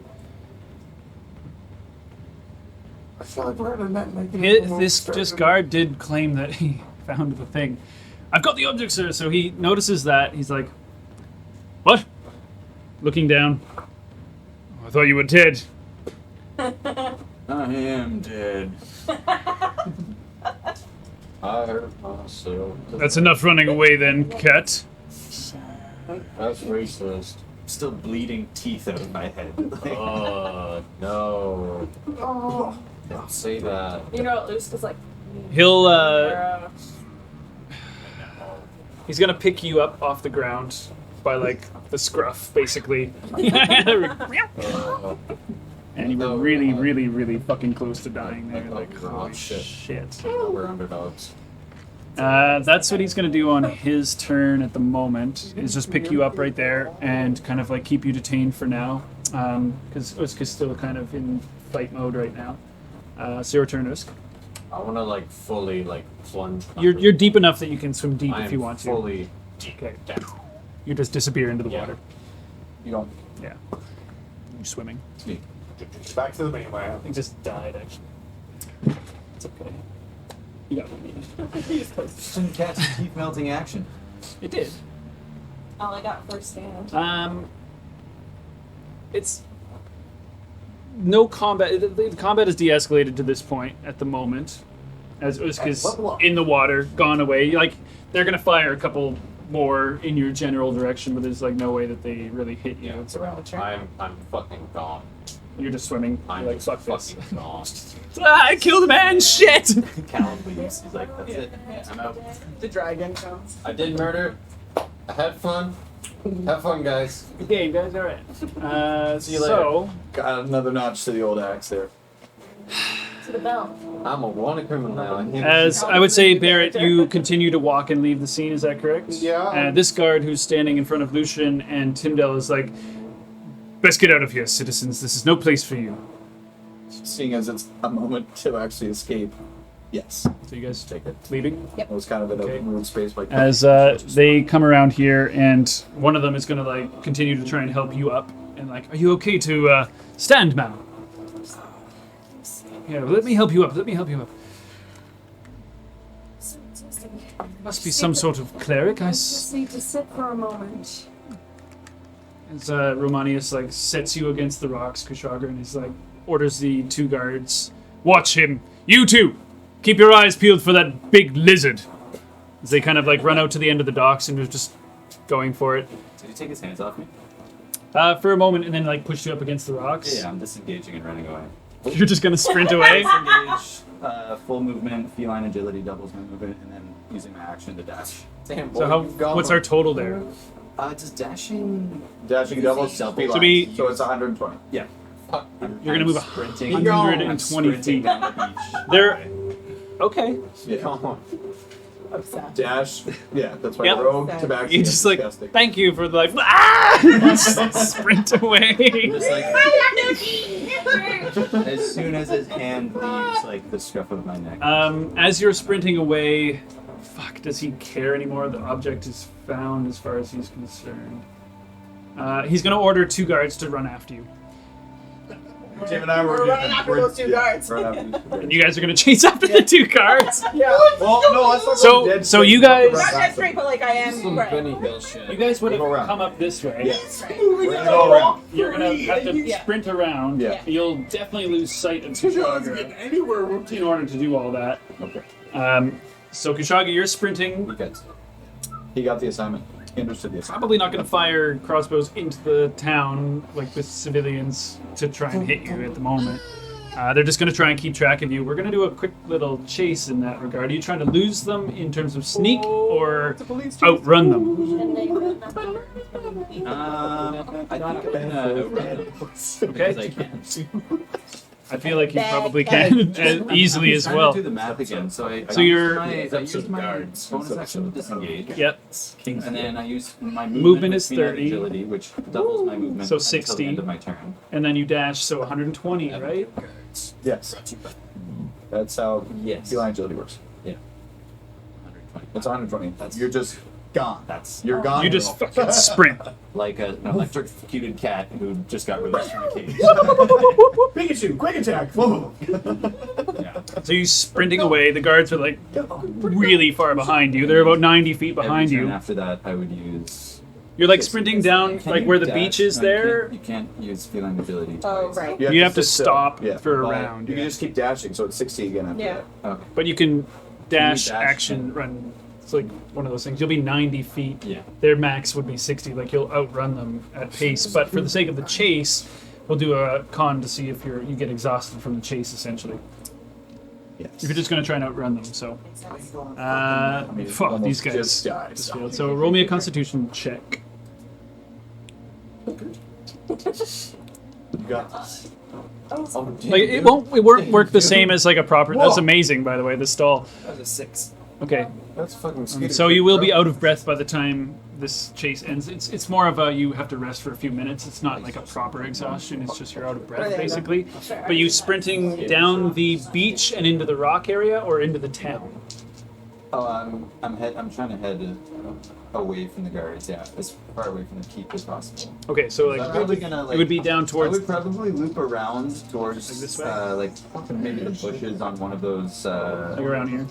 I feel like we're at a net negative. This guard did claim that he found the thing. I've got the object, sir. So he notices that. He's like, what? Looking down. I thought you were dead. I am dead. I hurt myself. That's enough running away then, cat. That's racist. Still bleeding teeth out of my head. No. Oh, Don't say that. You know what Luce was like? He'll "Uh, he's gonna pick you up off the ground by like the scruff, basically. And you were really, really, really fucking close to dying there. Like, holy shit. We're underdogs. That's what he's gonna do on his turn at the moment. Is just pick you up right there and kind of like keep you detained for now, because Usk is still kind of in fight mode right now. So your turn, Usk. I want to like fully like plunge. You're deep enough that you can swim deep I if am you want to. fully deep Okay. down. You just disappear into the Yeah. water. You don't. Yeah. You're swimming. back to the mainland. I just died actually. It's okay. You got what you needed. Shouldn't catch a teeth melting action. It did. All I got first stand. It's no combat. The combat is de-escalated to this point at the moment, as Usk is in the water, gone away. Like they're gonna fire a couple more in your general direction, but there's like no way that they really hit you. It's around the turn. I'm fucking gone. You're just swimming. I'm You're like fuck this. fucking gone. I killed a man. Shit. Callum leaves. He's like, that's it. I'm out. The dragon comes. I did murder. I had fun. Have fun, guys. Good game, guys. All right. See you later. So Got another notch to the old axe there. To the bell. I'm a wanted criminal now. I can't as I would say, Barrett, you continue to walk and leave the scene. Is that correct? Yeah. This guard who's standing in front of Lucian and Tyndale is like, "Best get out of here, citizens. This is no place for you." Seeing as it's a moment to actually escape. Yes. So you guys take it, leaving. It was kind of an Okay. open world space like As they come around here, and one of them is gonna like continue to try and help you up, and like, "Are you okay to stand, ma'am?" Yeah, let me help you up. Let me help you up. Must be some sort of cleric, I Just need to sit for a moment. As Romanius like sets you against the rocks, Kushagra, and he's like orders the two guards, "Watch him. You two, keep your eyes peeled for that big lizard." As they kind of like run out to the end of the docks and are just going for it Did he take his hands off me? for a moment, and then like push you up against the rocks. Yeah, I'm disengaging and running away. You're just gonna sprint away. Disengage, full movement, feline agility, doubles my movement, and then using my action to dash. Damn, boy, So how? you've gone What's our total there? Does dashing... dashing doubles. Double. Feline. So we- So it's 120. Yeah. Fuck. You're gonna move sprinting. 120 I'm sprinting feet. down the beach. There. Okay. Yeah. Come on. Obsessed. Dash. Yeah, that's why Yep. rogue tabaxi. You just like, disgusting. thank you for the like, sprint away. Just like as soon as his hand leaves like the scruff of my neck. As you're sprinting away, fuck, does he care anymore? The object is found as far as he's concerned. He's going to order 2 guards to run after you. Tim and I were We're running after those 2 guards. And you guys are going to chase after the 2 guards. Yeah. Well, no, let's not So- go dead so straight. you guys- Not that straight, but like I am. Some Right. Benny Hill shit. You guys would have Go around. come up this way. Yes. Right. We're gonna go around. You're going to have to Yeah. sprint around. Yeah. You'll definitely lose sight of Kushagra anywhere. in order to do all that. Okay. So Kushagra, you're sprinting. He got the assignment. He understood the assignment. Probably not going to fire crossbows into the town like with civilians to try and hit you at the moment. They're just going to try and keep track of you. We're going to do a quick little chase in that regard. Are you trying to lose them in terms of sneak or outrun them? I think I'm gonna outrun them because I can. I feel like you Bad probably can as easily as I'm trying well. to do the math again. So I So you're- I used my bonus action to disengage. Yep. And then I use my Movement is with 30. agility, which doubles my movement So until 60. the end of my turn. And then you dash, so 120, right? Yes. That's how Yes. feline agility works. 120. It's 120. You're just gone. That's You're gone. You just fucking sprint. like an electrocuted cat who just got released from a cage. Pikachu, quick attack. Whoa. Yeah. So you sprinting away. The guards are like really far behind you. They're about 90 feet behind Every turn you. after that, I would use. You're like sprinting down Can like you where the dash? beach is No, there. You can't use feline agility. Oh, twice. right. You have to sit still. stop Yeah. for a But round. You can just keep dashing, so it's 60 again after Yeah. that. Okay. But you can dash, dash action, run. It's like one of those things. You'll be 90 feet. Yeah. Their max would be 60. Like you'll outrun them at pace. But for the sake of the chase, we'll do a con to see if you get exhausted from the chase. Essentially, Yes. if you're just going to try and outrun them. So, these almost guys just died. just failed. So roll me a Constitution check. You got this. Like it won't work the same as like a proper. That's amazing, by the way. The stall. That was a 6. Okay. That's fucking scary. So you will be out of breath by the time this chase ends. It's more of a you have to rest for a few minutes. It's not like a proper exhaustion. It's just you're out of breath basically. But you sprinting down the beach and into the rock area or into the town. Oh, I'm trying to head away from the guards. Yeah, as far away from the keep as possible. Okay, so I'm like probably gonna like. it would be down I towards. would probably loop around towards Like this way? like maybe the bushes on one of those. Like around here.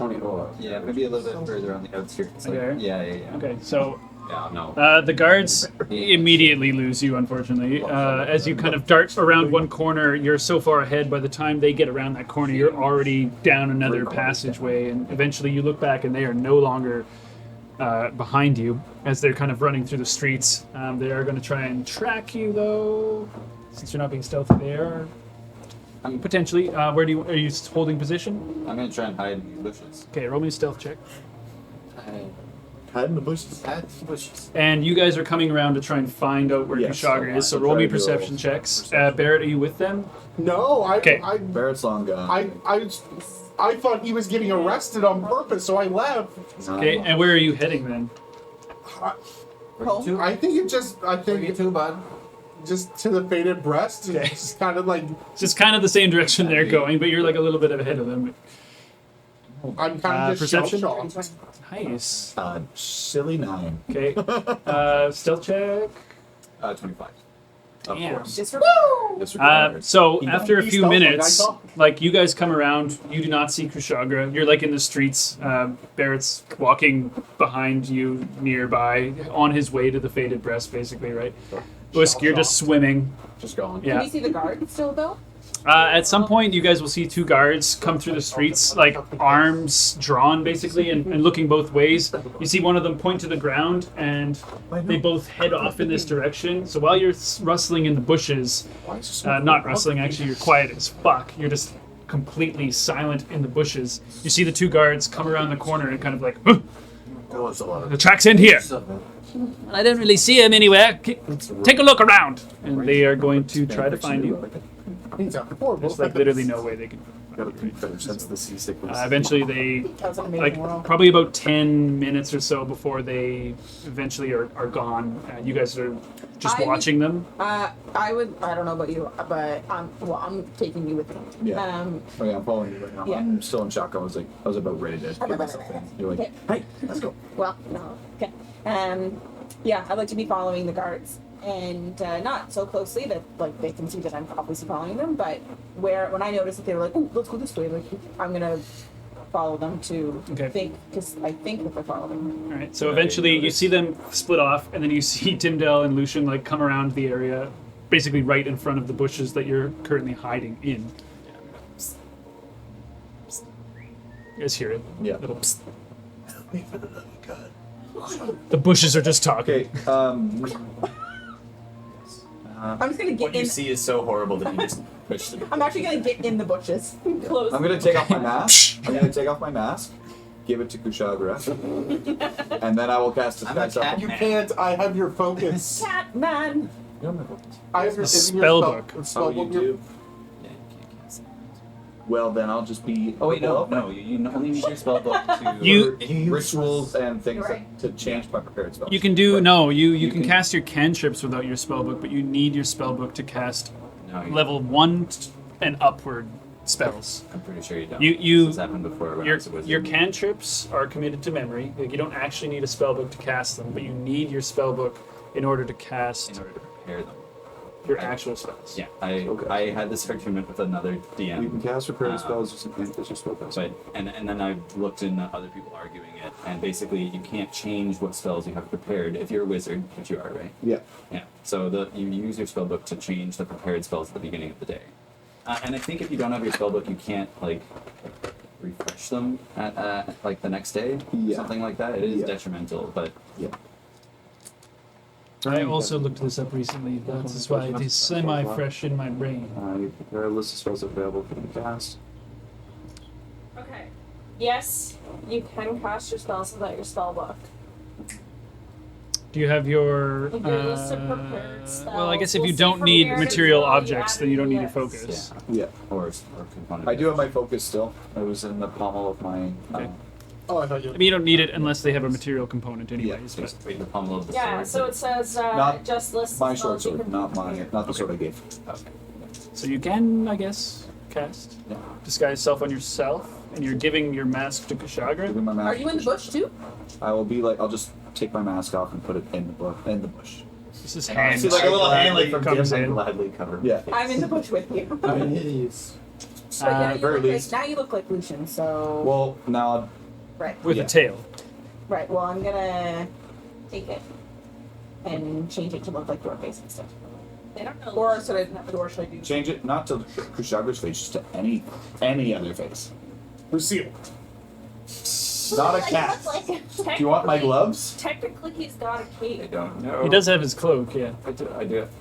Yeah, maybe a little bit further on the outskirts. Like, Okay. Yeah. Okay, so Yeah, no. the guards immediately lose you, unfortunately. As you kind of dart around one corner, you're so far ahead. By the time they get around that corner, you're already down another passageway, and eventually you look back, and they are no longer behind you as they're kind of running through the streets. They are going to try and track you, though, since you're not being stealthy. They are potentially. Are you holding position? I'm gonna try and hide in the bushes. Okay, roll me a stealth check. Hide in the bushes. And you guys are coming around to try and find out where Yes, Kushagra is, so I'll roll try me to do a perception checks. Barrett, are you with them? No, Okay. Barrett's long gone. I thought he was getting arrested on purpose, so I left. Okay, and where are you heading then? Home. I think too, bud. just to the faded breast. Okay. It's just kind of like It's just kind of the same direction they're going, but you're like a little bit ahead of them. I'm kind of just Perception? shell-shocked. Nice. Silly 9. Okay. Stealth check. 25. Damn. Disregard. So after a He's few stealth like I minutes, thought. like you guys come around, you do not see Kushagra. You're like in the streets. Barrett's walking behind you nearby, on his way to the faded breast, basically, right? Usk, you're just swimming. Just gone. Can Yeah. you see the guard still though? At some point, you guys will see 2 guards come through the streets, like arms drawn, basically, and looking both ways. You see one of them point to the ground, and they both head off in this direction. So while you're rustling in the bushes, not rustling, actually, you're quiet as fuck. You're just completely silent in the bushes. You see the 2 guards come around the corner and kind of like, "Huh, the tracks end here. I don't really see him anywhere. Take a look around. And they are going to try to find you. He's a horrible. There's like literally no way they can Gotta be better sense of the seasickness. Eventually, they That was an amazing like roll. probably about 10 minutes or so before they eventually are gone. You guys are just I would- watching them. I don't know about you, but I'm taking you with me. Yeah. Oh yeah, I'm following you right now. Yeah. I'm still in shock. I was about ready to give myself in. You're like, Okay. hey, let's go. Well, no. Okay. Yeah, I'd like to be following the guards, and not so closely that like they can see that I'm obviously following them, but when I noticed that they were like, "Oh, let's go this way," like I'm gonna follow them to Okay. because I think that they're following. All right. So eventually, you see them split off, and then you see Timdale and Lucian like come around the area, basically right in front of the bushes that you're currently hiding in. You guys hear it? Yeah. Little psst. Help me for the love of God. The bushes are just talking. Okay. I'm just gonna get What you in. see is so horrible that you just push them. I'm actually gonna get in the bushes. Close. I'm gonna take off my mask. I'm gonna take off my mask, give it to Kushagra, and then I will cast a I'm a spell. cat. You can't. I have your focus. Catman. You don't have a- I have your Spell book. Spell Oh, you book. do? Yeah, you can't cast it. Well, then I'll just be. Oh wait, no, you only need your spell book to You- rituals and things You're right. to change my prepared spells. You can do But you can can- cast your cantrips without your spellbook, but you need your spellbook to cast No, you- level 1 and upward spells. I'm pretty sure you don't. You- This has happened before when I Your, was a wizard. your cantrips are committed to memory. Like, you don't actually need a spellbook to cast them, but you need your spellbook in order to cast in order to prepare them. your actual spells. Yeah, I had this argument with another you DM. can cast prepared spells using as your spell But and then I looked into other people arguing it, and basically you can't change what spells you have prepared if you're a wizard, which you are, right? Yeah. Yeah. So you use your spellbook to change the prepared spells at the beginning of the day, and I think if you don't have your spellbook, you can't like refresh them at like the next day, Yeah. something like that. It is Yeah. detrimental, but Yeah. I also looked this up recently. That's why it is semi-fresh in my brain. You prepare a list of spells available for the cast. Okay. Yes, you can cast your spells without your spell book. Do you have your? Your list of prepared Well, I guess spells if will you say don't from need where to material go, you objects, add then you don't a need your list. focus. Yeah. or component. I do have my focus still. It was in the pommel of my. Okay. Oh, I thought you. I mean, you don't need it unless they have a material component, anyways. But Wait, the pommel of the Yeah, sword. so it says Not just list My the short spells you sword, can not prepare. not the sword I gave. Okay. so you can, I guess, cast Yeah. disguise self on yourself, and you're giving your mask to Kushagra. Giving my mask. Are you in the bush too? I will be like. I'll just take my mask off and put it in the bush. This is I hand. see like a little hand like from comes Dim, I in. gladly cover my Yeah. face. I'm in the bush with you. I'm hideous. But yeah, you very look least. now you look like Lucian, so Well, now right. with Yeah. a tail. Right, well I'm gonna take it and change it to look like your face instead. They don't know. Or should I do change it not to Kushagra's face, just to any other face. Lucille. Not a cat. Do you want my gloves? Technically, he's got a I cape. don't know. He does have his cloak, yeah. I do.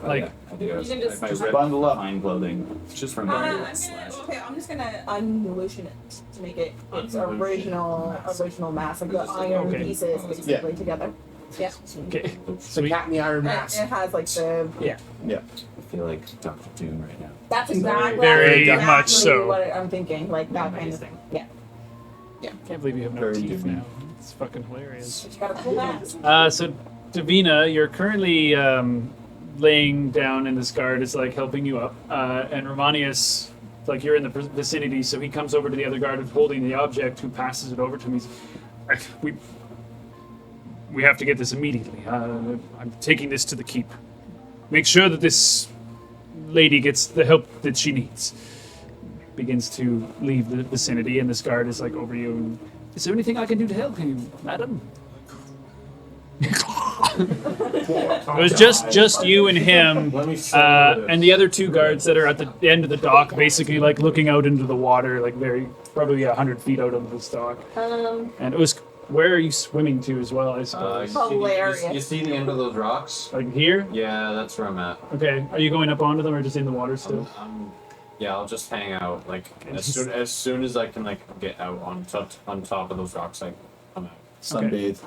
Oh, Like- yeah, I do. You can just- my Just ripped bundle up. fine clothing. Just from I'm the slash. just gonna unlution it to make it its Unlution original mass, like the iron Okay. pieces basically together. Yeah. Okay. The Sweet. cat in the iron And mask. it has like the Yeah. Yeah. I feel like Dr. Doom right now. that's exactly Very exactly much so. what I'm thinking, like that kind of Amazing. thing. Yeah. Can't believe you have no Very teeth different. now. It's fucking hilarious. But you got a cool mask. So, Davina, you're currently laying down, and this guard is like helping you up. And Romanius, like you're in the vicinity, so he comes over to the other guard who's holding the object, who passes it over to him. He's like, we have to get this immediately. I'm taking this to the keep. Make sure that this lady gets the help that she needs. Begins to leave the vicinity, and this guard is like over you. And, is there anything I can do to help you, madam? It was just you and him, Let me show you this. and the other two guards that are at the end of the dock, basically like looking out into the water, like probably 100 feet out of the dock. And it was, where are you swimming to as well? I suppose. Hilarious. You see the end of those rocks? Like here? Yeah, that's where I'm at. Okay. Are you going up onto them or just in the water still? Yeah, I'll just hang out. Like as soon as I can, like get out on top of those rocks, like I'm out. sunbathe.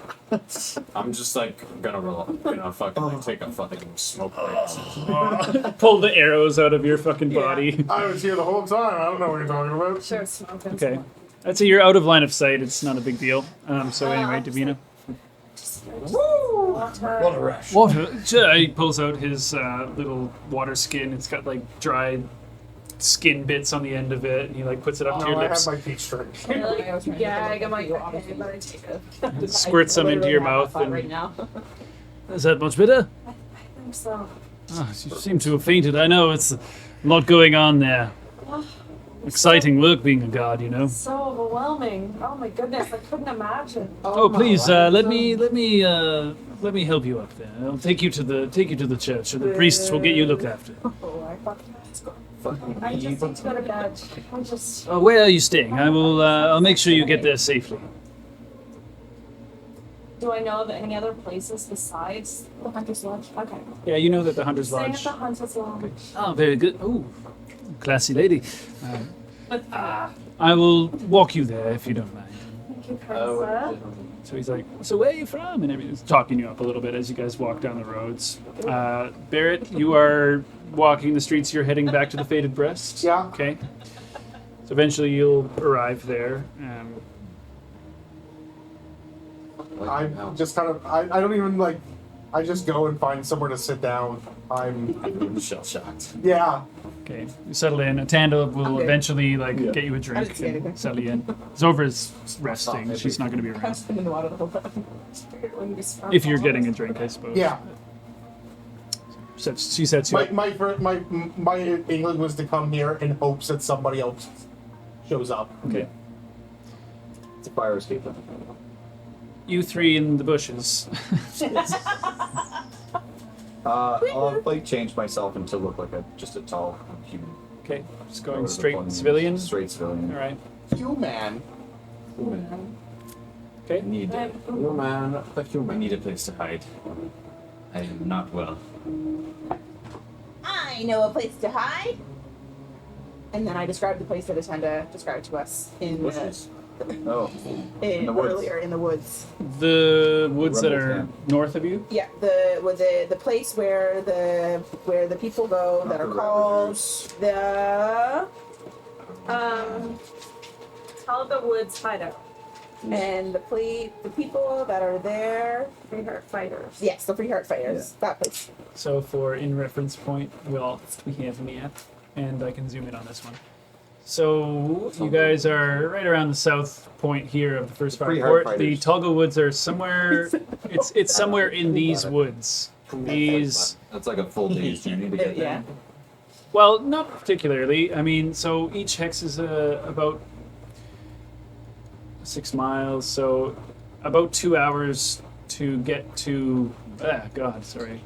I'm just like gonna fucking like, take a fucking smoke break. Pull the arrows out of your fucking body. I was here the whole time. I don't know what you're talking about. Sure, smoking. Okay. I'd say you're out of line of sight. It's not a big deal. So anyway, Davina. What a rush. Water. He pulls out his little water skin. It's got like dried skin bits on the end of it, and he like puts it up to your I have lips. my peach drink. Yeah, I got my but I take it. Squirts some into your mouth. Right And, now. is that much better? I think so. Oh, you seem to have fainted. I know it's a lot going on there. Exciting work being a god, you know. So overwhelming. Oh my goodness, I couldn't imagine. Oh, please, let me help you up there. I'll take you to the church, and the priests will get you looked after. Oh, I thought I just need to go to bed. I just. Oh, where are you staying? I will. I'll make sure you get there safely. Do I know of any other places besides the Hunter's Lodge? Okay. Yeah, you know that the Hunter's Staying Lodge. at the Hunter's Lodge. Oh, very good. Oh, classy lady. With I will walk you there if you don't mind. thank you, Princess. So he's like, so where are you from? And everything's talking you up a little bit as you guys walk down the roads. Barrett, you are walking the streets. You're heading back to the Faded Breast. Yeah. Okay. So eventually you'll arrive there. I'm just kind of. I don't even like. I just go and find somewhere to sit down. I'm. Shell shocked. Yeah. Okay. You settle in. Atanda will Okay. eventually get you a I drink didn't see anything. and settle you in. Zobra's resting. She's not going to be I around. was in the water the whole time. If you're getting a drink, I suppose. Yeah. She sets you up. My inkling was to come here in hopes that somebody else shows up. Okay. It's a fire escape. You three in the bushes. I'll like change myself into look like just a tall human. Okay. Just Or going the straight fun- civilian. Straight civilian. All right. Human. Okay. Need Human, the I human. need a place to hide. I am not well. I know a place to hide. And then I described the place that Atenda described to us in Bushes. Oh, in the woods. earlier in the woods. The woods that Rumble are Camp. north of you. Yeah, the place where the people go Not that are the called Ravagers. the Tell the Woods Hideout. and the people that are there. Free Heart Fighters. Yes, the Free Heart Fighters. That place. So for in reference point, we have me at, and I can zoom in on this one. So you guys are right around the south point here of the first fire Free Heart port. The Fighters. Tolga Woods are somewhere. It's somewhere in these woods. These. That's like a full day's journey to get there. Yeah. Well, not particularly. I mean, so each hex is about 6 miles, so about 2 hours to get to. Sorry.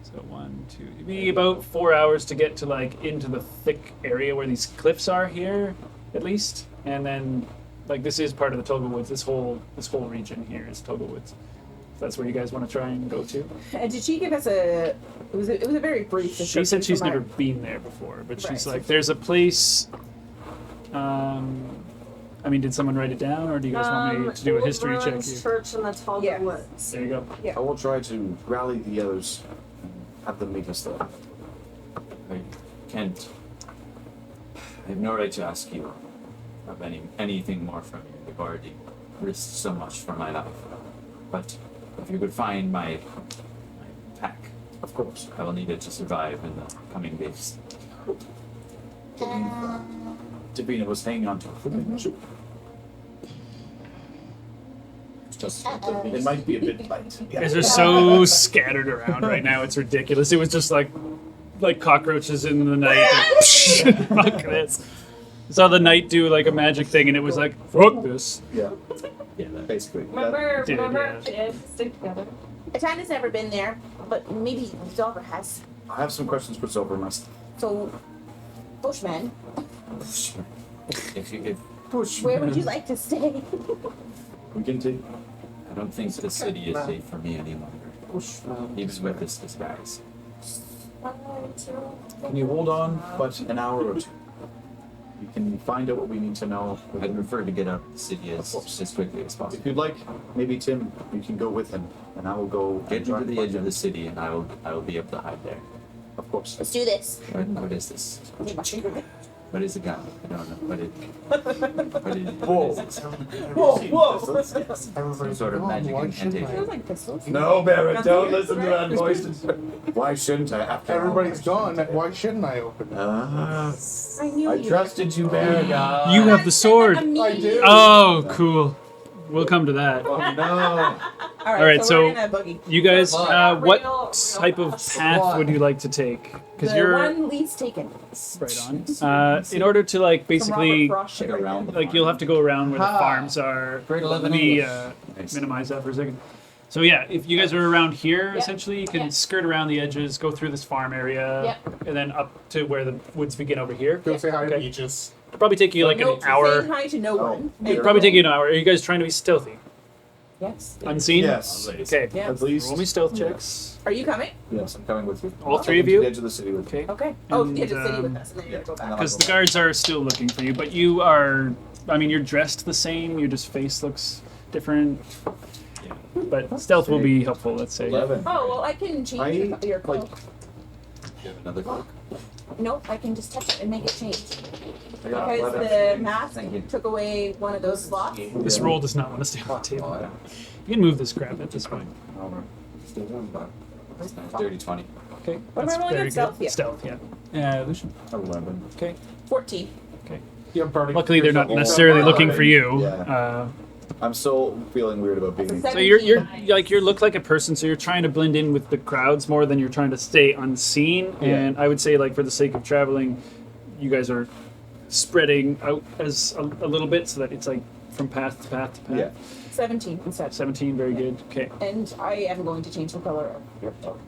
So 1, 2, it'd be about 4 hours to get to like into the thick area where these cliffs are here, at least, and then like this is part of the Toga Woods. This whole region here is Toga Woods. If that's where you guys want to try and go to. And did she give us a? It was a very brief. She description said she's from never our- been there before, but she's Right. like, there's a place. I mean, did someone write it down, or do you guys want me to do a Old history check Ruins here? Church in the Tolga Yes. Woods. There you go. I will try to rally the others and have them meet us there. I can't. I have no right to ask you of anything more from you. You've already risked so much for my life. But if you could find my pack, Of course. I will need it to survive in the coming days. Davina was hanging on to it. It's just It might be a bit light. You guys are so scattered around right now. It's ridiculous. It was just like cockroaches in the night. Fuck this. I saw the knight do like a magic thing, and it was like, fuck this. yeah, Yeah, basically. Remember, Did, remember, yeah. stick together. Atanda's never been there, but maybe Zolver has. I have some questions for Silver myself. So, Bushman, if you could, where would you like to stay? We can take. I don't think the city is safe for me any longer. Even with this disguise. Can you hold on but an hour or two? We can find out what we need to know. I'd prefer to get out of the city as quickly as If possible. you'd like, maybe Tim, you can go with him, and I will go Get and try to and the find edge of him. the city, and I will be able to hide there. Of course. Let's do this. What is this? Take my finger. What is a gun? I don't know. What is this? Whoa. Some sort of magic incantation. Feels like pistols. No, Barrett, don't listen to that Right. voice. Why shouldn't I? After all, Everybody's why gone. shouldn't Why shouldn't I open it? I knew I you. trusted you, Barrett. You have the sword. I do. Oh, cool. We'll come to that. Oh no. All All right, so we're so in a buggy. you guys, Real what type of fast. path would you like to take? Because The you're one least taken. right on. In order to like basically, From Robert Frost shit Like right around there. the like you'll have to go around where the Ha. farms are. Grade 11 Let me English. Nice. minimize that for a second. So yeah, if you guys are around here, Yep. essentially, you can Yep. skirt around the edges, go through this farm area, Yep. and then up to where the woods begin over here. Go say hi to Okay. Beaches. It'll probably take you like Nope, an hour. Saying hi to no one. It'll probably take you an hour. Are you guys trying to be stealthy? Yes. Unseen? Yes. Okay. Yeah. At least. Roll me stealth checks. Are you coming? Yes, I'm coming with you. All three of To you? the edge of the city with Okay. Okay. Oh, And, yeah, just city with um, us, and then you're gonna go back. Because the guards are still looking for you, but you are. I mean, you're dressed the same. Your just face looks different. But stealth will be helpful. Let's say. 11. Oh well, I can change your cloak. like- You have another cloak? Nope, I can just touch it and make it change. I got Because 11. the mask Thank you. took away one of those slots. This roll does not want to stay on the table. Oh, yeah. You can move this crap at this point. That's nice. Dirty 20. Okay. What am I That's rolling very on stealth? good. Yeah. Stealth, yeah. Lucian. 11. Okay. 14. Yeah, Barney. Luckily, they're not There's a- necessarily looking for you. Yeah. I'm still feeling weird about being. That's a So you're 17. like you look like a person, so you're trying to blend in with the crowds more than you're trying to stay unseen. Yeah. And I would say, like for the sake of traveling, you guys are spreading out as a little bit, so that it's like from path to path to path. Yeah. 17 instead. 17, very good. Okay. And I am going to change the color of your cloak.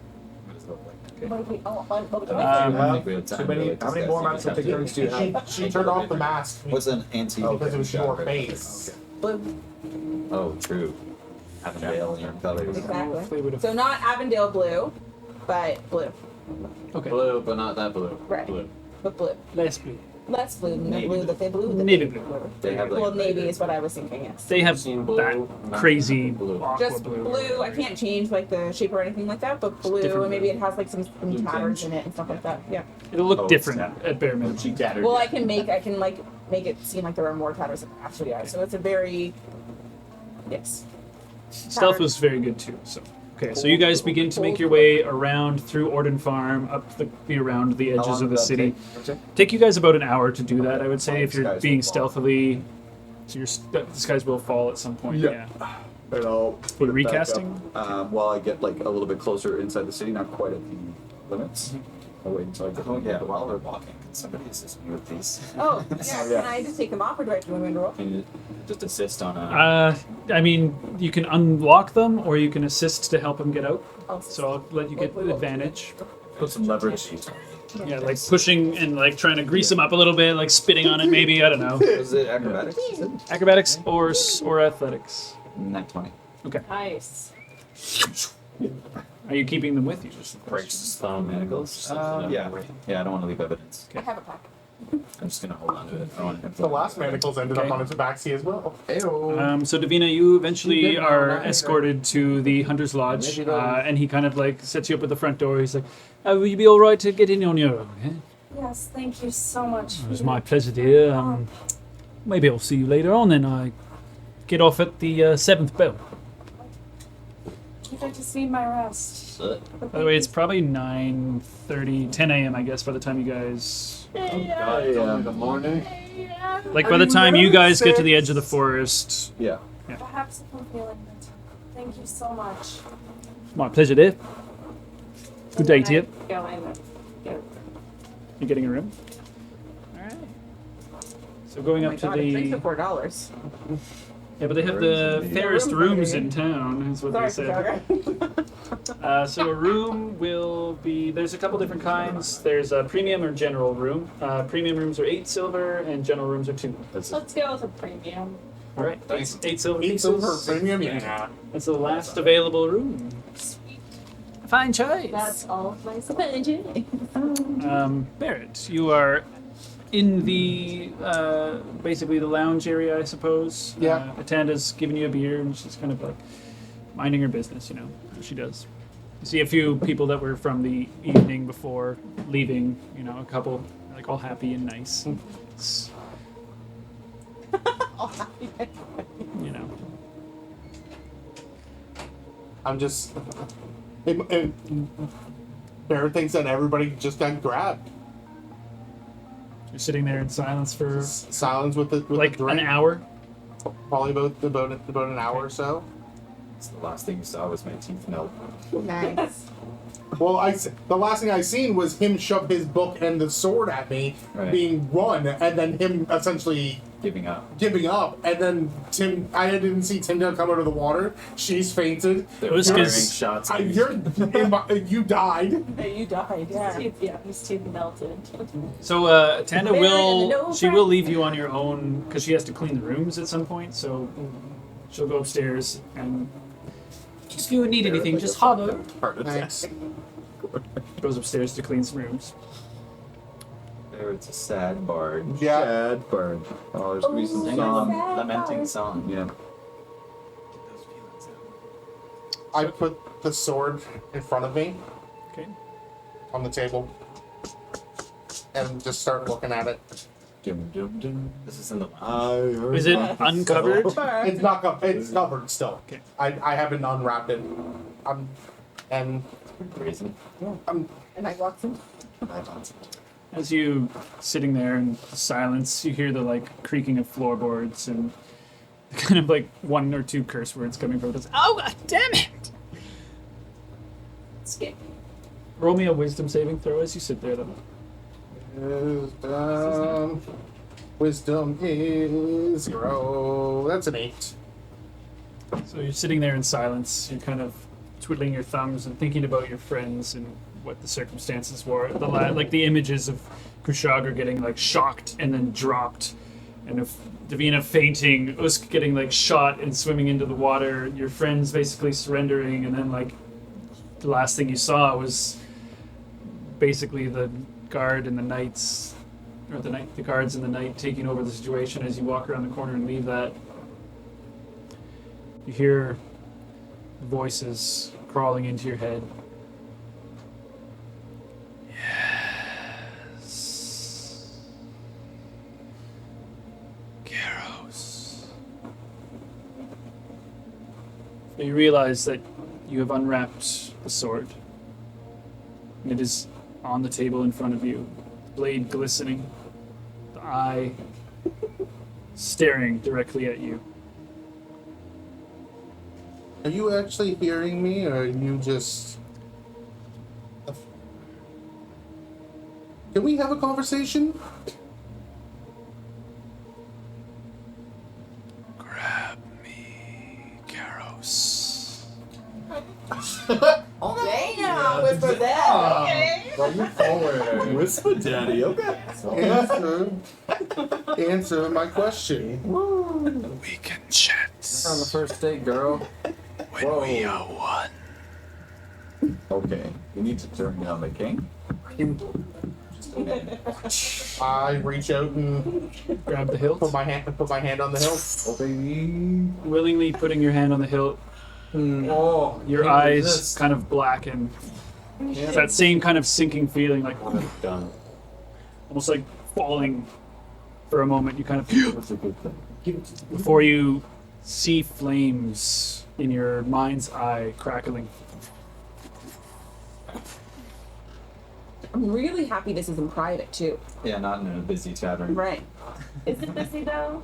What does it look like? What do we- oh, what do we Um, I don't think we have Too time many. to, like, How many discuss more it. magical techniques do you have? She turned off the mask What's an anti? because it was your face. Blue. Oh, true. Avondale in your colors. Exactly. They would have- So not Avondale blue, but blue. Okay. Blue, but not that blue. Right. Blue. But blue. Less blue. Less blue than the Navy blue that they blew. that Navy they blue. They have like. Well, navy is what I was thinking, yes. They have Seen that blue, crazy blue. aqua Just blue. blue. I can't change like the shape or anything like that, but blue, different and maybe it has like some Blue tatters tinge. in it and stuff like that. Yeah. It'll look Oh, it's different that. at bare minimum. She tattered. Well, I can like make it seem like there are more tatters than there actually are. So it's a very yes. Stealth was very good too. So okay, so you guys begin to make your way around through Orden Farm, up around the How edges long of the did that city. take? Take you guys about an hour to do that, I would say, if you're Disguise being will fall. stealthily. So your disguise will fall at some point. Yeah. Yeah. And I'll put it back recasting? up, while I get like a little bit closer inside the city, not quite at the limits. I'll wait until I get. Oh yeah, while we're walking, can somebody assist me with these? Oh, yeah. yeah. Can I just take them off, or do I have to remember to roll? Can you just assist on a? I mean, you can unlock them, or you can assist to help them get out. Oh, So I'll let you get the advantage. Put some leverage. Yeah, like pushing and like trying to grease them up a little bit, like spitting on it, maybe. I don't know. Was it acrobatics? Is it? Acrobatics or athletics. Nat 20. Nice. Are you keeping them with you? Breaks his thumb. Manacles? Yeah. Yeah, I don't want to leave evidence. I have a pack. I'm just gonna hold on to it. I don't want to. The last manacles ended Okay. up on his backsea as well. Ayo. So Davina, you eventually You did know are that, escorted to the Hunter's Lodge, Maybe they'll- and he kind of like sets you up at the front door. He's like, "Will you be all right to get in on your own?" Eh? Yes, thank you so much. It was my pleasure, dear. Maybe I'll see you later on. Then I get off at the 7th bell. I just need my rest. By the way, it's probably 9:30, 10 a.m. I guess by the time you guys, The morning. like by the time you guys get to the edge of the forest. Yeah. Perhaps if I'm feeling better. Thank you so much. My pleasure, dear. Good day to you. Go in and get You're getting a room. All right. So going Oh up my to god, it drinks the for $4. yeah, but they have the fairest rooms in town, is what they Sorry, said. Kushagra. So a room will be, there's a couple different kinds. There's a premium or general room. Premium rooms are 8 silver and general rooms are 2. That's Let's go with a premium. All right, 8 silver 8 pieces. silver premium, yeah. That's the last available room. Fine choice. That's all of my spending. Barrett, you are in the basically the lounge area, I suppose. Yeah. Atanda's giving you a beer, and she's kind of like minding her business, as she does. You see a few people that were from the evening before leaving, a couple like all happy and nice. It's, All happy. I'm just. Barrett thinks that everybody just got grabbed. You're sitting there in silence for Silence with the like the drink. an hour. Probably about an hour or so. So the last thing you saw was my teeth melt. Nice. Well, the last thing I seen was him shove his book and the sword at me, Right. being run, and then him essentially Giving up. giving up, and then Tim. I didn't see Tim come out of the water. She's fainted. They It was firing 'cause- shots. at You died. Hey, you died, yeah. His teeth melted. So Tanda Bear will and no she will leave you on your own because she has to clean the rooms at some point. So she'll go upstairs and if you need anything, just holler. Thanks. Goes upstairs to clean some rooms. There, it's a sad bard. Yeah. Sad bird. Oh, there's gonna be some Sing a song. lamenting song. Yeah. I put the sword in front of me Okay. on the table, and just start looking at it. Dum, dum, dum. This is in the I heard Is it my uncovered? It's not. It's covered still. Okay. I haven't unwrapped it. And reason. And I walked in. As you sitting there in silence, you hear the like creaking of floorboards and kind of like one or two curse words coming from this. Oh God damn it! Skip. Roll me a wisdom saving throw as you sit there though. Wisdom is 0. That's an 8. So you're sitting there in silence. You're kind of twiddling your thumbs and thinking about your friends and what the circumstances were. Like the images of Kushagra getting like shocked and then dropped, and of Davina fainting, Usk getting like shot and swimming into the water. Your friends basically surrendering, and then like the last thing you saw was basically the guard and the knights, or the guards and the knight taking over the situation as you walk around the corner and leave that. You hear voices crawling into your head. Yes. Garros. You realize that you have unwrapped the sword. And it is on the table in front of you, the blade glistening, the eye staring directly at you. Are you actually hearing me, or are you just... Can we have a conversation? Grab me, Garros. Damn, whisper that. Okay. Roll forward. Whisper, Daddy. Okay. Answer my question. We can chat On the first date, girl. when we are one. Okay. You need to turn down the king. I reach out and Grab the hilt. put my hand on the hilt. Oh, baby. Willingly putting your hand on the hilt, Oh, your can't eyes resist. kind of blacken. It's that same kind of sinking feeling, like Done. almost like falling for a moment. You kind of That's a good thing. before you see flames in your mind's eye crackling. I'm really happy this is in private too. Yeah, not in a busy tavern. Right. Is it busy though?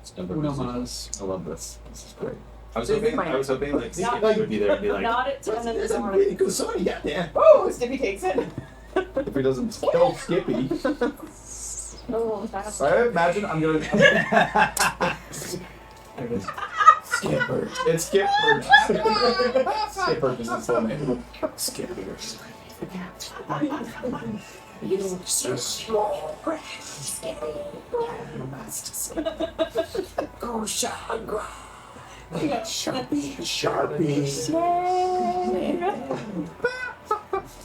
It's never Uno busy. mas. I love this. This is great. I was This is hoping, my- I was hoping like Not- Skip would be there and be like, Not at 10 in the That's a morning. really good song you got there. Oh, Stippy takes it. If he doesn't kill Skippy. Oh, that's I imagine I'm gonna. There it is. Skipper. It's Skipper. Skipper is his full name. Skipper. Kushagra. Sharpie.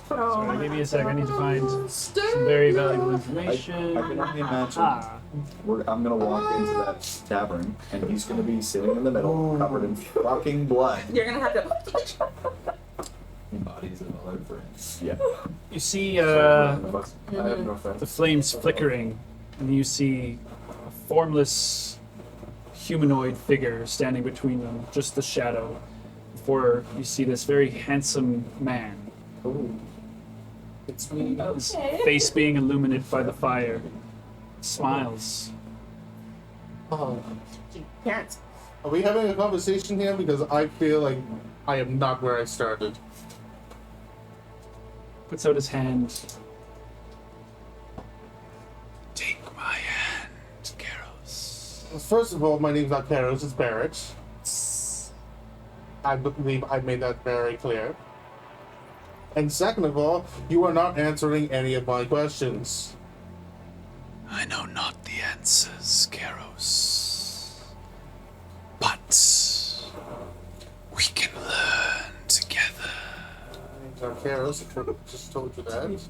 Sorry, give me a sec. I need to find some very valuable information. I can only imagine. Ah, I'm gonna walk into that tavern, and he's gonna be sitting in the middle, covered in fucking blood. You're gonna have to. Bodies of other friends. Yeah. you see I have no the offense. flames flickering, and you see a formless humanoid figure standing between them, just the shadow. Before you see this very handsome man, It's me. his face being illuminated by the fire, smiles. Oh. Parents. Are we having a conversation here? Because I feel like I am not where I started. Puts out his hand. Take my hand, Karos. Well, first of all, my name's not Karos, it's Barrett. I believe I made that very clear. And second of all, you are not answering any of my questions. I know not the answers, Karos. But we can learn together. My name's not Karos, I just told you that.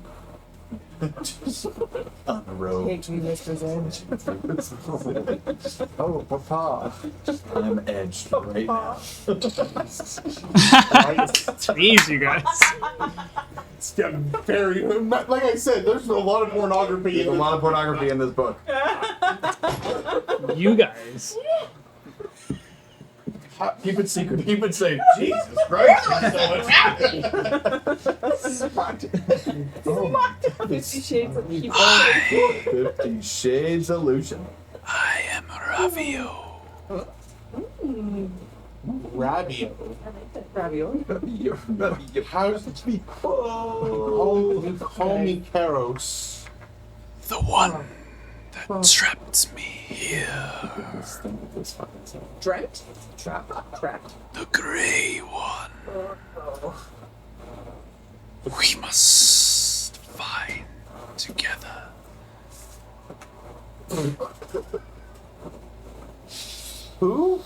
On the road. Hate me, Mr. Zen. Oh, Papa. I'm edged right now. Jeez, you guys. It's getting very... Like I said, there's a lot of pornography There's a in lot of pornography in this book. You guys. Keep it secret. Keep it safe. Jesus Christ. Oh. 50 Shades of People. 50 Shades of Lucian. I am Ravio. Rabio. Ravioli. How does it be? You call me Karos. The one that trapped me here. Dreamt? Trapped. The Grey One. We must find together. Who?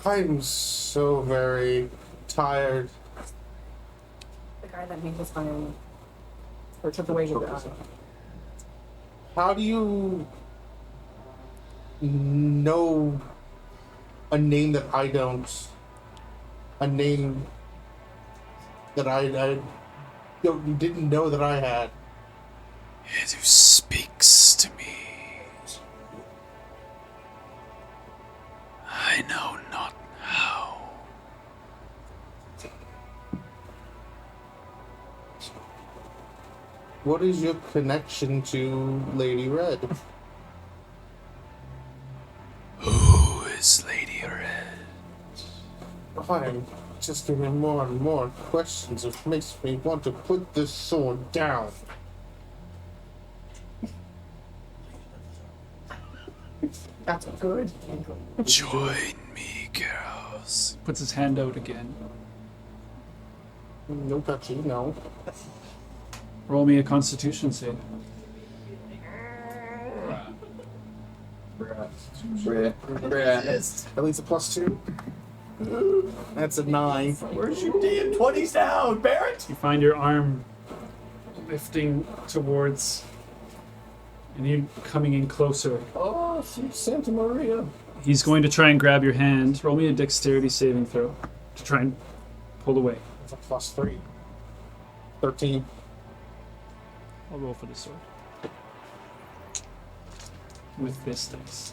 I'm so very tired. The guy that made us finally. Or took away his eye. How do you know a name that I don't? A name that I didn't know that I had. It who speaks to me. I know not how. What is your connection to Lady Red? Who is Lady Red? I'm just getting more and more questions. It makes me want to put this sword down. That's good. Join me, girls. Puts his hand out again. No touchy, no. Roll me a Constitution save. At least a +2. That's a 9. Where's your D20s down, Barrett? You find your arm lifting towards, and you coming in closer. Oh, Santa Maria. He's going to try and grab your hand. Roll me a dexterity saving throw to try and pull away. That's a +3. 13. I'll roll for the sword. With this dice.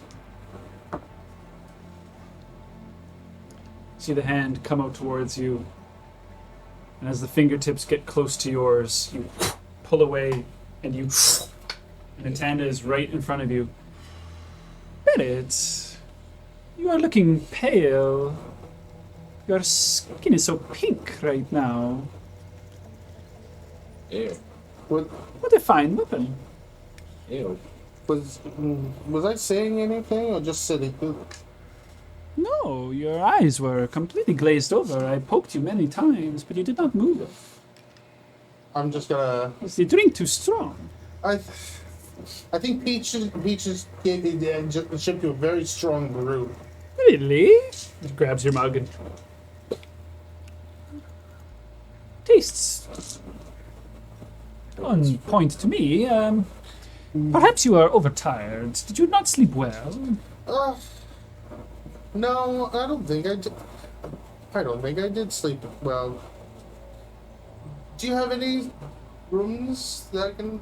See the hand come out towards you, and as the fingertips get close to yours, you pull away, and you. And Tanda is right in front of you. Bennett, you are looking pale. Your skin is so pink right now. Ew. What a fine weapon. Ew. Was I saying anything or just sitting? No, your eyes were completely glazed over. I poked you many times, but you did not move. I'm just gonna. Is the drink too strong? I think Peaches gave me shipped you a very strong brew. Really? He grabs your mug and least on point to me. Perhaps you are overtired. Did you not sleep well? No, I don't think I did. I don't think I did sleep well. Do you have any rooms that I can?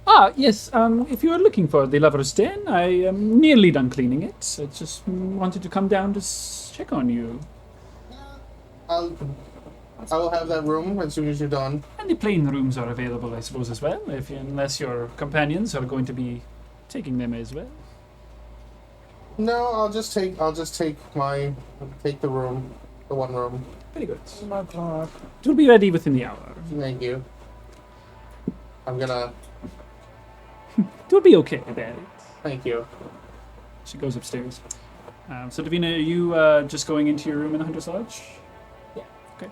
Ah, yes. If you are looking for the Lover's Den, I am nearly done cleaning it. I just wanted to come down to check on you. I will have that room as soon as you're done. And the plain rooms are available, I suppose, as well, unless your companions are going to be taking them as well. No, I'll just take the room, the one room. Very good. Oh my god. It will be ready within the hour. Thank you. I'm gonna. It will be okay, Barry. Thank you. She goes upstairs. So, Davina, are you just going into your room in the Hunter's Lodge? Yeah. Okay.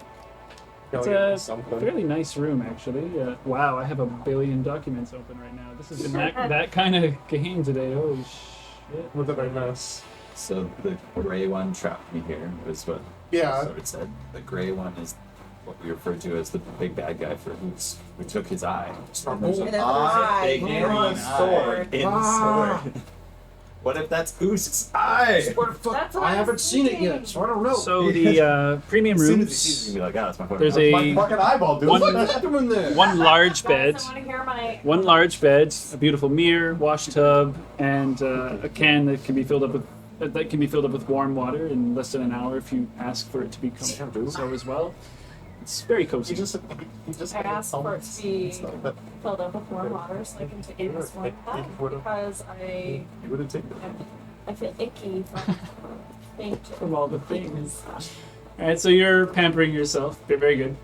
Going It's a into something. fairly nice room, actually. Wow, I have 1 billion documents open right now. This has been that kind of game today. Holy shit. What did I miss? So the gray one trapped me here, is what Yeah. so it said. The gray one is what we refer to as the big bad guy for who took his eye. And there's And an then eye, eye, big green green sword. eye in the sword. What if that's Goose' eye? That's what I haven't was seen it thinking. yet, so I don't know. So, the premium As soon as he sees it, rooms, he'll be like, that's my fucking there's eye." a Fucking eyeball, dude. one, What's doing there? one large bed. Guys, I want to hear my. One large bed, a beautiful mirror, wash tub, and a can that can be filled up with warm water in less than an hour if you ask for it to become so as well. It's very cozy. You just I asked for it to be filled up with warm water so I can take this one back because You would have taken it. I feel icky from being From all the things. All right, so you're pampering yourself. Very good.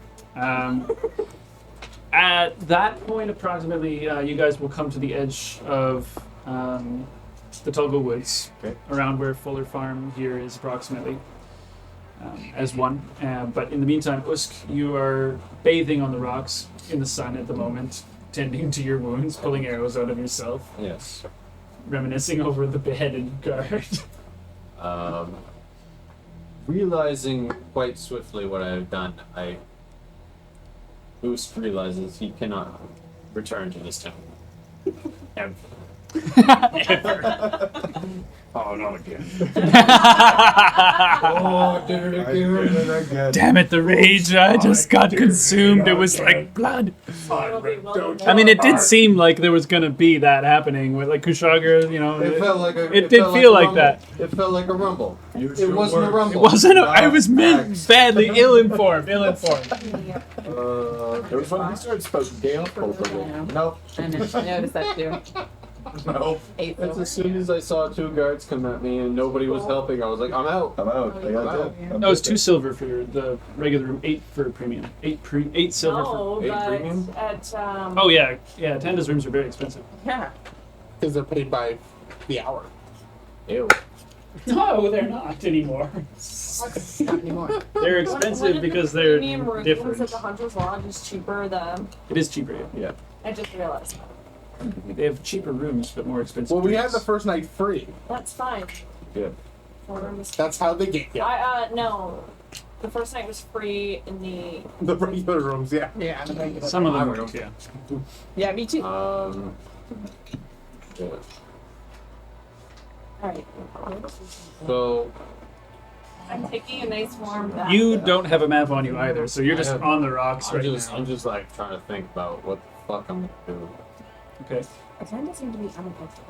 At that point, approximately, you guys will come to the edge of the Tulgo Woods, Okay. around where Fuller Farm here is approximately, as one. But in the meantime, Usk, you are bathing on the rocks in the sun at the moment, tending to your wounds, pulling arrows out of yourself, Yes. reminiscing over the beheaded guard. Realizing quite swiftly what I have done, Boost realizes he cannot return to this town. Ever. Oh, not again. Oh, did it again. Damn it, the rage I just got consumed. It was like blood. I mean, it did seem like there was gonna be that happening with like Kushagra, you know. It felt like a. It did felt feel a like rumble. that. It felt like a rumble. Use It your wasn't a words. rumble. It wasn't. I was badly ill-informed. Ill-informed. There was when we started spouting Gale both of them. Nope. I noticed that too. Nope. Eight It's as soon as I saw 2 guards come at me and nobody was helping, I was like, I'm out. I'm out. I got Wow. it. No, it's 2 silver for the regular room, 8 for premium. 8 silver for. No, eight but premium? at Oh yeah, Tanda's rooms are very expensive. Yeah. because they're paid by the hour. Ew. No, they're not anymore. Not anymore. They're expensive because they're premium rooms different. at the Hunter's Lodge is cheaper than. It is cheaper. Yeah. I just realized. They have cheaper rooms but more expensive. Well, we had drinks. the first night free. That's fine. Good. That's how they get you. No. The first night was free in the. The regular rooms, yeah. Yeah. Some of them I were, don't- yeah. Yeah, me too. Yeah. Alright. So, I'm taking a nice warm bath. You don't have a map on you either, so you're I just have- on the rocks right now. I'm just like trying to think about what the fuck I'm gonna do. Okay. Attendants seem to be unaffected.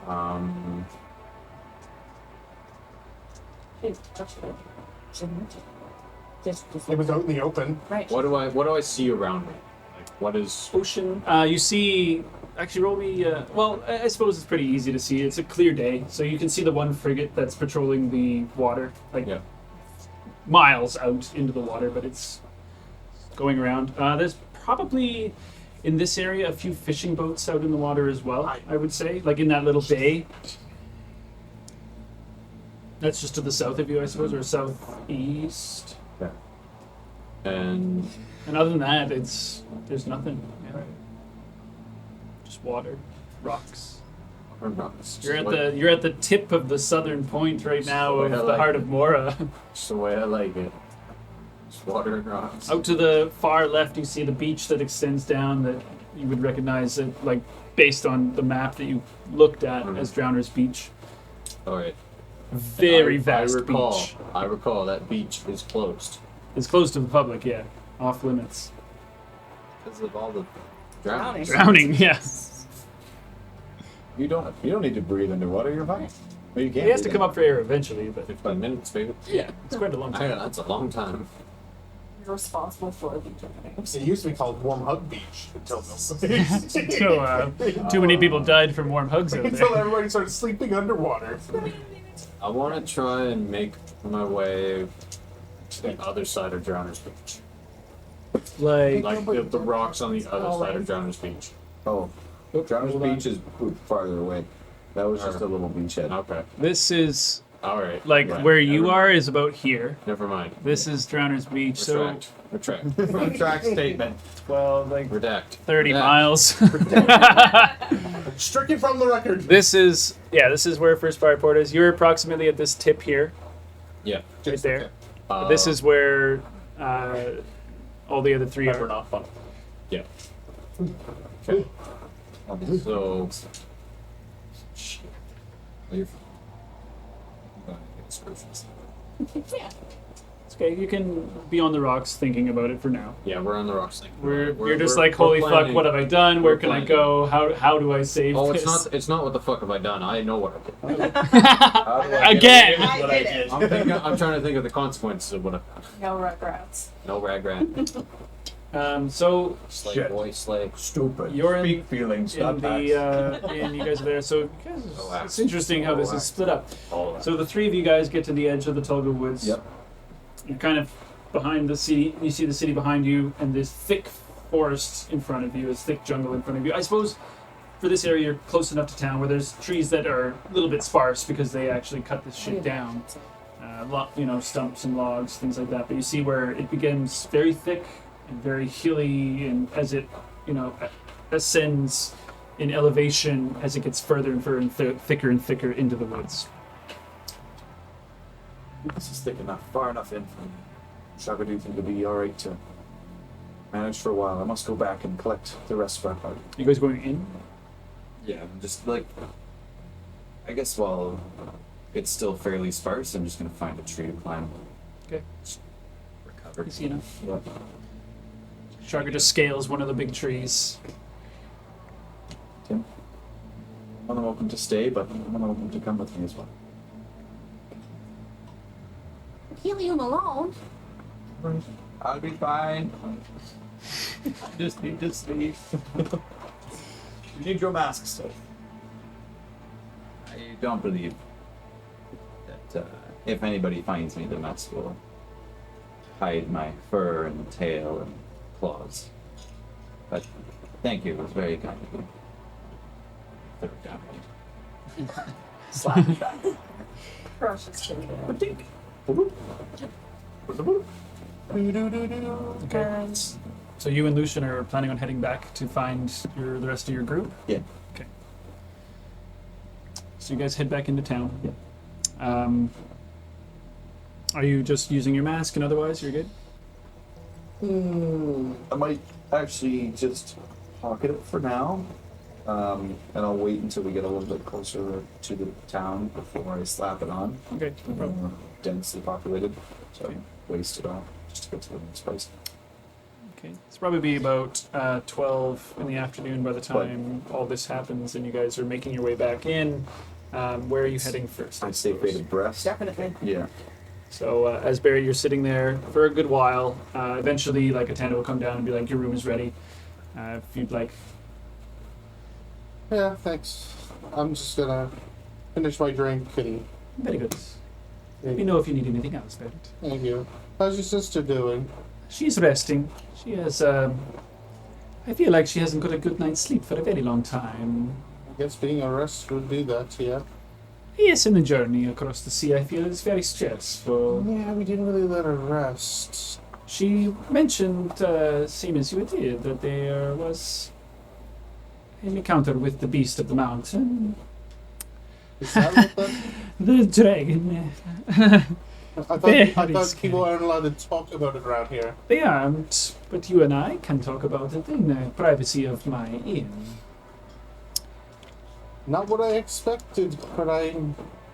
Just It was out in the open. right. What do I see around me? Like what is Ocean. You see. Actually, roll me. Well, I suppose it's pretty easy to see. It's a clear day, so you can see the one frigate that's patrolling the water, like Yeah. miles out into the water, but it's going around. There's probably in this area a few fishing boats out in the water as well. I would say, like in that little bay. That's just to the south of you, I suppose, or southeast. and And other than that, there's nothing. Yeah. Just water, rocks. or not? It's just You're at the tip of the southern point right now of the Heart of Mora. Just the way I like it. Just water and rocks. Out to the far left, you see the beach that extends down that you would recognize it, like based on the map that you looked at as Drowner's Beach. All right. Very vast beach. I recall that beach is closed It's closed to the public, yeah. Off limits. because of all the drowning. Drowning, yeah. You don't need to breathe underwater. You're fine. Well, you can. He has to come up for air eventually, but 15 minutes, baby. yeah, it's quite a long time. That's a long time. You're responsible for the drowning. It used to be called Warm Hug Beach until So, too many people died from warm hugs out until there. everybody started sleeping underwater. I want to try and make my way to the other side of Drowner's Beach. Like, Like the rocks on the other side of Drowner's Beach. Oh, Drowner's Beach is farther away. That was just a little beachhead. Okay. this is, Alright. like, right. where you Never are is about here. Never mind. This is Drowner's Beach, so, Retract. Retract statement. well, like, Redact. 30 Redact. miles. Stricken from the record. This is where First Fireport is. You're approximately at this tip here, Yeah. right there. Uh, This is where all the other three are. not fun. Yeah. Okay. So. Shit. Leave. Excursions. Yeah. It's okay, you can be on the rocks thinking about it for now. Yeah, we're on the rocks thing. You're just like, holy fuck, what have I done? Where can I go? How do I save Oh, this? it's not what the fuck have I done. I know what I did. Again! I did it. I'm trying to think of the consequences of what I've done. No regrets. No rag rat. So Slay Shit. boy, slay. Stupid. You're in- Speak feelings, in not facts. and you guys are there. So you guys, Relax. it's interesting how this is Relax. split up. All that. So the three of you guys get to the edge of the Tulga Woods. Yep. You're kind of behind the city. You see the city behind you, and this thick forest in front of you, this thick jungle in front of you. I suppose for this area, you're close enough to town where there's trees that are a little bit sparse because they actually cut this shit down. Stumps and logs, things like that. But you see where it begins very thick and very hilly, and as it, ascends in elevation as it gets further and further and thicker and thicker into the woods. This is thick enough, far enough in for me. Kushagra, do you think it'll be alright to manage for a while? I must go back and collect the rest of our party. You guys going in? Yeah, I'm just like, I guess while it's still fairly sparse, I'm just gonna find a tree to climb. Okay. Recover. Easy enough. Yeah. Kushagra just scales one of the big trees. Tim? I'm welcome to stay, but I'm welcome to come with me as well. Can't leave him alone. I'll be fine. Just need to sleep. You need your mask still. I don't believe that if anybody finds me, the mask will hide my fur and tail and claws. But thank you, it was very kind of you. Throw it down. Slap it back. Precious baby. Okay. So you and Lucian are planning on heading back to find the rest of your group? Yeah. Okay. So you guys head back into town? Yeah. Are you just using your mask and otherwise you're good? I might actually just pocket it for now. And I'll wait until we get a little bit closer to the town before I slap it on. Okay, no problem. More densely populated, so I waste it all just to get to the next place. Okay. It's probably about 12 in the afternoon by the time all this happens and you guys are making your way back in. Where are you heading first? I stay faded breast. Definitely. Yeah. So as Barry, you're sitting there for a good while. Eventually, like Atanda will come down and be like, "Your room is ready. If you'd like." Yeah, thanks. I'm just gonna finish my drink and Very good. Let me know if you need anything else, Barry. thank you. How's your sister doing? She's resting. She has. I feel like she hasn't got a good night's sleep for a very long time. I guess being a rest would be that, yeah. Yes, and the journey across the sea, I feel, is very stressful. Yeah, we didn't really let her rest. She mentioned, same as you did, that there was an encounter with the beast of the mountain. Is that what that? The dragon. I thought people aren't allowed to talk about it around here. They aren't, but you and I can talk about it in the privacy of my inn. Not what I expected when I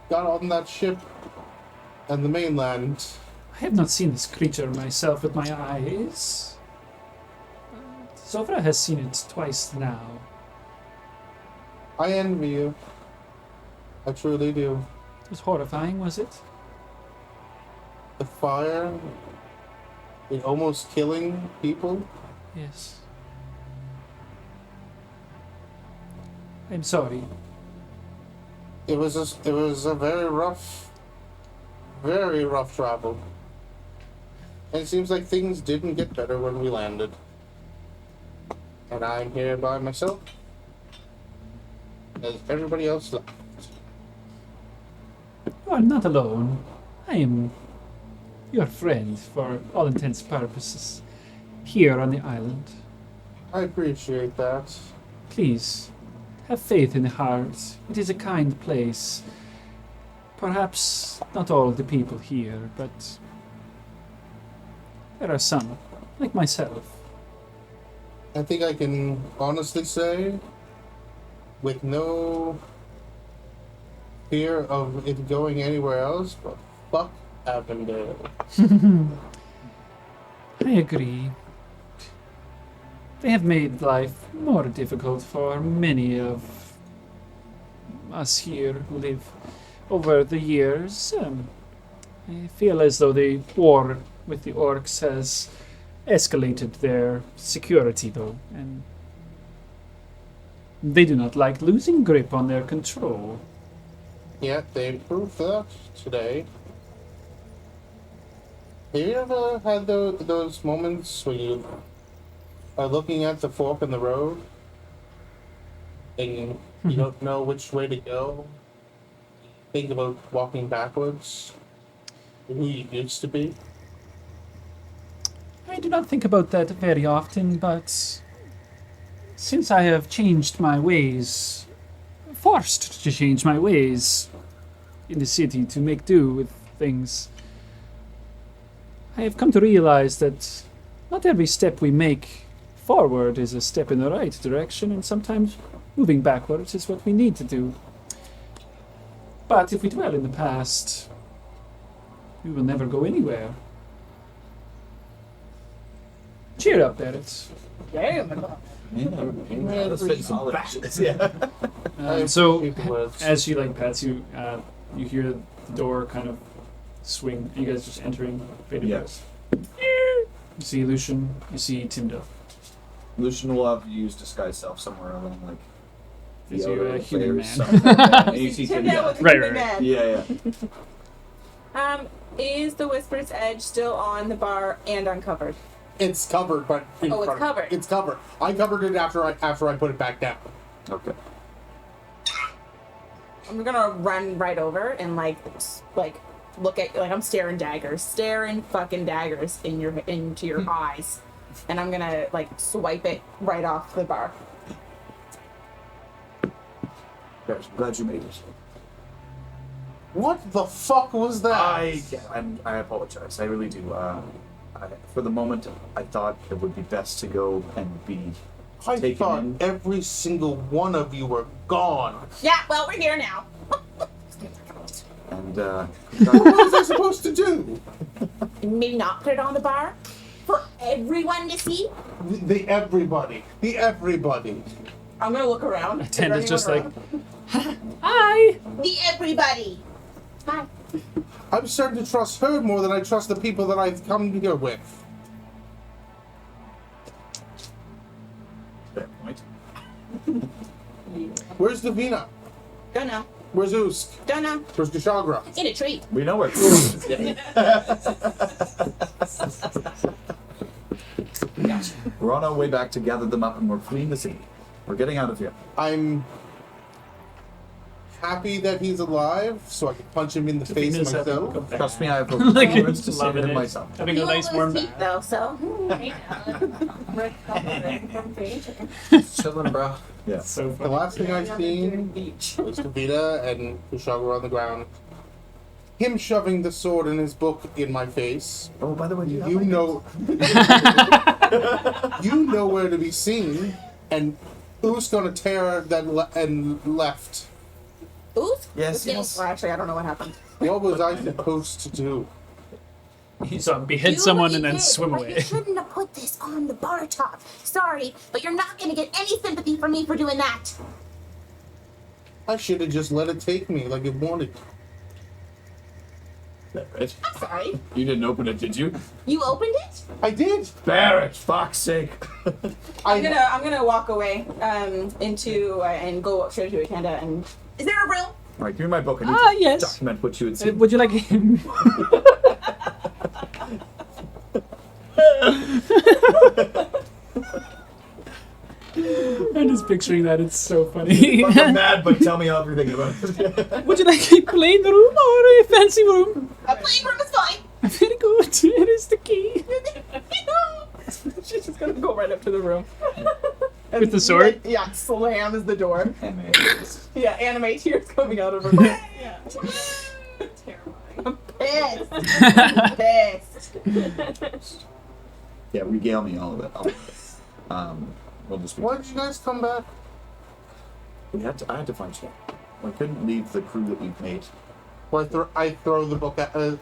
got on that ship and the mainland. I have not seen this creature myself with my eyes. Zofra has seen it twice now. I envy you. I truly do. It was horrifying, was it? The fire, it almost killing people. Yes. I'm sorry. It was a very rough travel. And it seems like things didn't get better when we landed. And I'm here by myself. As everybody else left. You are not alone. I am your friend for all intents and purposes here on the island. I appreciate that. Please, have faith in the heart. It is a kind place. Perhaps not all the people here, but there are some, like myself. I think I can honestly say, with no fear of it going anywhere else, but fuck Avondale. I agree. They have made life more difficult for many of us here who live over the years. I feel as though the war with the orcs has escalated their security, though, and they do not like losing grip on their control. Yet they proved that today. Have you ever had those moments where you are looking at the fork in the road and you don't know which way to go? Think about walking backwards? Who you used to be? I do not think about that very often, but since I have changed my ways, forced to change my ways in the city to make do with things, I have come to realize that not every step we make forward is a step in the right direction, and sometimes moving backwards is what we need to do. But if we dwell in the past, we will never go anywhere. Cheer up, Barrett. So, as she pats you, you hear the door kind of swing. You guys just entering. Yes. You see Lucian. You see Timdo. Lucian will have used disguise self somewhere along like. Is the he outer a human layers, man? something like that. And you see Tim Tim- Dale with the Right, human right, man. Yeah. Is the Whisper's Edge still on the bar and uncovered? It's covered, but in Oh, it's front of- covered. It's covered. I covered it after I put it back down. Okay. I'm gonna run right over and look at I'm staring fucking daggers into your eyes, and I'm gonna swipe it right off the bar. Yes, I'm glad you made it. What the fuck was that? I apologize. I really do. For the moment, I thought it would be best to go and be I taken thought in. every single one of you were gone. Yeah, well, we're here now. And What was I supposed to do? Maybe not put it on the bar for everyone to see. The everybody. I'm gonna look around. Is there Attenda's just anyone like, around? hi! The everybody. Hi. I'm starting to trust her more than I trust the people that I've come here with. fair point. Where's Davina? Don't know. Where's Usk? Don't know. Where's Kushagra? In a tree. We know where. We're on our way back to gather them up, and we're fleeing the city. We're getting out of here. I'm happy that he's alive, so I can punch him in the face Davina's having myself. a bad- Trust me, I have Like, moments to save loving it it. myself. Having a nice warm feet, bath. though, so. Chilling, bro. Yeah. So The funny. last thing I've seen was Davina and Kushagra on the ground. him shoving the sword in his book in my face. Oh, by the way, You know, you know where to be seen, and who's gonna tear that and left? Oof. Yes, Yes. Well, actually, I don't know what happened. What was I supposed to do? You saw him behead Do someone what and you then did, swim but away. You shouldn't have put this on the bar top. Sorry, but you're not gonna get any sympathy from me for doing that. I should have just let it take me like it wanted. Barrett, I'm sorry. you didn't open it, did you? You opened it? I did. Barrett, fuck's sake. I'm gonna walk away into and go straight to Akanda and. Is there a room? All right, give me my book. I need Ah, to yes. document what you had seen. Would you like him? I'm just picturing that. It's so funny. I'm mad, but tell me everything about it. Would you like a plain room or a fancy room? A plain room is fine. Very good. Here is the key. She's just gonna go right up to the room. With the sword? Yeah, slams the door. And Yeah, anime tears coming out of her mouth. I'm pissed. Pissed. Yeah, regale me all of it. All of it. We'll just. Why did you guys come back? I had to find stuff. I couldn't leave the crew that we've made. Well, I throw the book at. There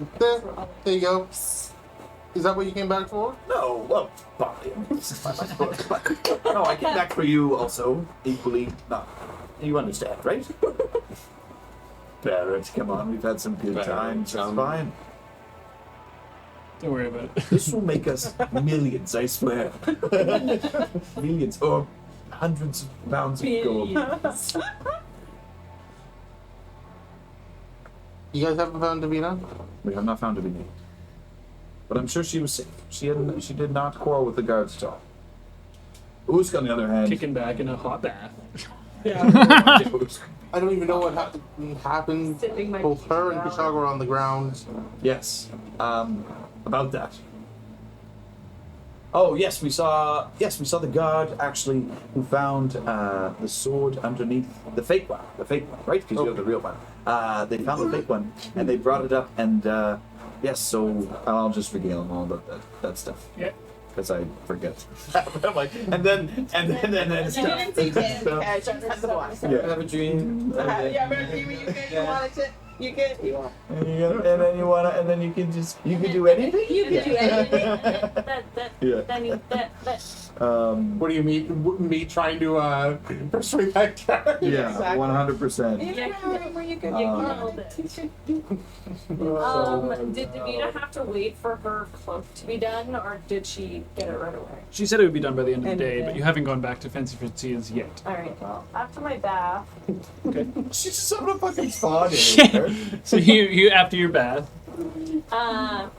you go. Is that what you came back for? No, well, partly. This is my book, but no, I came back for you also. Equally, not. You understand, right? Barrett, come on, we've had some good Barrett, times. It's fine. Don't worry about it. This will make us millions, I swear. Millions, or hundreds of pounds of gold. You guys haven't found Davina? We have not found Davina. But I'm sure she was safe. She did not quarrel with the guards at all. Usk, on the other hand, Kicking back in a hot bath. I don't even know what happened. Sipping my Both her and tea. Kushagra were on the ground. yes, about that. Oh yes, we saw the guard actually who found the sword underneath the fake one, right? Because you have the real one. They found the fake one and they brought it up, and yes, so I'll just regale them all about that stuff. Yeah. Because I forget. I'm like, and then stuff. You didn't see Tim. Yeah, just had the block. Yeah. have a dream. Yeah, but you could. You wanted to. You could. You want. And then you can do anything. You could do anything. What do you mean? Me trying to persuade that guy? Yeah, Exactly. 100%. Yeah, Where you could. did Davina have to wait for her cloak to be done, or did she get it right away? She said it would be done by the end of the End of day, the but day. you haven't gone back to Fancy Francia's yet. Alright, well, after my bath, She's just having a fucking spawn in there. So you after your bath, I'm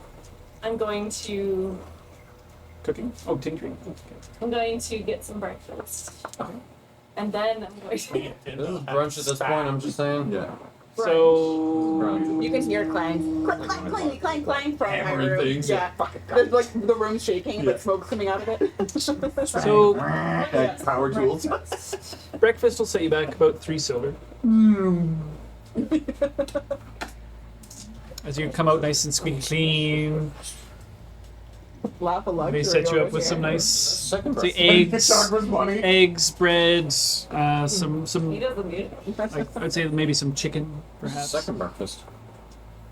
going to cooking? Oh, tinkering. get some breakfast. And then I'm going to This is brunch at this point, I'm just saying. Yeah. So You can hear clang, clang, clang, clang, clang from my Hammering room. things, Yeah, there's like the room's shaking, Yeah. but smoke's coming out of it. so Like power tools. breakfast will set you back about 3 silver. As you come out nice and squeaky clean, Laugh a luxury they set you up over with some here. nice Second say breakfast. eggs, bread, some he doesn't need like, I'd say maybe some chicken, perhaps. Second breakfast.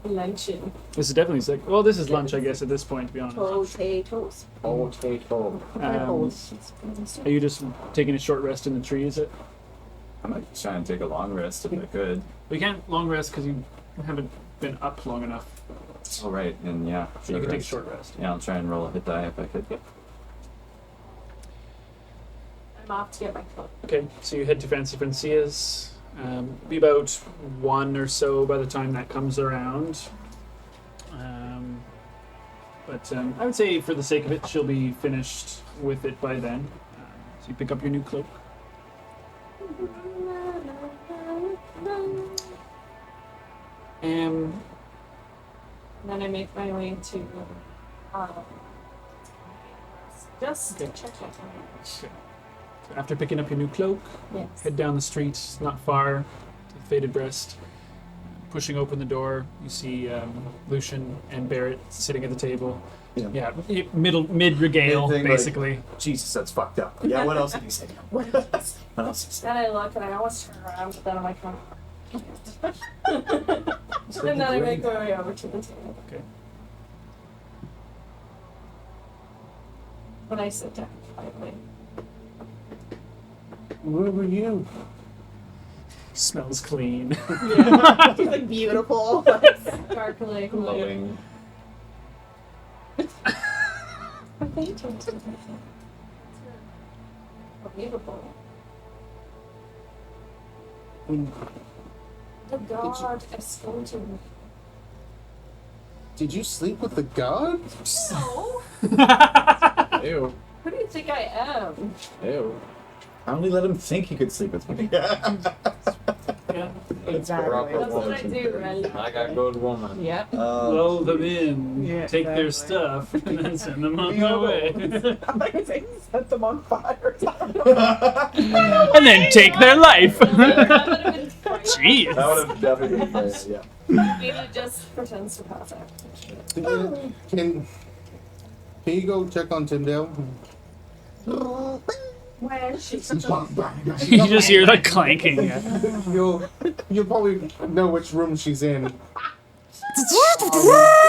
luncheon. This is definitely second. Well, this is lunch, I guess, at this point, to be honest. Potatoes. Potato. Are you just taking a short rest in the tree? Is it? I might try and take a long rest if I could. We can't long rest because you haven't been up long enough. Oh right, and yeah. So you can take a rest. short rest. Yeah, I'll try and roll a hit die if I could. I'm off to get my cloak. Okay, so you head to Fancy Francia's. Be about 1 or so by the time that comes around. But I would say, for the sake of it, she'll be finished with it by then. So you pick up your new cloak. And then I make my way to just Okay. check it. So after picking up your new cloak, Yes. head down the street, not far, to the Faded Breast. pushing open the door, you see Lucian and Barrett sitting at the table. Yeah, mid regale, Mid thing, basically. Like, Jesus, that's fucked up. Yeah, what else did he say? What else? What else did he say? Then I look and I almost turn around, but then I'm like, and then I make my way over to the table. Okay. When I sit down quietly. Where were you? Smells clean. Yeah. She's like beautiful. Sparkling. Glowing. Unbelievable. The god escorted me. Did you sleep with the god? No. Ew. Who do you think I am? Ew. I only let him think he could sleep with me. Yeah. Exactly. That's what I do, right? I got good woman. Yep. Lull them in, Yeah, take their exactly. stuff, and then send them on their way. I'm like saying set them on fire. And then take their life. That would have been Jeez. That would have definitely been nice, yeah. Mina just pretends to pass out. Can you go check on Tyndale? Where she's You just hear the clanking. You'll probably know which room she's in.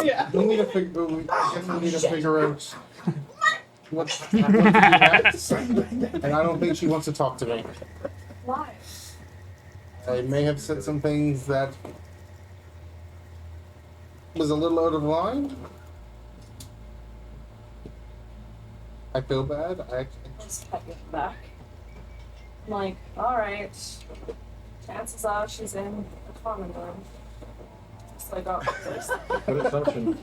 Yeah. We need to figure. I guess we need to figure out what's happening next. And I don't think she wants to talk to me. why? I may have said some things that was a little out of line. I feel bad. Just cut you back. I'm like, alright. Chances are she's in the common room. Just like, oh, there's Good assumption.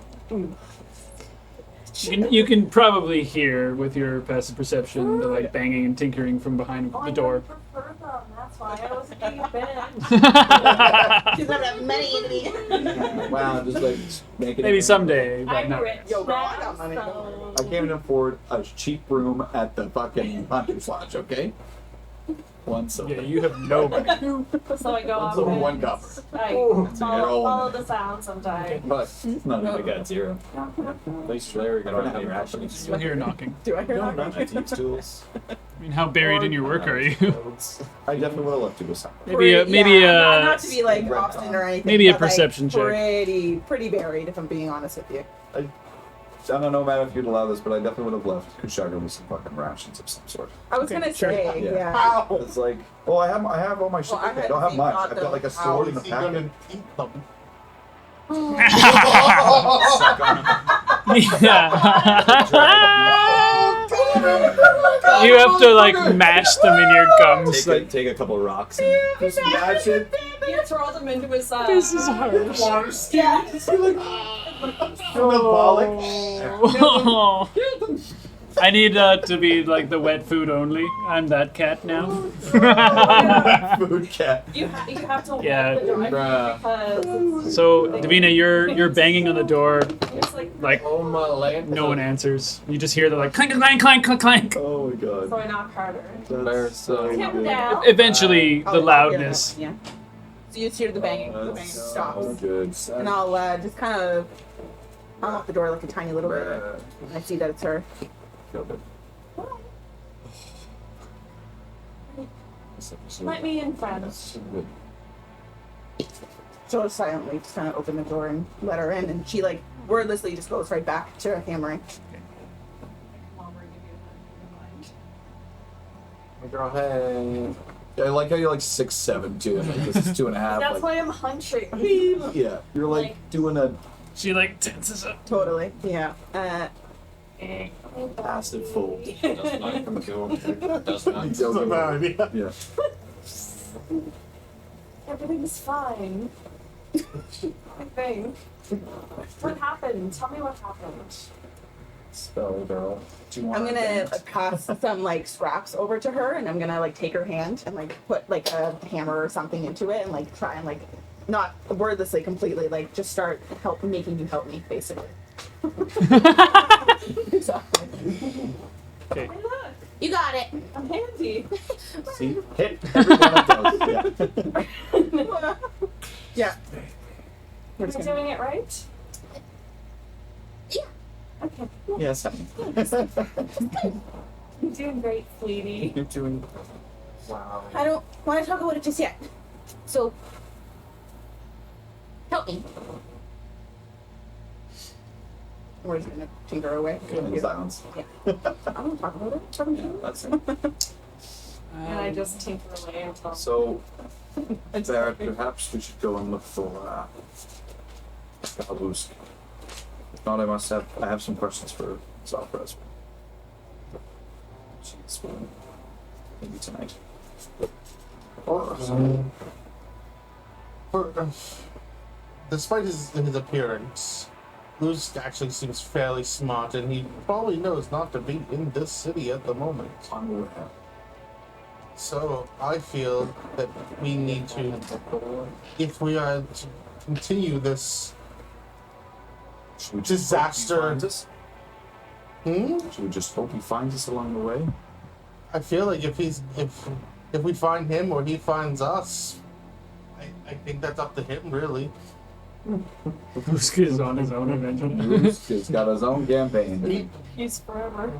You can probably hear with your passive perception the like banging and tinkering from behind the door. I prefer them, that's why I was being a bitch. She's never had many enemies. Wow, just like make it. Maybe someday, but I'm not. rich Yo, girl, I now, got money. so... I can't even afford a cheap room at the fucking Hunter's Lodge, okay? One silver. Yeah, you have no money. So I go off silver, and one copper. I you're follow all in the sounds sometimes. But None of I it. got 0. at least Larry got don't all have the rations. You'll hear knocking. Do I hear No, that? I teach tools. I mean, how buried in your work are you? I definitely would have loved to go somewhere. Not to be like obstinate or anything. maybe a but, like, perception check. Pretty buried, if I'm being honest with you. I don't know, Matt, if you'd allow this, but I definitely would have left Kushagra with some fucking rations of some sort. I was Okay, gonna sure. say, Yeah. yeah. It's like, well, I have all my shit. Well, I with me. I had don't have seen much. not I've got like a How sword and a is he packet. gonna eat them? You have to like mash them in your gums. Like, Take a couple rocks and Just match it. You throw them into his this is harsh. Oh. I need to be like the wet food only. I'm that cat now. Food cat. You have to Yeah. walk the door Bruh. because So, Davina, you're banging on the door. it's like Oh my land. No one answers. You just hear the like clank, clank, clank, clank, clank. Oh my god. so I knock harder. That's so Him good. down. Eventually, the I'll hear loudness. that, Yeah. So you just hear the banging. The banging That's so stops. good. And I'll just kind of unlock the door like a tiny little bit. I see that it's her. Killed it. Let me in, friends. So good. So silently just kind of open the door and let her in, and she like wordlessly just goes right back to hammering. Girl, hey. Yeah, I like how you're like 6'7" too, and like this is 2.5. That's Like, why I'm hunching. yeah, you're like Like- doing a She like tenses up. Totally. Yeah. passive fold. Does not kill. Does not. That's a bad idea. Yeah. Everything's fine. I think. What happened? Tell me what happened. Spell girl. Do you want I'm gonna pass some like scraps over to her, and I'm gonna like take her hand and like put like a hammer or something into it, and like try and like not wordlessly completely like just start making you help me basically. So, Okay. Hey, look, You got it. I'm handy. see? Hit every one of those. Yeah. yeah. Am I doing it right? Yeah. Okay. Yes. You're doing great, sweetie. You're doing. Wow. I don't want to talk about it just yet. So, help me. We're just gonna tinker away. In silence. I don't talk about it. Talk about it. That's And I just tinker away until. so. Barrett, perhaps we should go and look for Galabusk. If not, I have some questions for Zalfraz. Jeez, maybe tonight. Despite his appearance, Luz actually seems fairly smart, and he probably knows not to be in this city at the moment. I'm aware. So I feel that we need to, if we are to continue this Should we just disaster. hope he finds us? Hmm? Should we just hope he finds us along the way? I feel like if we find him or he finds us, I think that's up to him, really. Lusk is on his own eventually. He's got his own campaign. Peace forever.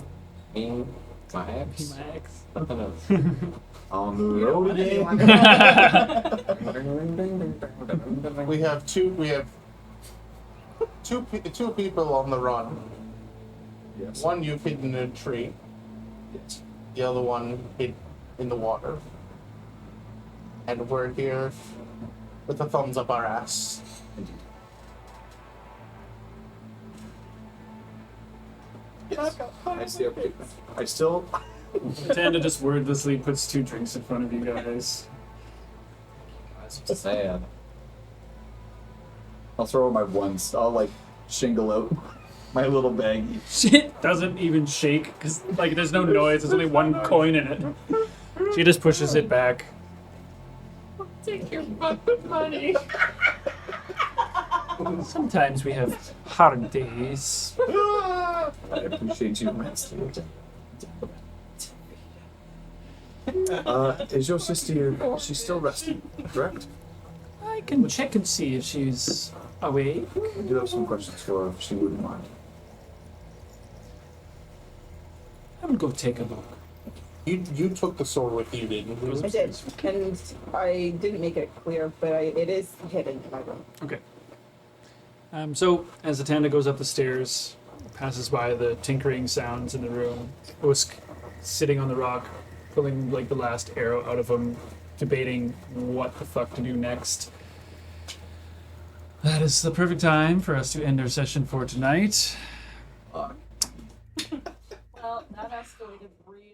Me, my ex. Nothing else. On the road again. We have two people on the run. Yes. One you've hidden in a tree. Yes. The other one hid in the water. And we're here with a thumbs up our ass. Indeed. I still. Tanda just wordlessly puts 2 drinks in front of you guys. That's sad. I'll throw my ones. I'll like shingle out my little baggie. Shit doesn't even shake because like there's no noise. There's only 1 coin in it. She just pushes it back. Take your fucking money. Sometimes we have hard days. I appreciate you immensely. Is your sister? She's still resting, correct? I can check and see if she's awake. I do have some questions for her if she wouldn't mind. I will go take a look. You took the sword with you, didn't you? I did, and I didn't make it clear, but it is hidden in my room. Okay. So as the Tanda goes up the stairs, passes by the tinkering sounds in the room, Usk sitting on the rock, pulling like the last arrow out of him, debating what the fuck to do next. That is the perfect time for us to end our session for tonight. Well, that escalated real.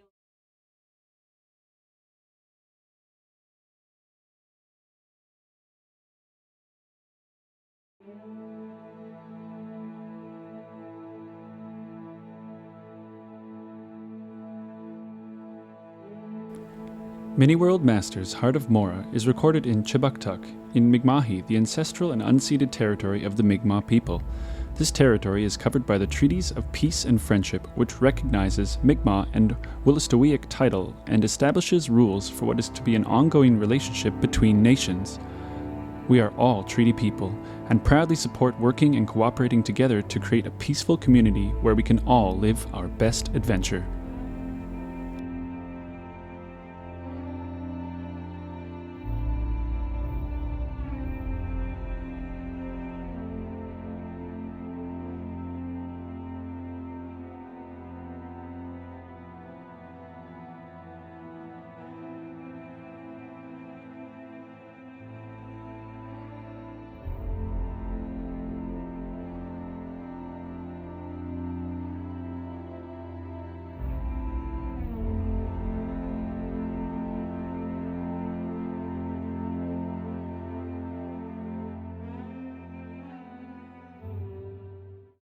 Many World Masters' Heart of Mora is recorded in Chibuktuk, in Mi'kmahi, the ancestral and unceded territory of the Mi'kmaq people. This territory is covered by the Treaties of Peace and Friendship, which recognizes Mi'kmaq and Wolastoqiyik title and establishes rules for what is to be an ongoing relationship between nations. We are all treaty people and proudly support working and cooperating together to create a peaceful community where we can all live our best adventure.